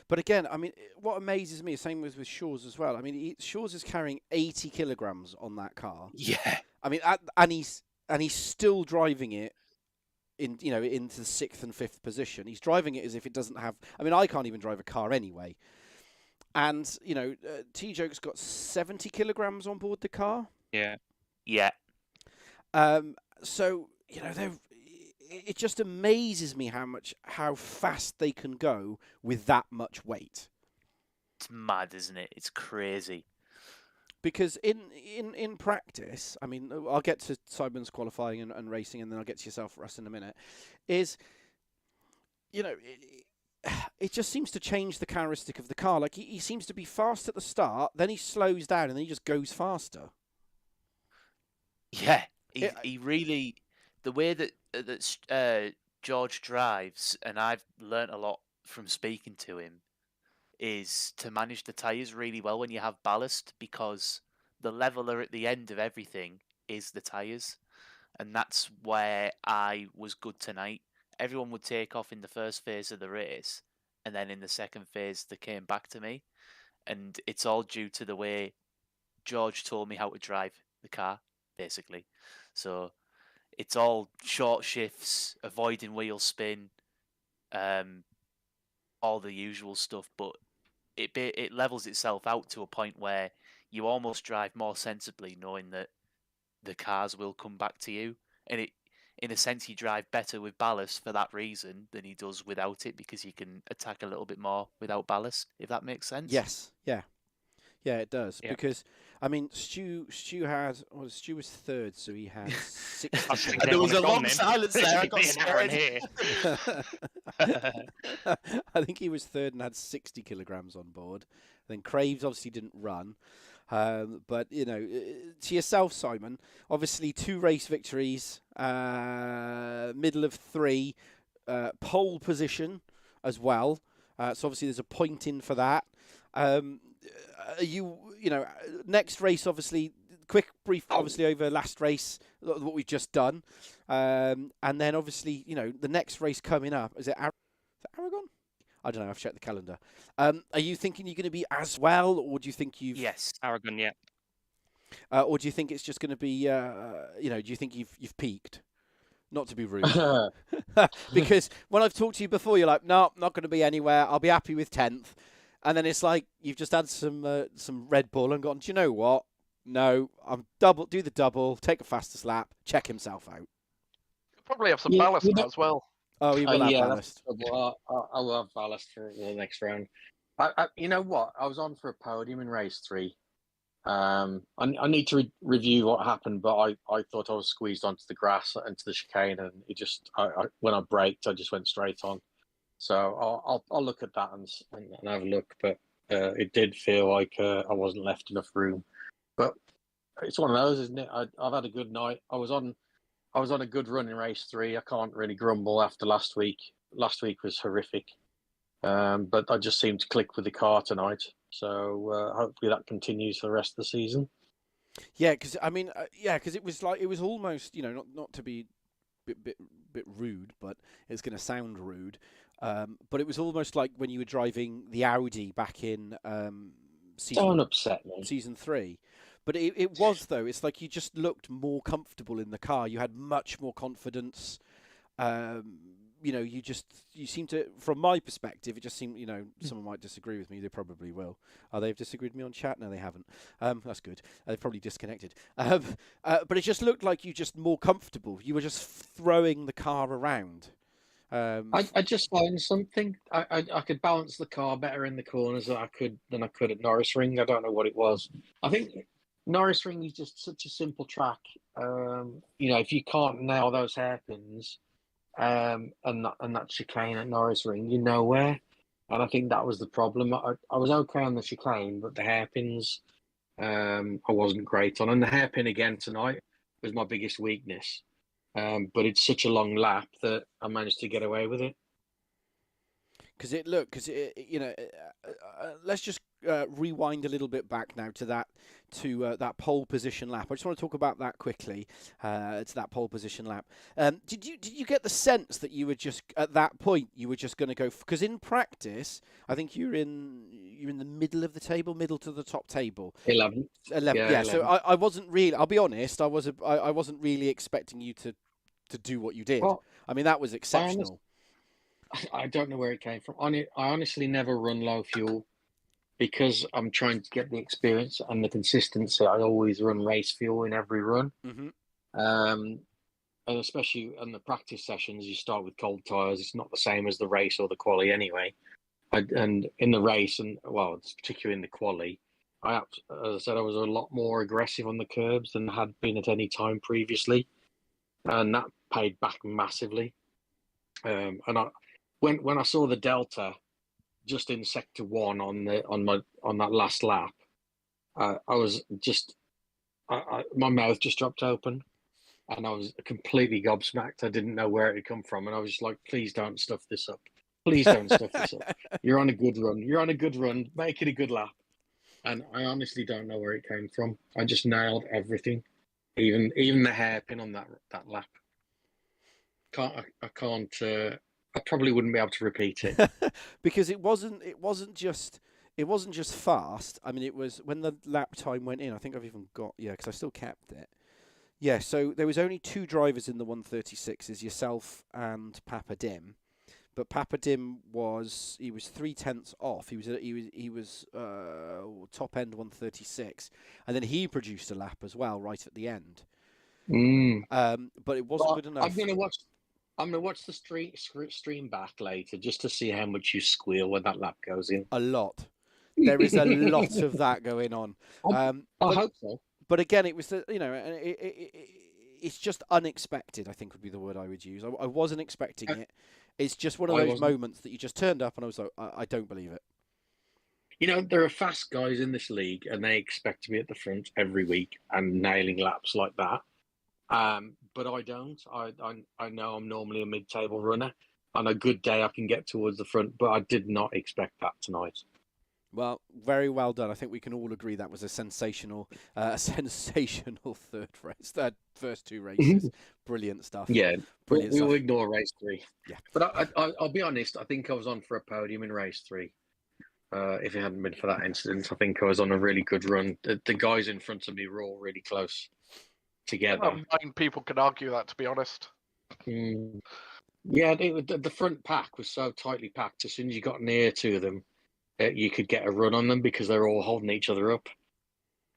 but again, I mean, what amazes me, same with Shaw's as well. I mean, Shaw's is carrying 80 kilograms on that car. Yeah. I mean, and he's still driving it into the 6th and 5th position. He's driving it as if it doesn't have. I mean, I can't even drive a car anyway. And T-Joke's got 70 kilograms on board the car. Yeah. Yeah. So it just amazes me how fast they can go with that much weight. It's mad, isn't it? It's crazy. Because in practice, I mean, I'll get to Simon's qualifying and racing, and then I'll get to yourself, Russ, in a minute. It just seems to change the characteristic of the car. Like he seems to be fast at the start, then he slows down, and then he just goes faster. Yeah, he really, the way that George drives, and I've learnt a lot from speaking to him, is to manage the tyres really well when you have ballast, because the leveler at the end of everything is the tyres, and that's where I was good tonight. Everyone would take off in the first phase of the race, and then in the second phase they came back to me, and it's all due to the way George told me how to drive the car, basically. So it's all short shifts, avoiding wheel spin, all the usual stuff, but it levels itself out to a point where you almost drive more sensibly, knowing that the cars will come back to you, and in a sense, you drive better with ballast for that reason than he does without it, because you can attack a little bit more without ballast, if that makes sense. Yes, yeah, it does. Yeah. Because I mean, Stu was third, so he had 60. There was a long silence there. I got scared. scared. I think he was third and had 60 kilograms on board. Then Craves obviously didn't run. But, to yourself, Simon, obviously 2 race victories, middle of 3, pole position as well. So obviously there's a point in for that. Next race, obviously, quick brief, obviously, over last race, what we've just done. And then obviously, the next race coming up, is it Aragon? I don't know, I've checked the calendar. Are you thinking you're going to be as well, or do you think you've... Yes. Aragon, yeah. Or do you think it's just going to be, do you think you've peaked? Not to be rude. Because when I've talked to you before, you're like, no, not going to be anywhere. I'll be happy with 10th. And then it's like, you've just had some Red Bull and gone, do you know what? No, do the double, take a fastest lap, check himself out. Probably have some ballast now as well. Oh, he will have yeah, ballast. I will have ballast for the next round. You know what? I was on for a podium in race 3. I need to review what happened, but I thought I was squeezed onto the grass, into the chicane, and it just when I braked, I just went straight on. So I'll look at that and have a look, but it did feel like I wasn't left enough room. But it's one of those, isn't it? I've had a good night. I was on a good run in race 3. I can't really grumble after last week. Last week was horrific, but I just seemed to click with the car tonight. So hopefully that continues for the rest of the season. Yeah, because I mean, because it was almost, not to be bit rude, but it's going to sound rude. But it was almost like when you were driving the Audi back in Don't upset me. season 3. But it was, though. It's like you just looked more comfortable in the car. You had much more confidence. You seem to, from my perspective, it just seemed, someone might disagree with me. They probably will. They've disagreed with me on chat? No, they haven't. That's good. They've probably disconnected. But it just looked like you just more comfortable. You were just throwing the car around. I just found something. I could balance the car better in the corners than I could at Norris Ring. I don't know what it was. I think Norris Ring is just such a simple track. If you can't nail those hairpins, and that chicane at Norris Ring, you're nowhere. And I think that was the problem. I was okay on the chicane, but the hairpins, I wasn't great on. And the hairpin again tonight was my biggest weakness. But it's such a long lap that I managed to get away with it. Let's just rewind a little bit back now to that pole position lap. I just want to talk about that quickly. To that pole position lap. Did you get the sense that you were just at that point you were just going to go, because in practice I think you're in the middle of the table, middle to the top table. 11. 11. Yeah. 11. So I wasn't really. I'll be honest. I wasn't really expecting you to do what you did. Well, I mean, that was exceptional. I don't know where it came from. I honestly never run low fuel because I'm trying to get the experience and the consistency. I always run race fuel in every run. Mm-hmm. And especially in the practice sessions, you start with cold tyres. It's not the same as the race or the quali anyway. And in the race, and well, particularly in the quali, as I said, I was a lot more aggressive on the curbs than I had been at any time previously. And that paid back massively. And when I saw the delta just in sector 1 on that last lap, I was just my mouth just dropped open, and I was completely gobsmacked. I didn't know where it had come from, and I was just like, "Please don't stuff this up. Please don't stuff this up. You're on a good run. You're on a good run. Make it a good lap." And I honestly don't know where it came from. I just nailed everything, even the hairpin on that lap. I probably wouldn't be able to repeat it because it wasn't just fast. I mean, it was when the lap time went in. I think I've even got because I still kept it. Yeah, so there was only 2 drivers in the 136s, yourself and Papa Dim. But Papa Dim was 3/10 off. He was top end 136, and then he produced a lap as well right at the end. But it wasn't good enough. I'm gonna watch the stream back later just to see how much you squeal when that lap goes in. A lot. There is a lot of that going on. I hope so. But again, it was it's just unexpected. I think would be the word I would use. I wasn't expecting it. It's just one of those moments that you just turned up and I was like, I don't believe it. You know, there are fast guys in this league and they expect to be at the front every week and nailing laps like that. But I don't. I know I'm normally a mid-table runner. On a good day, I can get towards the front, but I did not expect that tonight. Well, very well done. I think we can all agree that was a sensational first 2 races. Brilliant stuff. Yeah, brilliant we stuff. will ignore race 3. Yeah, but I'll be honest. I think I was on for a podium in race 3. If it hadn't been for that incident, I think I was on a really good run. The guys in front of me were all really close together. Well, 9 people can argue that, to be honest. Yeah, the front pack was so tightly packed. As soon as you got near to them, you could get a run on them because they're all holding each other up.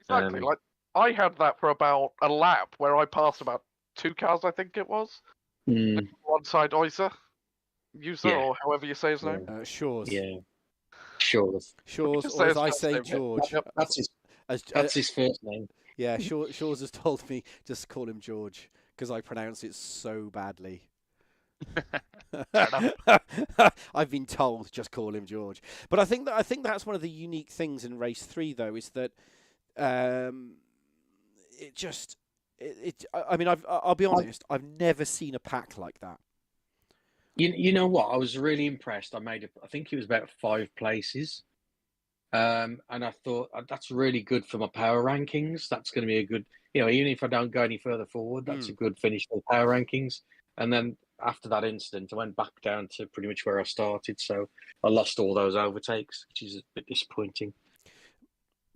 Exactly. Like I had that for about a lap where I passed about 2 cars, I think it was. One side user, or however you say his name. Shores. Yeah. Shores. Shores, or as I say, George. That's his first name. Yeah, Shores has told me just call him George because I pronounce it so badly. I've been told just call him George. But I think that's one of the unique things in race 3 though is that I mean I'll be honest, I've never seen a pack like that. You know what? I was really impressed. I think it was about 5 places. And I thought that's really good for my power rankings. That's going to be a good, even if I don't go any further forward, that's a good finish for the power rankings. And then after that incident, I went back down to pretty much where I started. So I lost all those overtakes, which is a bit disappointing.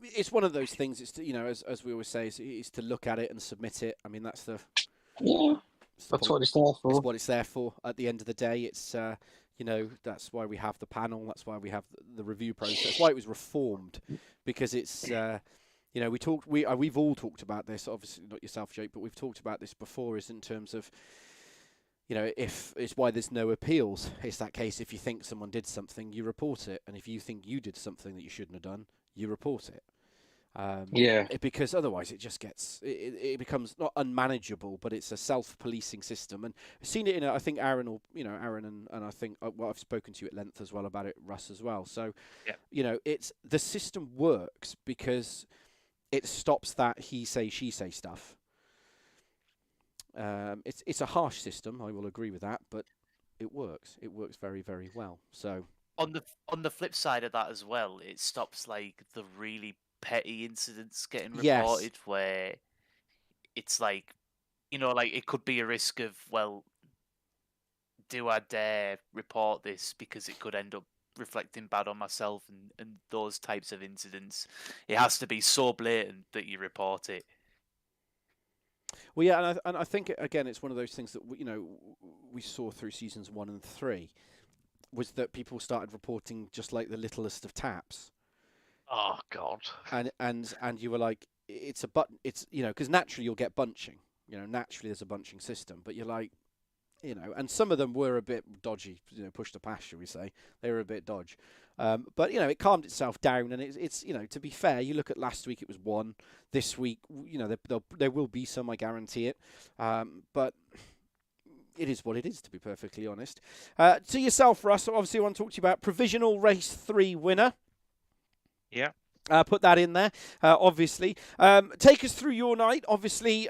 It's one of those things. It's as we always say, is to look at it and submit it. I mean, that's the that's what it's there for. It's what it's there for. At the end of the day, it's that's why we have the panel. That's why we have the review process. That's why it was reformed, because it's we've all talked about this. Obviously, not yourself, Jake, but we've talked about this before. Is in terms of if it's why there's no appeals. It's that case. If you think someone did something, you report it, and if you think you did something that you shouldn't have done, you report it. Because otherwise it just gets it becomes not unmanageable, but it's a self-policing system. And I've seen it in I think Aaron and I think I've spoken to you at length as well about it, Russ as well. So it's the system works because it stops that he say she say stuff. It's a harsh system, I will agree with that, but it works. It works very, very well. So on the flip side of that as well, it stops like the really petty incidents getting Yes. reported where it's like, like it could be a risk of, well, do I dare report this because it could end up reflecting bad on myself, and those types of incidents. It has to be so blatant that you report it. Well, yeah, and I think again, it's one of those things that we saw through seasons 1 and 3, was that people started reporting just like the littlest of taps, Oh God. and you were like, it's a button, it's because naturally you'll get bunching, naturally there's a bunching system, but you're like, and some of them were a bit dodgy, push to pass, shall we say? They were a bit dodge, but it calmed itself down, and it's to be fair, you look at last week, it was 1. This week, there will be some, I guarantee it, but it is what it is, to be perfectly honest. To yourself, Russ, obviously I want to talk to you about provisional race 3 winner. Yeah. Put that in there, obviously. Take us through your night. Obviously,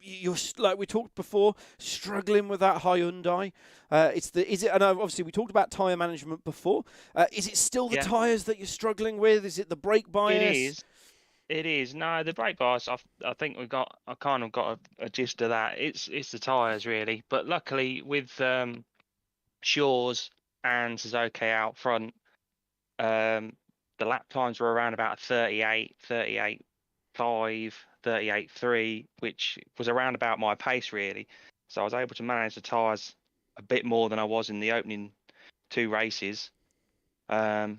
you're, like we talked before, struggling with that Hyundai. And obviously we talked about tyre management before. Is it still the tyres that you're struggling with? Is it the brake bias? It is. No, the brake bias, I think I kind of got a gist of that. It's the tyres really, but luckily with Shaw's and Suzuki out front, the lap times were around about 38, 38.5, 38.3, which was around about my pace really. So I was able to manage the tyres a bit more than I was in the opening 2 races. And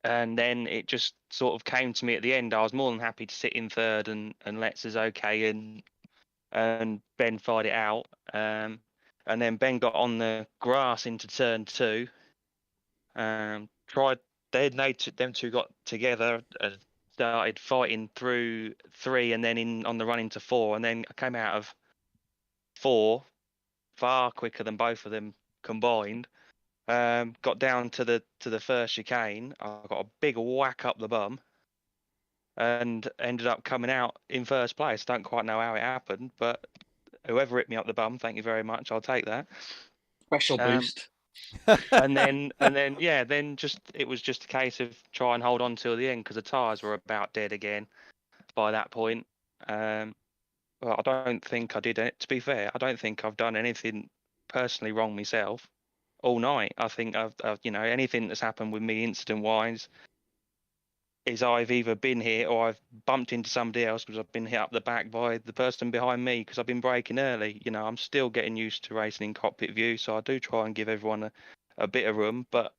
then it just sort of came to me at the end. I was more than happy to sit in third and let Suzuki and Ben fight it out. And then Ben got on the grass into turn 2. Them two got together, started fighting through 3, and then on the run into 4, and then I came out of 4 far quicker than both of them combined. Got down to the first chicane. I got a big whack up the bum, and ended up coming out in first place. Don't quite know how it happened, but whoever hit me up the bum, thank you very much. I'll take that. Special boost. and then it was just a case of try and hold on till the end because the tyres were about dead again by that point. Well, I don't think I did it. To be fair, I don't think I've done anything personally wrong myself all night. I think I've anything that's happened with me incident wise is I've either been hit or I've bumped into somebody else because I've been hit up the back by the person behind me because I've been braking early. I'm still getting used to racing in cockpit view, so I do try and give everyone a bit of room, but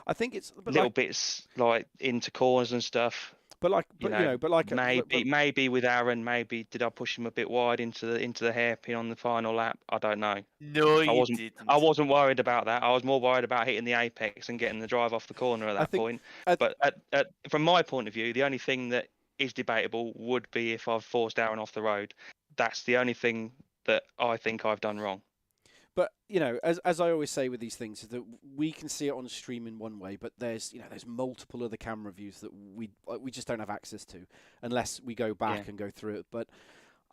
I think it's little bits like into corners and stuff. Maybe with Aaron, maybe did I push him a bit wide into the hairpin on the final lap? I don't know. No, you didn't. I wasn't worried about that. I was more worried about hitting the apex and getting the drive off the corner at that point. But from my point of view, the only thing that is debatable would be if I've forced Aaron off the road. That's the only thing that I think I've done wrong. But as I always say with these things, is that we can see it on stream in one way, but there's multiple other camera views that we just don't have access to unless we go back and go through it. But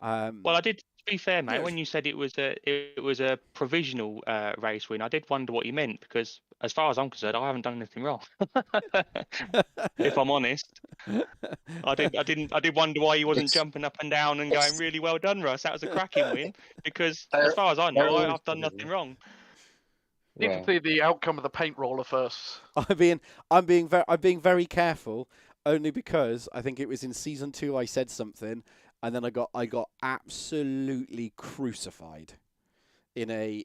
well, I did. To be fair, mate, when you said it was a provisional race win, I did wonder what you meant because, as far as I'm concerned, I haven't done anything wrong. If I'm honest, I did wonder why he wasn't jumping up and down and going, "Really well done, Russ. That was a cracking win." Because, as far as I know, I've done nothing wrong. Need to see the outcome of the paint roller first. I'm being very careful, only because I think it was in season 2 I said something. And then I got absolutely crucified in a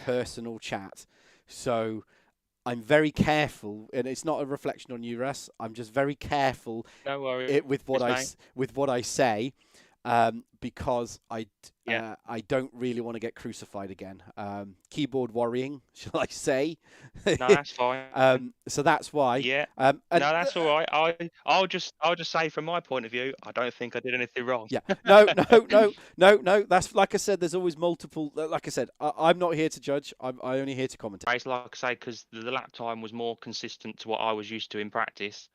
personal chat. So I'm very careful, and it's not a reflection on you, Russ. I'm just very careful with what I say, because I don't really want to get crucified again. Keyboard worrying, shall I say? No, that's fine. So that's why. Yeah. No, that's all right. I'll just say from my point of view, I don't think I did anything wrong. Yeah. No. That's like I said. There's always multiple. Like I said, I'm not here to judge. I'm only here to commentate. Like I say, because the lap time was more consistent to what I was used to in practice.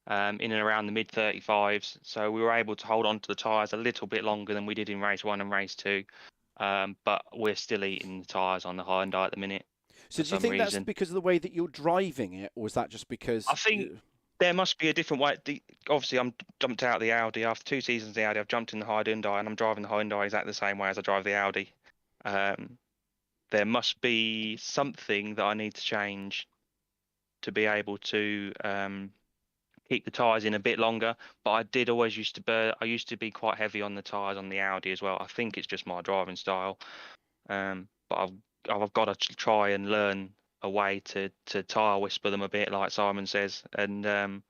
In and around the mid 35s, so we were able to hold on to the tyres a little bit longer than we did in race 1 and race 2, but we're still eating the tyres on the Hyundai at the minute. So for do you some think that's reason. because of the way that you're driving it, or is that just because? I think there must be a different way. Obviously, I'm jumped out of the Audi after 2 seasons of the Audi. I've jumped in the Hyundai, and I'm driving the Hyundai exactly the same way as I drive the Audi. There must be something that I need to change to be able to keep the tyres in a bit longer. But I did always used to be quite heavy on the tyres on the Audi as well. I think it's just my driving style. But I've got to try and learn a way to tyre whisper them a bit, like Simon says, and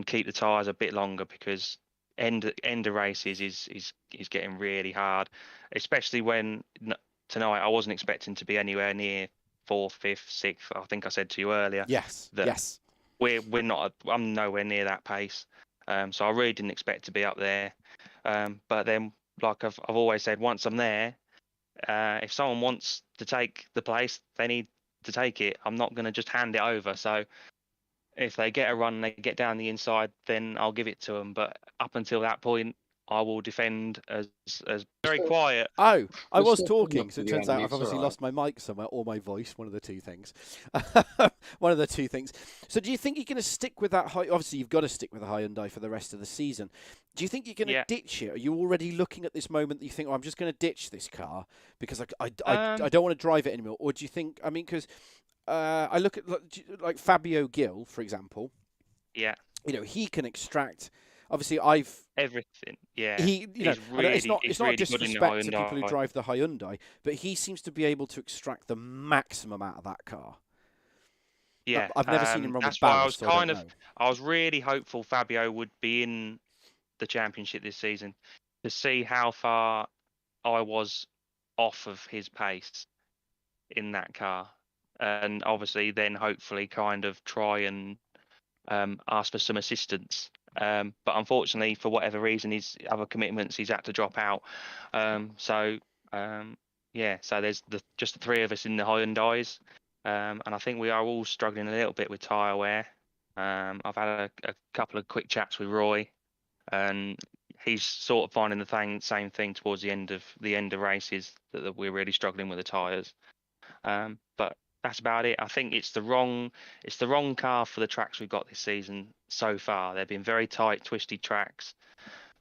keep the tyres a bit longer, because end of races is getting really hard, especially when tonight I wasn't expecting to be anywhere near fourth, fifth, sixth. I think I said to you earlier Yes. that Yes. we're not. I'm nowhere near that pace, so I really didn't expect to be up there. But then, like I've always said, once I'm there, if someone wants to take the place, they need to take it. I'm not going to just hand it over. So if they get a run and they get down the inside, then I'll give it to them. But up until that point, I will defend as very quiet. Oh, I We're was still coming talking, up so to it the turns end, out I've it's obviously all right. lost my mic somewhere, or my voice, one of the two things. One of the two things. So do you think you're going to stick with that? Obviously, you've got to stick with the Hyundai for the rest of the season. Do you think you're going to ditch it? Are you already looking at this moment that you think, oh, I'm just going to ditch this car because I don't want to drive it anymore? Or do you think, I mean, because I look at like Fabio Gil, for example. Yeah. You know, he can extract. Obviously, everything. Yeah, it's not a disrespect to people who drive the Hyundai, but he seems to be able to extract the maximum out of that car. Yeah, I've never seen him run with ballast. ballast. So I was really hopeful Fabio would be in the championship this season to see how far I was off of his pace in that car, and obviously then hopefully kind of try and ask for some assistance. But unfortunately, for whatever reason, his other commitments, he's had to drop out. So there's just the three of us in the Hyundais, and I think we are all struggling a little bit with tyre wear. I've had a couple of quick chats with Roy, and he's sort of finding the same thing towards the end of races, that we're really struggling with the tyres. But that's about it. I think it's the wrong car for the tracks we've got this season so far. They've been very tight, twisty tracks.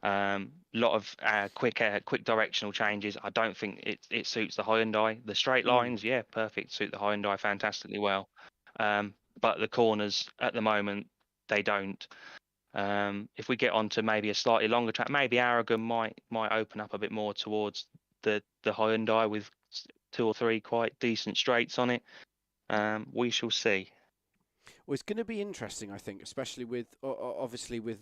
Lot of quick directional changes. I don't think it suits the Hyundai. The straight lines, yeah, perfect, suit the Hyundai fantastically well. But the corners at the moment, they don't. If we get onto maybe a slightly longer track, maybe Aragon might open up a bit more towards the Hyundai with 2 or 3 quite decent straights on it. We shall see. Well, it's going to be interesting, I think, especially with obviously with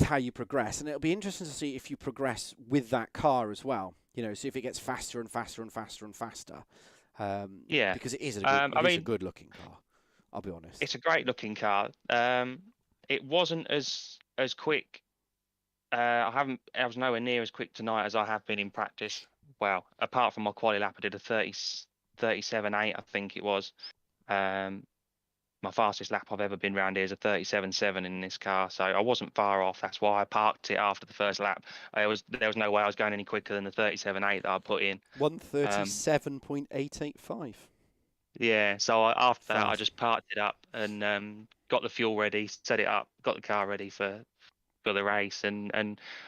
how you progress, and it'll be interesting to see if you progress with that car as well. You know, see if it gets faster and faster and faster and faster. Because it is a good looking car. I'll be honest. It's a great looking car. It wasn't as quick. I was nowhere near as quick tonight as I have been in practice. Well, apart from my quali lap, I did a 37.8, I think it was. My fastest lap I've ever been round here is a 37.7 in this car, so I wasn't far off. That's why I parked it after the first lap. There was no way I was going any quicker than the 37.8 that I put in. 1:37.885. Yeah, so after that I just parked it up and got the fuel ready, set it up, got the car ready for the race, and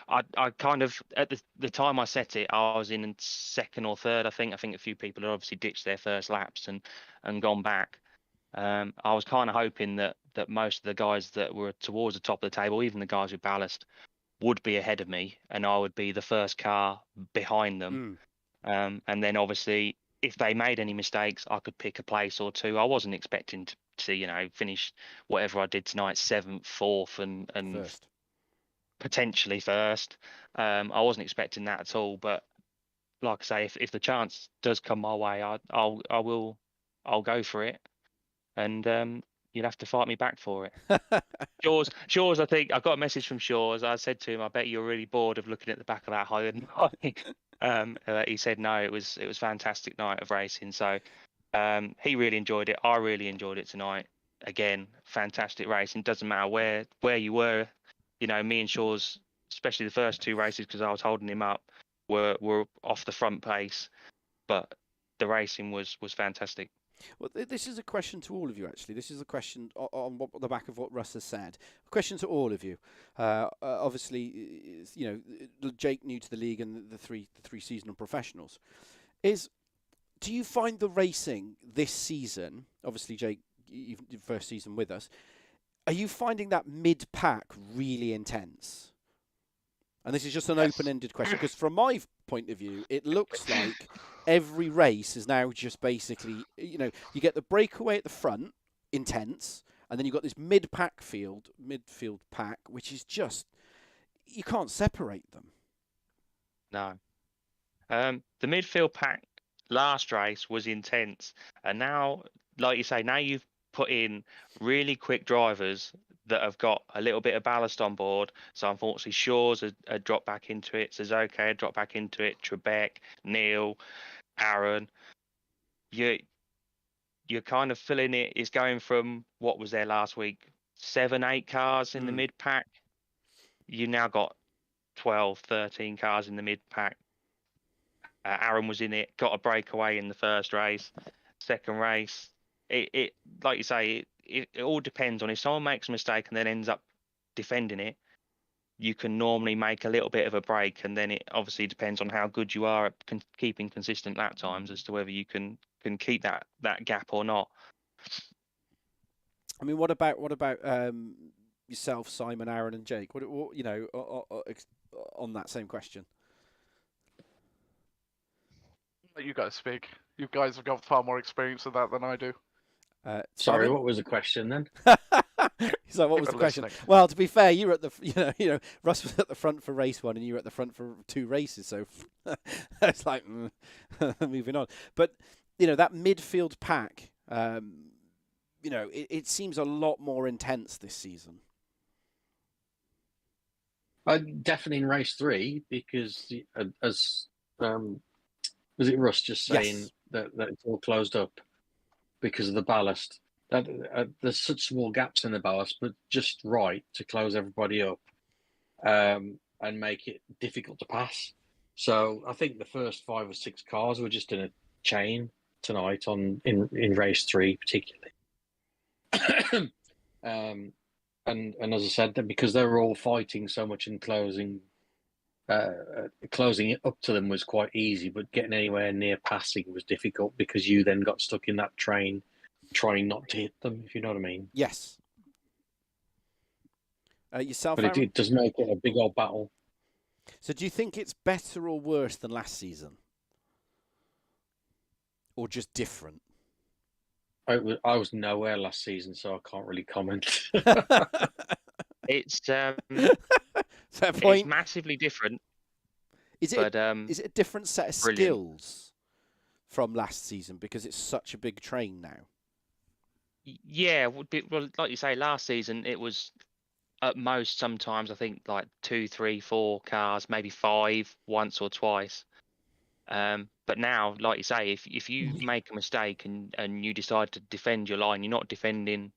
I kind of, at the time I set it, I was in second or third. I think a few people had obviously ditched their first laps and gone back. I was kind of hoping that most of the guys that were towards the top of the table, even the guys with ballast, would be ahead of me, and I would be the first car behind them. And then obviously, if they made any mistakes, I could pick a place or two. I wasn't expecting to finish whatever I did tonight, 7th, 4th, and first. Potentially first. I wasn't expecting that at all. But like I say, if the chance does come my way, I'll go for it. And you'll have to fight me back for it. Shaw's, I think I got a message from Shaw's. I said to him, I bet you're really bored of looking at the back of that Hyundai. He said no, it was fantastic night of racing. So he really enjoyed it. I really enjoyed it tonight. Again, fantastic racing. Doesn't matter where you were. You know, me and Shaw's, especially the first 2 races, because I was holding him up, were off the front pace. But the racing was fantastic. Well, this is a question to all of you, actually. This is a question on the back of what Russ has said. A question to all of you. Obviously, Jake new to the league and the three seasonal professionals. Do you find the racing this season, obviously, Jake, your first season with us, are you finding that mid-pack really intense? And this is just an open-ended question, because from my point of view, it looks like every race is now just basically, you get the breakaway at the front, intense, and then you've got this midfield pack, which is just, you can't separate them. No. The midfield pack last race was intense, and now, like you say, now you've put in really quick drivers that have got a little bit of ballast on board. So unfortunately, Shaw's had dropped back into it. Suzuki had dropped back into it. Trebek, Neil, Aaron. You're kind of filling it. It's going from what was there last week, 7, 8 cars in the mid pack. You now got 12, 13 cars in the mid pack. Aaron was in it, got a breakaway in the first race. Second race, it like you say, it all depends on if someone makes a mistake and then ends up defending it. You can normally make a little bit of a break, and then it obviously depends on how good you are at keeping consistent lap times as to whether you can keep that gap or not. I mean, what about yourself, Simon, Aaron, and Jake? What on that same question? Let you guys speak. You guys have got far more experience with that than I do. Sorry, Simon? what was the question then? So what was the question? Listening. Well, to be fair, you were at the Russ was at the front for race 1, and you were at the front for 2 races. So it's like moving on. But that midfield pack, it seems a lot more intense this season. Definitely in race 3, because as was it Russ just saying Yes. that it's all closed up because of the ballast? That there's such small gaps in the ballast, but just right to close everybody up and make it difficult to pass. So I think the first 5 or 6 cars were just in a chain tonight in race 3 particularly. And as I said, because they were all fighting so much in closing it up to them was quite easy, but getting anywhere near passing was difficult because you then got stuck in that train trying not to hit them, if you know what I mean. Yes. Yourself, But Aaron? it does make it a big old battle. So do you think it's better or worse than last season? Or just different? I was nowhere last season, so I can't really comment. It's Fair it's point. massively different. Is it But is it a different set of brilliant. skills from last season because it's such a big train now? Yeah, well, like you say, last season it was at most sometimes I think like 2, 3, 4 cars, maybe 5 once or twice. But now, like you say, if you make a mistake and you decide to defend your line, you're not defending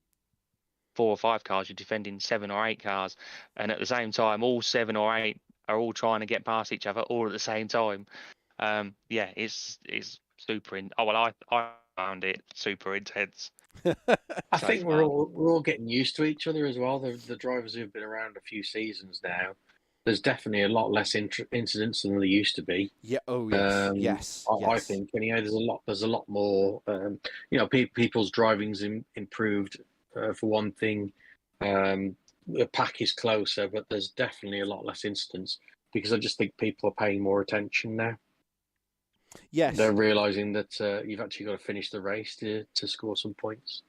4 or 5 cars, you're defending 7 or 8 cars, and at the same time, all 7 or 8 are all trying to get past each other all at the same time. Yeah, it's super. I found it super intense. I so think far. we're all getting used to each other as well. The drivers who've been around a few seasons now, there's definitely a lot less incidents than there used to be. Yeah. Oh yes. Yes. I think anyway. There's a lot more. People's driving's improved for one thing. The pack is closer, but there's definitely a lot less incidents because I just think people are paying more attention now. Yes. They're realising that you've actually got to finish the race to score some points.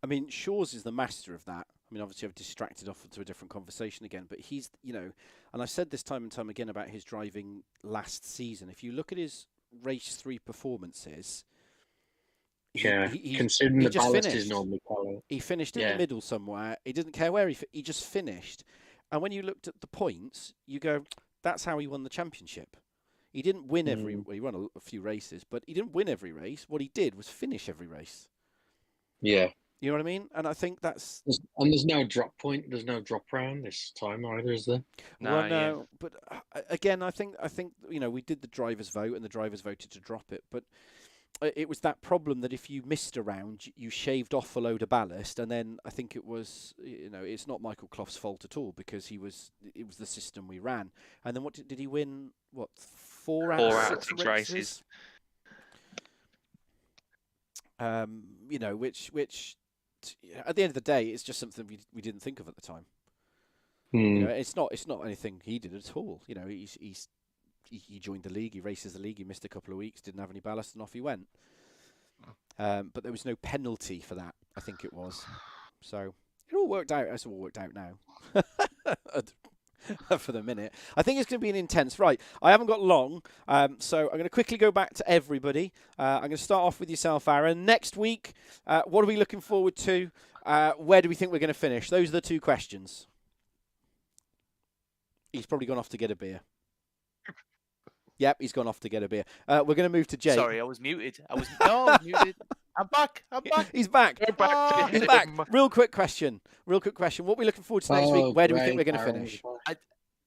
I mean, Shaw's is the master of that. I mean, obviously, I've distracted off to a different conversation again, but he's, and I've said this time and time again about his driving last season. If you look at his race 3 performances, considering he the just ballast finished. is normally quite. He finished in the middle somewhere. He didn't care where he just finished. And when you looked at the points, you go, that's how he won the championship. He didn't win he won a few races, but he didn't win every race. What he did was finish every race. Yeah. You know what I mean? And I think that's... There's no drop point. There's no drop round this time either, is there? No, yeah. But again, I think we did the drivers' vote and the drivers voted to drop it. But it was that problem that if you missed a round, you shaved off a load of ballast, and then I think it was, it's not Michael Clough's fault at all because it was the system we ran. And then what did he win? What, 4 out of 6 races? Which at the end of the day, it's just something we didn't think of at the time. It's not anything he did at all. He joined the league, he races the league, he missed a couple of weeks, didn't have any ballast, and off he went. But there was no penalty for that, I think it was. So it all worked out. It's all worked out now. For the minute. I think it's going to be an intense. Right, I haven't got long, so I'm going to quickly go back to everybody. I'm going to start off with yourself, Aaron. Next week, what are we looking forward to? Where do we think we're going to finish? Those are the 2 questions. He's probably gone off to get a beer. Yep, he's gone off to get a beer. We're going to move to Jake. Sorry, I was muted. I was muted. I'm back. He's back. He's back. Real quick question. What are we looking forward to next week? Where do we think we're going to finish?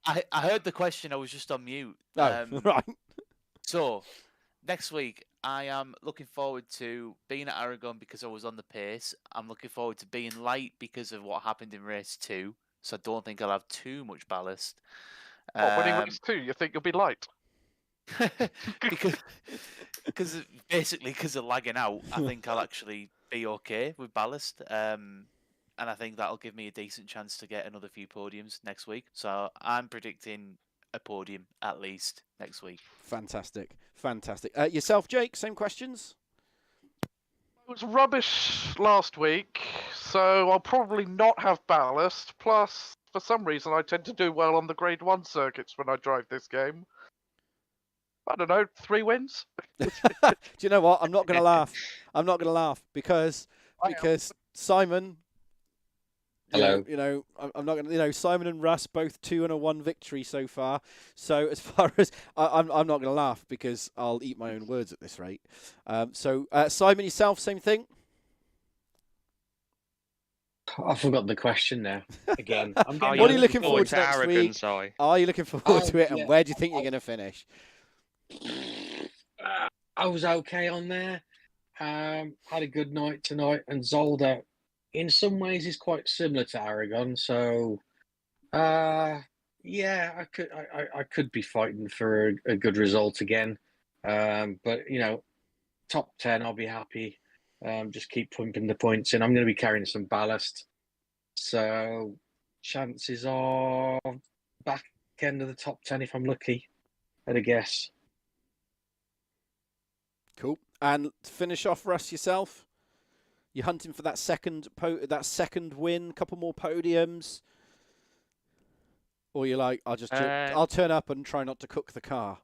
I heard the question. I was just on mute. Oh, right. So, next week, I am looking forward to being at Aragon because I was on the pace. I'm looking forward to being light because of what happened in race 2. So I don't think I'll have too much ballast. When in race 2, you think you'll be light? because of lagging out, I think I'll actually be okay with ballast, and I think that'll give me a decent chance to get another few podiums next week. So I'm predicting a podium at least next week. Fantastic. Yourself, Jake, same questions? It was rubbish last week, so I'll probably not have ballast. Plus, for some reason, I tend to do well on the Grade 1 circuits when I drive this game. I don't know, 3 wins? Do you know what? I'm not going to laugh because Simon... Hello. I'm not going to... Simon and Russ, both 2 and a 1 victory so far. So as far as... I'm not going to laugh because I'll eat my own words at this rate. Simon, yourself, same thing? I forgot the question now. Again. What are you looking forward to next week? Are you looking forward to it? And where do you think you're going to finish? I was okay on there. Had a good night tonight, and Zolder, in some ways, is quite similar to Aragon. So, I could be fighting for a good result again. But top 10, I'll be happy. Just keep pumping the points in. I'm going to be carrying some ballast, so chances are back end of the top 10 if I'm lucky. I'd guess. Cool. And to finish off, Russ, yourself, you're hunting for that second win, couple more podiums, or you're like, I'll turn up and try not to cook the car.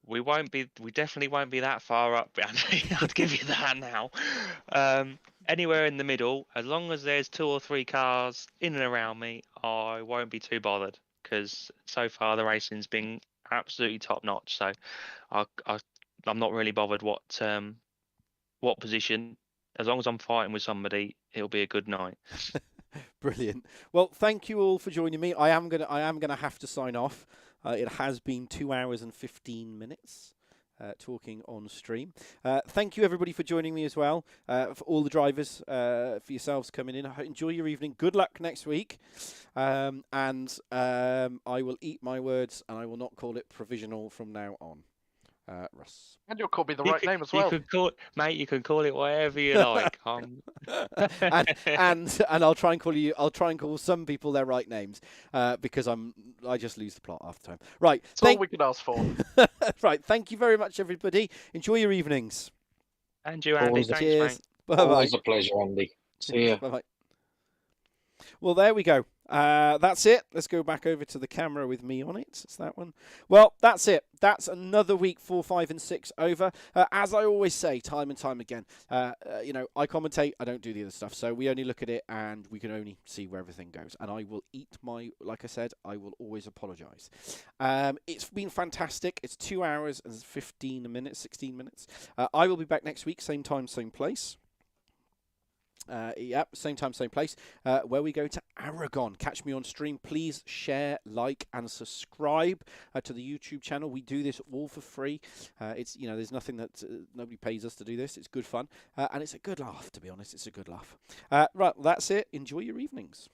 We definitely won't be that far up, Andy. I'd give you that now. Anywhere in the middle, as long as there's 2 or 3 cars in and around me, I won't be too bothered because so far the racing's been absolutely top notch. So I'm not really bothered what position. As long as I'm fighting with somebody, it'll be a good night. Brilliant. Well, thank you all for joining me. I am gonna have to sign off. It has been 2 hours and 15 minutes talking on stream. Thank you everybody for joining me as well. For all the drivers, for yourselves coming in. Enjoy your evening. Good luck next week. And I will eat my words, and I will not call it provisional from now on. Russ. And you'll call me the right name as well. You can call it whatever you like. and I'll try and call some people their right names because I just lose the plot half the time. Right. That's all we can ask for. Right. Thank you very much, everybody. Enjoy your evenings. And you, Andy. Thanks, cheers. Mate. Bye-bye. Always a pleasure, Andy. See you. Bye-bye. Well, there we go. That's it. Let's go back over to the camera with me on it. It's that one. Well, that's it. That's another week 4, 5, and 6 over. As I always say, time and time again, I commentate. I don't do the other stuff. So we only look at it and we can only see where everything goes. And I will like I said, I will always apologise. It's been fantastic. It's 2 hours and 16 minutes. I will be back next week, same time, same place. Yep, same time, same place, where we go to Aragon. Catch me on stream. Please share, like, and subscribe to the YouTube channel. We do this all for free. It's, you know, there's nothing that nobody pays us to do this. It's good fun, and it's a good laugh, to be honest. It's a good laugh. Right, that's it. Enjoy your evenings.